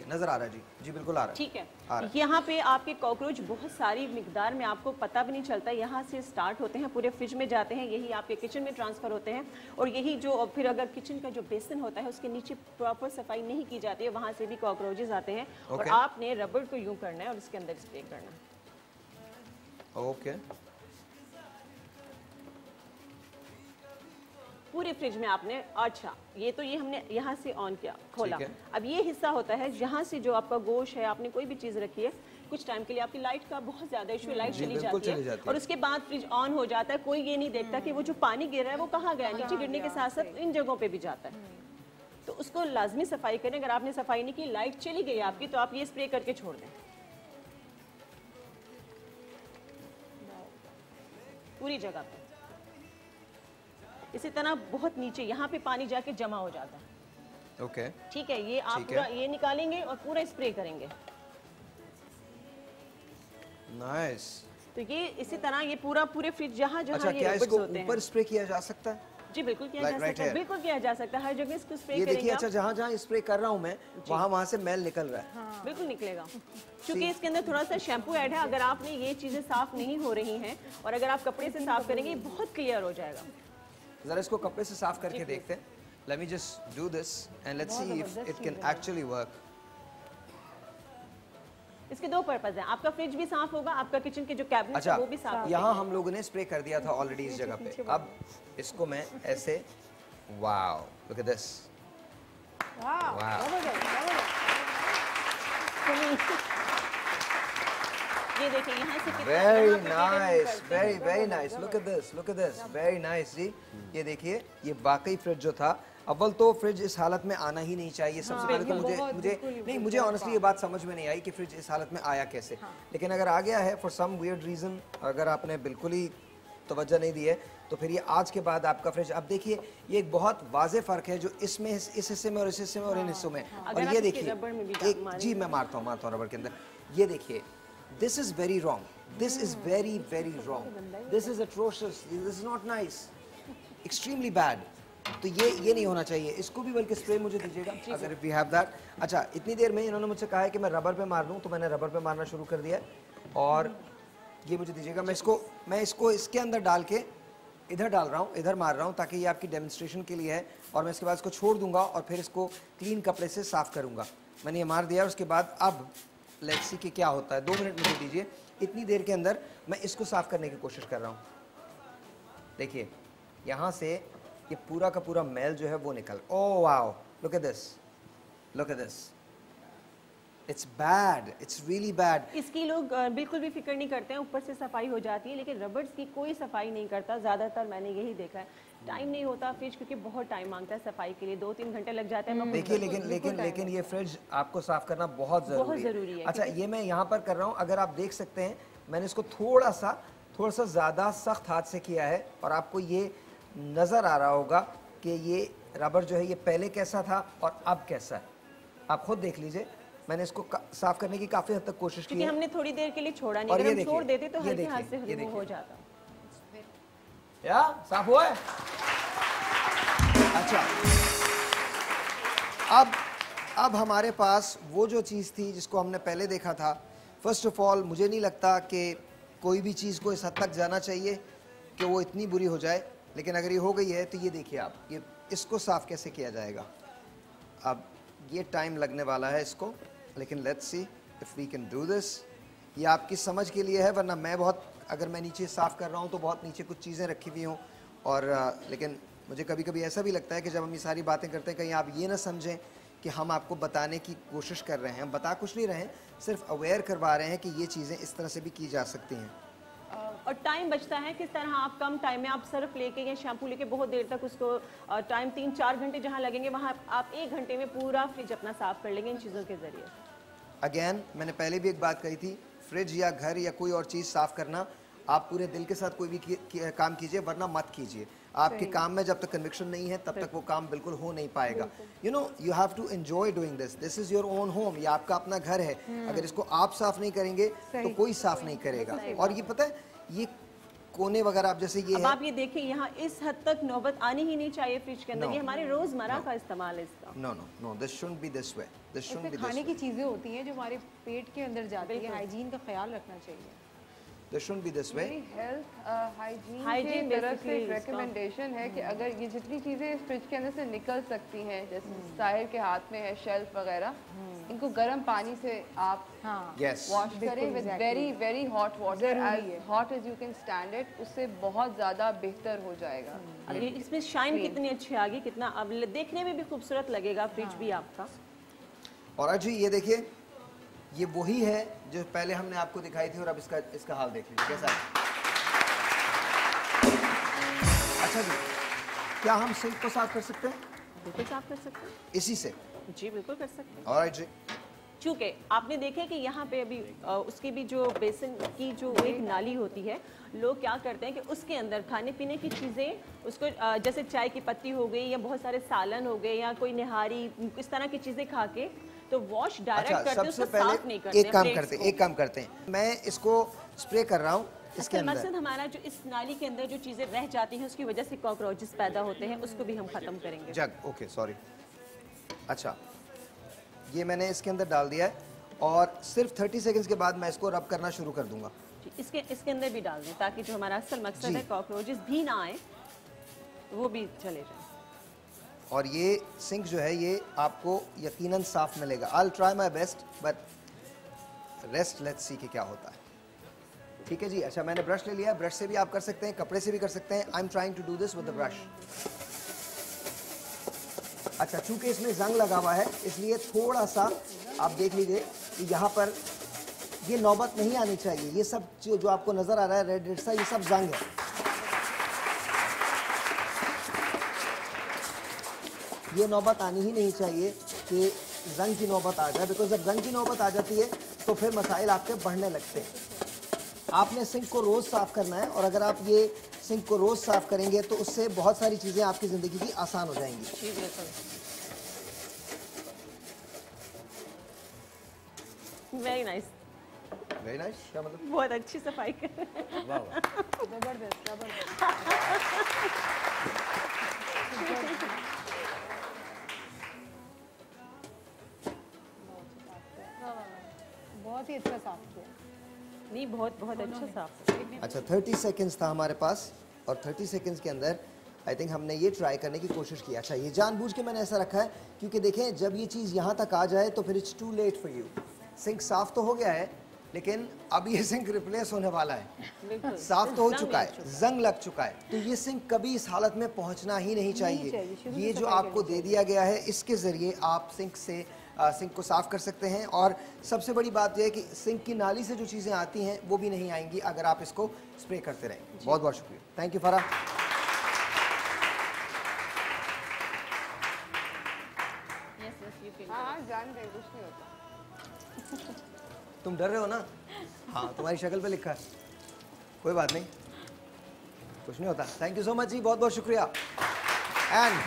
नजर आ रहा है जी बिल्कुल आ रहा है, ठीक है। यहाँ पे आपके कॉकरोच बहुत सारी मिकदार में, आपको पता भी नहीं चलता, यहाँ से स्टार्ट होते हैं, पूरे फ्रिज में जाते हैं, यही आपके किचन में ट्रांसफर होते हैं, और यही जो फिर अगर किचन का जो बेसन होता है उसके नीचे प्रॉपर सफाई नहीं की जाती है, वहाँ से भी कॉकरोचेस आते हैं। और आपने रबड़ को यूं करना है और उसके अंदर स्प्रे करना है। ओके, पूरे फ्रिज में आपने, अच्छा ये तो ये हमने यहाँ से ऑन किया, खोला, अब ये हिस्सा होता है यहाँ से जो आपका गोश्त है, आपने कोई भी चीज़ रखी है, कुछ टाइम के लिए आपकी लाइट का बहुत ज़्यादा इशू, लाइट चली जाती है और उसके बाद फ्रिज ऑन हो जाता है, कोई ये नहीं देखता कि वो जो पानी गिर रहा है वो कहाँ गया, नीचे गिरने के साथ साथ इन जगहों पे भी जाता है, तो उसको लाजमी सफाई करें। अगर आपने सफाई नहीं की, लाइट चली गई आपकी, तो आप ये स्प्रे करके छोड़ दें पूरी जगह पे। इसी तरह बहुत नीचे यहाँ पे पानी जाके जमा हो जाता है, ओके, ठीक है, ये आप पूरा ये निकालेंगे और पूरा स्प्रे करेंगे, नाइस। तो ये इसी तरह ये पूरे फ्रिज जहाँ जहाँ ये रबर्स होते हैं, ऊपर स्प्रे किया जा सकता है? जी बिल्कुल किया जा सकता है, बिल्कुल किया जा सकता है, हर जगह इसको स्प्रे करेंगे। ये देखिए, अच्छा जहाँ स्प्रे कर रहा हूँ मैं, वहाँ से मैल निकल रहा है। हाँ। बिल्कुल निकलेगा, क्योंकि इसके अंदर थोड़ा सा शैम्पू ऐड है। अगर आपने ये चीजें साफ नहीं हो रही हैं और अगर आप कपड़े से साफ करेंगे, बहुत क्लियर हो जाएगा। जरा इसको कपड़े से साफ करके देखते हैं। Let me just do this and let's see if it can actually work. इसके दो पर्पस हैं, आपका फ्रिज भी साफ होगा, आपका किचन के जो कैबिनेट है वो भी साफ होगा। यहाँ हम लोगों ने स्प्रे कर दिया था ऑलरेडी इस जगह पे। अब इसको मैं ऐसे, वाओ, look at this. ये देखिए यहाँ से कितना Very nice, very nice. Look at this, very nice जी। ये देखिए, ये वाकई फ्रिज जो था, अव्वल तो फ्रिज इस हालत में आना ही नहीं चाहिए। सबसे पहले तो मुझे ऑनेस्टली ये बात समझ में नहीं आई कि फ्रिज इस हालत में आया कैसे। लेकिन अगर आ गया है फॉर सम वियर्ड रीजन, अगर आपने बिल्कुल ही तवज्जो नहीं दी है, तो फिर ये आज के बाद आपका फ्रिज, अब देखिए ये एक बहुत वाज़ेह फ़र्क है जो इसमें, इस हिस्से में और इस हिस्से में और इन हिस्सों में। और ये देखिए एक जी, मैं मारता हूँ रबड़ के अंदर। ये देखिए, this is very wrong, this is very wrong, this is atrocious, this is not nice, extremely bad. तो ये नहीं होना चाहिए। इसको भी बल्कि स्प्रे मुझे दीजिएगा अगर वी हैव दैट। अच्छा, इतनी देर में इन्होंने मुझसे कहा है कि मैं रबर पे मार दूं, तो मैंने रबर पे मारना शुरू कर दिया है। और ये मुझे दीजिएगा, मैं इसको इसके अंदर डाल के इधर डाल रहा हूँ, इधर मार रहा हूँ, ताकि ये आपकी डेमोन्स्ट्रेशन के लिए है। और मैं इसके बाद इसको छोड़ दूंगा और फिर इसको क्लीन कपड़े से साफ करूँगा। मैंने ये मार दिया। उसके बाद अब लेट्स सी कि क्या होता है। 2 मिनट मुझे दीजिए। इतनी देर के अंदर मैं इसको साफ करने की कोशिश कर रहा हूँ। देखिए यहाँ से ये पूरा का पूरा मैल जो है वो निकल, oh wow, look at this, look at this, it's bad, it's really bad. इसकी लोग बिल्कुल भी फिक्र नहीं करते हैं, ऊपर से सफाई हो जाती है, लेकिन रबर्स की कोई सफाई नहीं करता। ज़्यादातर मैंने यही देखा है, टाइम नहीं होता फ्रिज, क्योंकि बहुत टाइम मांगता है सफाई के लिए, 2-3 घंटे लग जाते हैं। देखिए लेकिन ये फ्रिज आपको साफ करना बहुत ज़रूरी है। अच्छा, ये मैं यहाँ पर कर रहा हूँ, अगर आप देख सकते हैं मैंने इसको थोड़ा सा ज़्यादा सख्त हाथ से किया है। और आपको ये नज़र आ रहा होगा कि ये रबर जो है ये पहले कैसा था और अब कैसा है। आप खुद देख लीजिए, मैंने इसको साफ करने की काफ़ी हद तक कोशिश की है। हमने थोड़ी देर के लिए छोड़ा नहीं, अगर हम छोड़ देते तो हल्के हाथ से रिमूव हो जाता। या साफ हुआ है। अच्छा, अब हमारे पास वो जो चीज़ थी जिसको हमने पहले देखा था। फर्स्ट ऑफ ऑल, मुझे नहीं लगता कि कोई भी चीज़ को इस हद तक जाना चाहिए कि वो इतनी बुरी हो जाए, लेकिन अगर ये हो गई है तो ये देखिए आप, ये इसको साफ़ कैसे किया जाएगा। अब ये टाइम लगने वाला है इसको, लेकिन let's see if we can do this. ये आपकी समझ के लिए है, वरना मैं अगर मैं नीचे साफ़ कर रहा हूँ तो बहुत नीचे कुछ चीज़ें रखी हुई हों। और लेकिन मुझे कभी कभी ऐसा भी लगता है कि जब हम ये सारी बातें करते हैं, कहीं आप ये ना समझें कि हम आपको बताने की कोशिश कर रहे हैं। हम बता कुछ नहीं रहे हैं, सिर्फ अवेयर करवा रहे हैं कि ये चीज़ें इस तरह से भी की जा सकती हैं। और टाइम बचता है, किस तरह आप कम टाइम में आप सर्फ लेके या शैम्पू लेके बहुत देर तक उसको, टाइम 3-4 घंटे जहाँ लगेंगे वहाँ आप 1 घंटे में पूरा फ्रिज अपना साफ कर लेंगे इन चीज़ों के ज़रिए। अगेन मैंने पहले भी एक बात कही थी, फ्रिज या घर या कोई और चीज़ साफ़ करना, आप पूरे दिल के साथ कोई भी काम कीजिए, वरना मत कीजिए। आपके काम में जब तक कन्विक्शन नहीं है तब तक वो काम बिल्कुल हो नहीं पाएगा। You know, you have to enjoy doing this, this is your own home, ये आपका अपना घर है। अगर इसको आप साफ़ नहीं करेंगे तो कोई साफ़ नहीं करेगा। और ये पता है, ये कोने वगैरह आप जैसे ये अब आप ये देखिए, यहाँ इस हद तक नौबत आनी ही नहीं चाहिए फ्रिज के अंदर। ये हमारे रोजमर्रा का इस्तेमाल है इसका। No, this shouldn't be this way, this shouldn't be this way. खाने की चीजें होती हैं जो हमारे पेट के अंदर जाती है, हाइजीन का ख्याल रखना चाहिए। This shouldn't be this way. Health hygiene की तरफ से एक रिकमेंडेशन है कि अगर ये जितनी चीज़ें इस फ्रिज के अंदर से निकल सकती हैं, जैसे साहिर के हाथ में है शेल्फ वगैरह, इनको गर्म पानी से आप वॉश करें with very hot water, as hot as you can stand it. उससे बहुत ज़्यादा बेहतर हो जाएगा। इसमें शाइन कितनी अच्छी आ गई, कितना अब देखने में भी खूबसूरत लगेगा फ्रिज भी आपका। और अजी ये देखिए, ये वही है जो पहले हमने आपको दिखाई थी, और अब इसका हाल देख लीजिए कैसा है। अच्छा जी, क्या हम सिंक को साफ कर सकते हैं? बिल्कुल साफ कर सकते हैं इसी से। जी बिल्कुल कर सकते हैं। ऑलराइट जी। चूँकि आपने देखा कि यहाँ पे अभी उसकी भी जो बेसन की जो एक नाली होती है, लोग क्या करते हैं कि उसके अंदर खाने पीने की चीज़ें, उसको जैसे चाय की पत्ती हो गई या बहुत सारे सालन हो गए या कोई निहारी, इस तरह की चीज़ें खा के तो वॉश डायरेक्ट करते हैं, उसको साफ नहीं करते। एक काम करते हैं, मैं इसको स्प्रे कर रहा हूँ इसके अंदर। मकसद हमारा जो इस नाली के अंदर जो चीज़ें रह जाती हैं उसकी वजह से कॉकरोचेस पैदा होते हैं, उसको भी हम ख़त्म करेंगे। जग ओके, सॉरी। अच्छा, ये मैंने इसके अंदर डाल दिया है और सिर्फ 30 सेकंड्स के बाद मैं इसको रब करना शुरू कर दूंगा। इसके अंदर भी डाल दें ताकि जो हमारा असल मकसद है कॉकरोचेस भी ना आए। तो वो भी चले जाए। और ये सिंक जो है ये आपको यकीनन साफ मिलेगा। I'll try my best but rest let's see कि क्या होता है। ठीक है जी। अच्छा, मैंने ब्रश ले लिया। ब्रश से भी आप कर सकते हैं, कपड़े से भी कर सकते हैं। I'm trying to do this with the brush। अच्छा, चूंकि इसमें जंग लगा हुआ है इसलिए थोड़ा सा आप देख लीजिए कि यहाँ पर ये नौबत नहीं आनी चाहिए। ये सब जो आपको नजर आ रहा है रेड रेड सा, ये सब जंग है। ये नौबत आनी ही नहीं चाहिए कि जंग की नौबत आ जाए, बिकॉज जब जंग की नौबत आ जाती है तो फिर मसाइल आपके बढ़ने लगते हैं। आपने सिंक को रोज़ साफ़ करना है, और अगर आप ये सिंक को रोज़ साफ़ करेंगे तो उससे बहुत सारी चीज़ें आपकी ज़िंदगी की आसान हो जाएंगी। Very nice. वेरी नाइस क्या मतलब? बहुत अच्छी सफाई कर रहे हैं। जबरदस्त जबरदस्त। बहुत ही अच्छा साफ किया। नहीं, बहुत बहुत अच्छा साफ। अच्छा, 30 सेकंड्स था हमारे पास, और 30 सेकंड्स के अंदर आई थिंक हमने ये ट्राई करने की कोशिश की। अच्छा, ये जानबूझ के मैंने ऐसा रखा है क्योंकि देखें जब ये चीज़ यहाँ तक आ जाए तो फिर it's too late for you. Sink साफ तो हो गया है लेकिन अब ये सिंक रिप्लेस होने वाला है। साफ तो हो चुका है, जंग लग चुका है, तो ये सिंक कभी इस हालत में पहुंचना ही नहीं चाहिए। ये जो आपको दे दिया गया है इसके ज़रिए आप सिंक को साफ़ कर सकते हैं। और सबसे बड़ी बात यह है कि सिंक की नाली से जो चीज़ें आती हैं वो भी नहीं आएंगी अगर आप इसको स्प्रे करते रहें। बहुत बहुत शुक्रिया। Thank you Farah. हाँ, जान दे, कुछ नहीं होता। तुम डर रहे हो ना? हाँ, तुम्हारी शक्ल पे लिखा है। कोई बात नहीं, कुछ नहीं होता। थैंक यू सो मच जी, बहुत बहुत शुक्रिया। एंड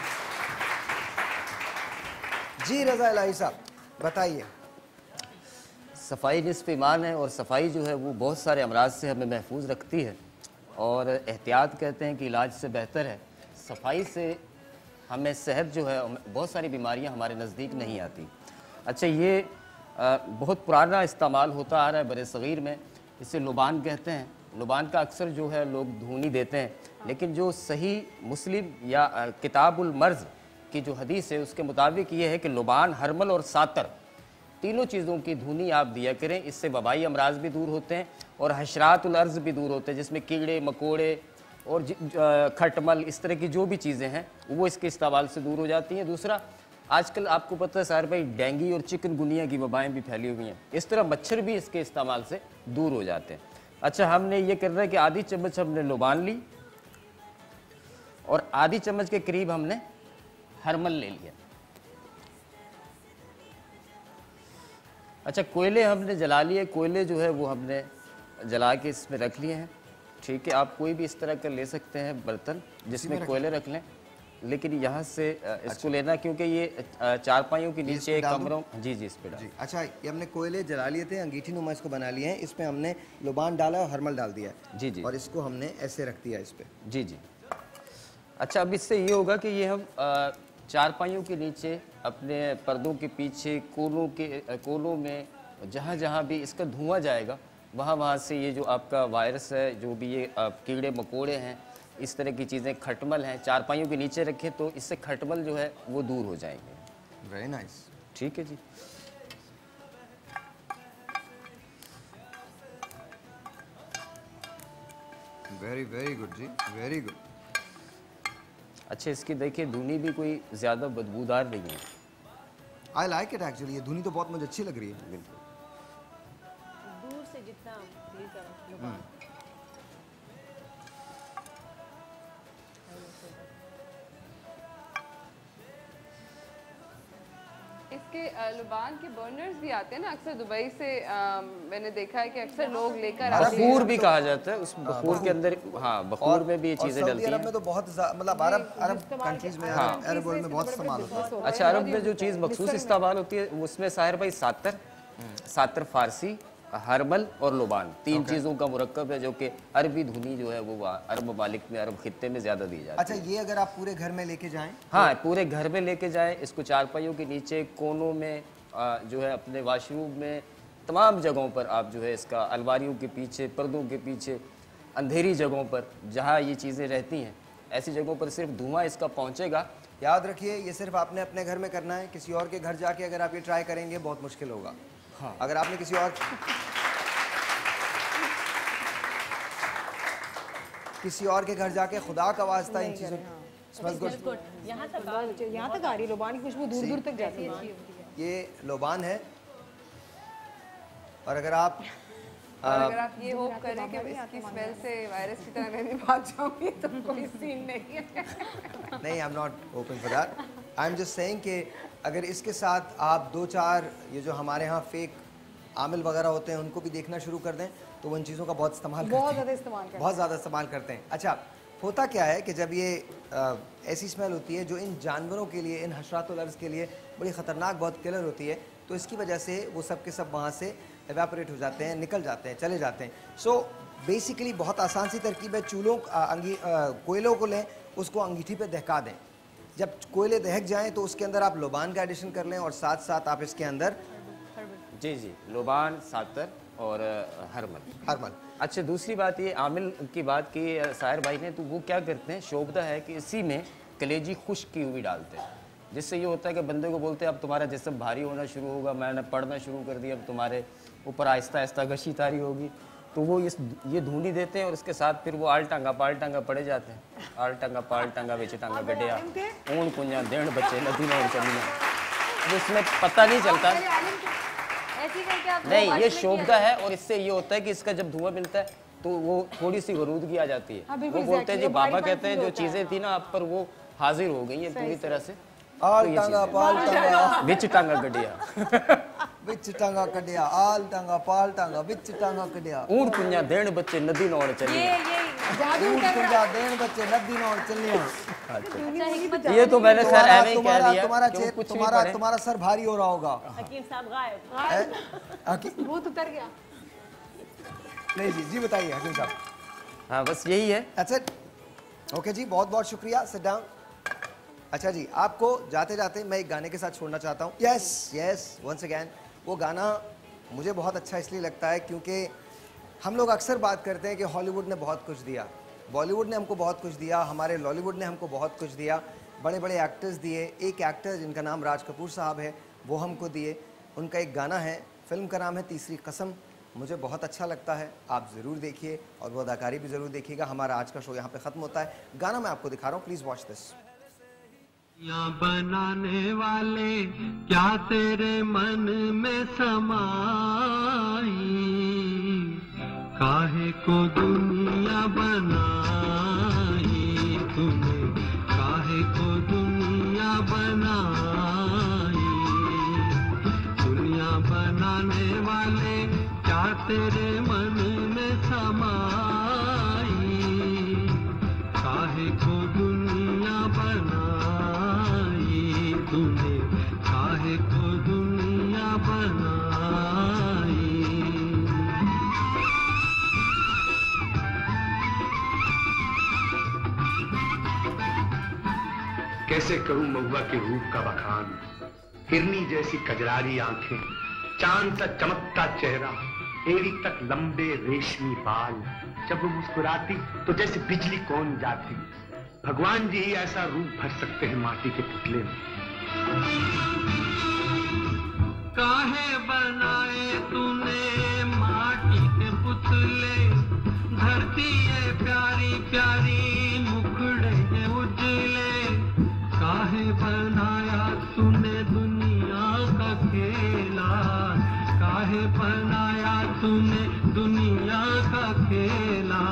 जी रज़ा इलाही साहब बताइए। सफाई निस्फ ईमान है, और सफाई जो है वो बहुत सारे अमराज से हमें महफूज रखती है, और एहतियात कहते हैं कि इलाज से बेहतर है। सफाई से हमें सेहत जो है, बहुत सारी बीमारियां हमारे नज़दीक नहीं आती। अच्छा, ये बहुत पुराना इस्तेमाल होता आ रहा है बरे सग़ीर में, इसे लुबान कहते हैं। लुबान का अक्सर जो है लोग धूनी देते हैं, लेकिन जो सही मुस्लिम या किताबुल मर्ज़ की जो हदीस है उसके मुताबिक ये है कि लुबान, हरमल और सातर तीनों चीज़ों की धुनी आप दिया करें। इससे वबाई अमराज भी दूर होते हैं और हशरातुल अर्ज़ भी दूर होते हैं, जिसमें कीड़े मकोड़े और खटमल इस तरह की जो भी चीज़ें हैं वो इसके इस्तेमाल से दूर हो जाती हैं। दूसरा, आजकल आपको पता है सार भाई, डेंगू और चिकनगुनिया की वबाएँ भी फैली हुई हैं, इस तरह मच्छर भी इसके इस्तेमाल से दूर हो जाते हैं। अच्छा, हमने ये करना है कि आधी चम्मच हमने लुबान ली और आधी चम्मच के करीब हमने हरमल ले लिया। अच्छा, कोयले हमने जला लिए। कोयले जो है वो हमने जला के इसमें रख लिए हैं। ठीक है, आप कोई भी इस तरह का ले सकते हैं बर्तन जिसमें कोयले रख लें, लेकिन यहाँ से इसको लेना क्योंकि ये चारपाइयों के नीचे एक कमरों। जी जी, इस पे डाल। अच्छा, ये हमने कोयले जला लिए थे, अंगीठी नुमा इसको बना लिए हैं, इसमें हमने लुबान डाला और हरमल डाल दिया है। जी जी, और इसको हमने ऐसे रख दिया इस पे। जी जी। अच्छा, अब इससे ये होगा कि ये हम चारपाइयों के नीचे, अपने पर्दों के पीछे, कोनों में जहाँ जहाँ भी इसका धुआं जाएगा वहाँ से ये जो आपका वायरस है, जो भी ये कीड़े मकोड़े हैं, इस तरह की चीज़ें, खटमल हैं, चारपाइयों के नीचे रखें तो इससे खटमल जो है वो दूर हो जाएंगे। Very nice. ठीक है जी। वेरी वेरी गुड जी, वेरी गुड। अच्छा, इसकी देखिए धुनी भी कोई ज़्यादा बदबूदार नहीं है। आई लाइक इट एक्चुअली, ये धुनी तो बहुत मुझे अच्छी लग रही है। बिल्कुल। दूर से जितना इसके लुबान के बर्नर्स भी आते हैं ना अक्सर दुबई से। मैंने देखा है कि अक्सर लोग लेकर आते हैं। बखूर भी कहा जाता है, उस बखूर के अंदर, हाँ, बखूर में भी ये चीज़ें डलती हैं। अरब में तो बहुत मतलब अरब कंट्रीज में, अरब वर्ल्ड में बहुत इस्तेमाल होता है। अच्छा, अरब में जो चीज़ मखसूस इस्तेमाल होती है उसमें साहिर भाई सातर फारसी, हरमल और लुबान, तीन चीज़ों का मुरक्कब है, जो कि अरबी धुनी जो है वो अरब ममालिक में, अरब खित्ते में ज़्यादा दी जाती है। अच्छा, ये अगर आप पूरे घर में लेके जाएं? हाँ, पूरे घर में लेके जाएं, इसको चारपाइयों के नीचे, कोनों में, जो है अपने वाशरूम में, तमाम जगहों पर आप जो है इसका, अलमारियों के पीछे, पर्दों के पीछे, अंधेरी जगहों पर जहाँ ये चीज़ें रहती हैं ऐसी जगहों पर सिर्फ धुआं इसका पहुंचेगा। याद रखिए ये सिर्फ आपने अपने घर में करना है, किसी और के घर जाके अगर आप ये ट्राई करेंगे बहुत मुश्किल होगा। हाँ। अगर आपने किसी और के घर जाके खुदा का वास्ता इन चीज़ों यहाँ तक आ रही लोबान की खुशबू दूर दूर तक जाती है। ये लोबान है और अगर आप ये होप करें कि इसकी स्मेल से वायरस की तरह मैं भी भाग जाऊंगी तो कोई सीन नहीं है। नहीं, I am not open for that. I am just saying कि अगर इसके साथ आप 2-4 ये जो हमारे यहाँ फेक आमिल वगैरह होते हैं उनको भी देखना शुरू कर दें तो वो इन चीज़ों का बहुत ज़्यादा इस्तेमाल करते हैं। अच्छा, होता क्या है कि जब ये ऐसी स्मेल होती है जो इन जानवरों के लिए, इन हशरातुल अर्ज़ के लिए बड़ी ख़तरनाक, बहुत किलर होती है, तो इसकी वजह से वो सब के सब वहाँ से एवेपोरेट हो जाते हैं, निकल जाते हैं, चले जाते हैं। सो बेसिकली बहुत आसान सी तरकीब है, चूल्हों कोयलों को लें, उसको अंगीठी पे दहका दें। जब कोयले दहक जाएं तो उसके अंदर आप लोबान का एडिशन कर लें और साथ साथ आप इसके अंदर जी लोबान, सातर और हरमल। अच्छा, दूसरी बात ये आमिल की बात की साहिर भाई ने, तो वो क्या करते हैं, शोभदा है कि इसी में कलेजी खुश्क की हुई डालते हैं, जिससे ये होता है कि बंदे को बोलते हैं अब तुम्हारा जिस्म भारी होना शुरू होगा, मैंने पढ़ना शुरू कर दिया, अब तुम्हारे ऊपर आहिस्ता आहिस्ता गशी तारी होगी, तो वो ये धूनी देते हैं और उसके साथ फिर वो आल टांगा पाल टांगा पड़े जाते हैं। आल टांगा पाल टांगा बेच टांगा गड्ढिया ऊन कुंजा देण बच्चे नदी में चलिया, उसमें पता नहीं चलता। नहीं, ये शोभदा है और इससे ये होता है कि इसका जब धुआं मिलता है तो वो थोड़ी सी गरूदगी आ जाती है। वो बोलते हैं जी, बाबा कहते हैं जो चीजें थी ना आप पर वो हाजिर हो गई है पूरी तरह से। आल टांगा पाल टांगा बिच टांगा गड्ढिया बिच टांगा कड्डिया, आल टांगा पाल टांगा बिच टांगा कड्डिया, ऊंट कुंजा देण बच्चे नदी नौड़ चलिया, ऊंट कुंजा देण बच्चे नदी नौड़ चलिया। ये तो मैंने खैर ऐसे ही कह दिया। तुम्हारा सर भारी हो रहा होगा। हकीम साहब गायब, वो तो उतर गया। नहीं जी बताइए हकीम साहब। हाँ, बस यही है। अच्छा, ओके जी, बहुत बहुत शुक्रिया, सिट डाउन। अच्छा जी, आपको जाते जाते मैं एक गाने के साथ छोड़ना चाहता हूँ। यस वंस अगैन, वो गाना मुझे बहुत अच्छा इसलिए लगता है क्योंकि हम लोग अक्सर बात करते हैं कि हॉलीवुड ने बहुत कुछ दिया, बॉलीवुड ने हमको बहुत कुछ दिया, हमारे लॉलीवुड ने हमको बहुत कुछ दिया, बड़े बड़े एक्टर्स दिए। एक एक्टर जिनका नाम राज कपूर साहब है वो हमको दिए, उनका एक गाना है, फिल्म का नाम है तीसरी कसम, मुझे बहुत अच्छा लगता है, आप ज़रूर देखिए और वो अदाकारी भी ज़रूर देखिएगा। हमारा आज का शो यहाँ पे ख़त्म होता है, गाना मैं आपको दिखा रहा हूँ, प्लीज़ वॉच दिस। बनाने वाले क्या तेरे मन में समाई, काहे को दुनिया बनाई तूने, काहे को दुनिया बनाई, दुनिया बनाने वाले क्या तेरे मन में समाई, काहे को दुनिया बनाई तूने, काहे को दुनिया बनाई। कैसे करूं महुआ के रूप का बखान, हिरनी जैसी कजरारी आंखें, चांद सा चमकता चेहरा, एड़ी तक लंबे रेशमी बाल, जब वो मुस्कुराती तो जैसे बिजली कौन जाती। भगवान जी ही ऐसा रूप भर सकते हैं माटी के पुतले में। काहे बनाए तूने माटी के पुतले, धरती है प्यारी प्यारी मुखड़े हैं उजले, काहे बनाया तूने दुनिया का खेला, काहे बनाया तूने दुनिया का खेला,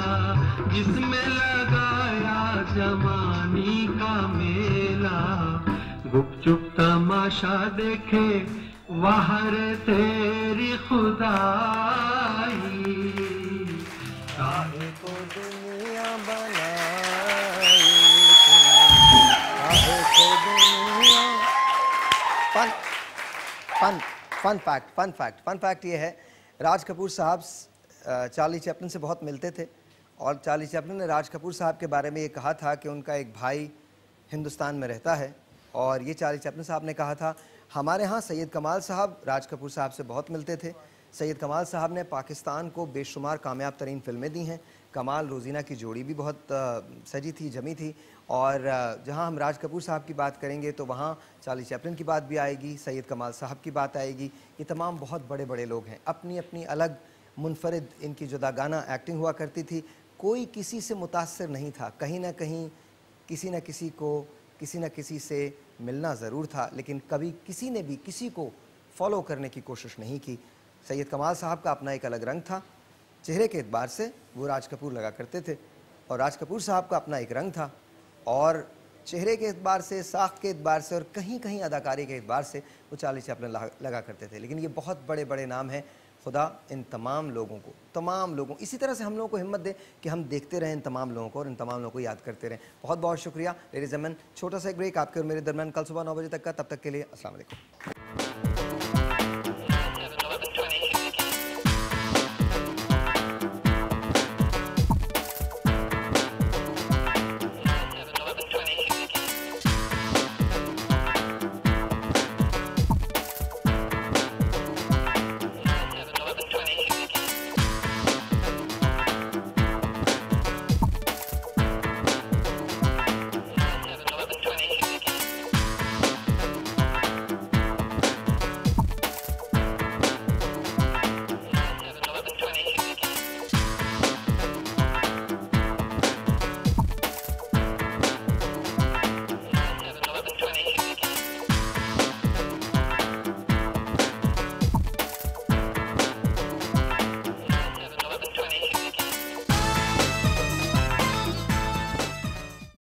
जिसमें लगाया जवानी का मेला, गुपचुप तमाशा देखे वहर तेरी खुदाई, काहे को दुनिया बनाई, फन फैक्ट ये है, राज कपूर साहब चार्ली चैपलिन से बहुत मिलते थे और चार्ली चैपलिन ने राज कपूर साहब के बारे में ये कहा था कि उनका एक भाई हिंदुस्तान में रहता है, और ये चार्ली चैपलिन साहब ने कहा था। हमारे यहाँ सैयद कमाल साहब राज कपूर साहब से बहुत मिलते थे, सैयद कमाल साहब ने पाकिस्तान को बेशुमार कामयाब तरीन फिल्में दी हैं। कमाल रोजीना की जोड़ी भी बहुत सजी थी, जमी थी। और जहां हम राज कपूर साहब की बात करेंगे तो वहां चार्ली चैपलिन की बात भी आएगी, सैयद कमाल साहब की बात आएगी। ये तमाम बहुत बड़े बड़े लोग हैं, अपनी अपनी अलग मुनफरिद इनकी जुदागाना एक्टिंग हुआ करती थी। कोई किसी से मुतासर नहीं था, कहीं ना कहीं किसी न किसी को किसी न किसी से मिलना ज़रूर था, लेकिन कभी किसी ने भी किसी को फॉलो करने की कोशिश नहीं की। सैयद कमाल साहब का अपना एक अलग रंग था, चेहरे के एतबार से वो राज कपूर लगा करते थे, और राज कपूर साहब का अपना एक रंग था, और चेहरे के एतबार से, साख के एतबार से और कहीं कहीं अदाकारी के एतबार से वो चार्ली चैपलिन लगा करते थे। लेकिन ये बहुत बड़े बड़े नाम हैं। खुदा इन तमाम लोगों इसी तरह से हम लोगों को हिम्मत दे कि हम देखते रहें इन तमाम लोगों को और इन तमाम लोगों को याद करते रहें। बहुत बहुत शुक्रिया लेडीज़ एंड जेंटलमैन। छोटा सा एक ब्रेक आपके और मेरे दरमियान कल सुबह 9 बजे तक का। तब तक के लिए अस्सलाम वालेकुम।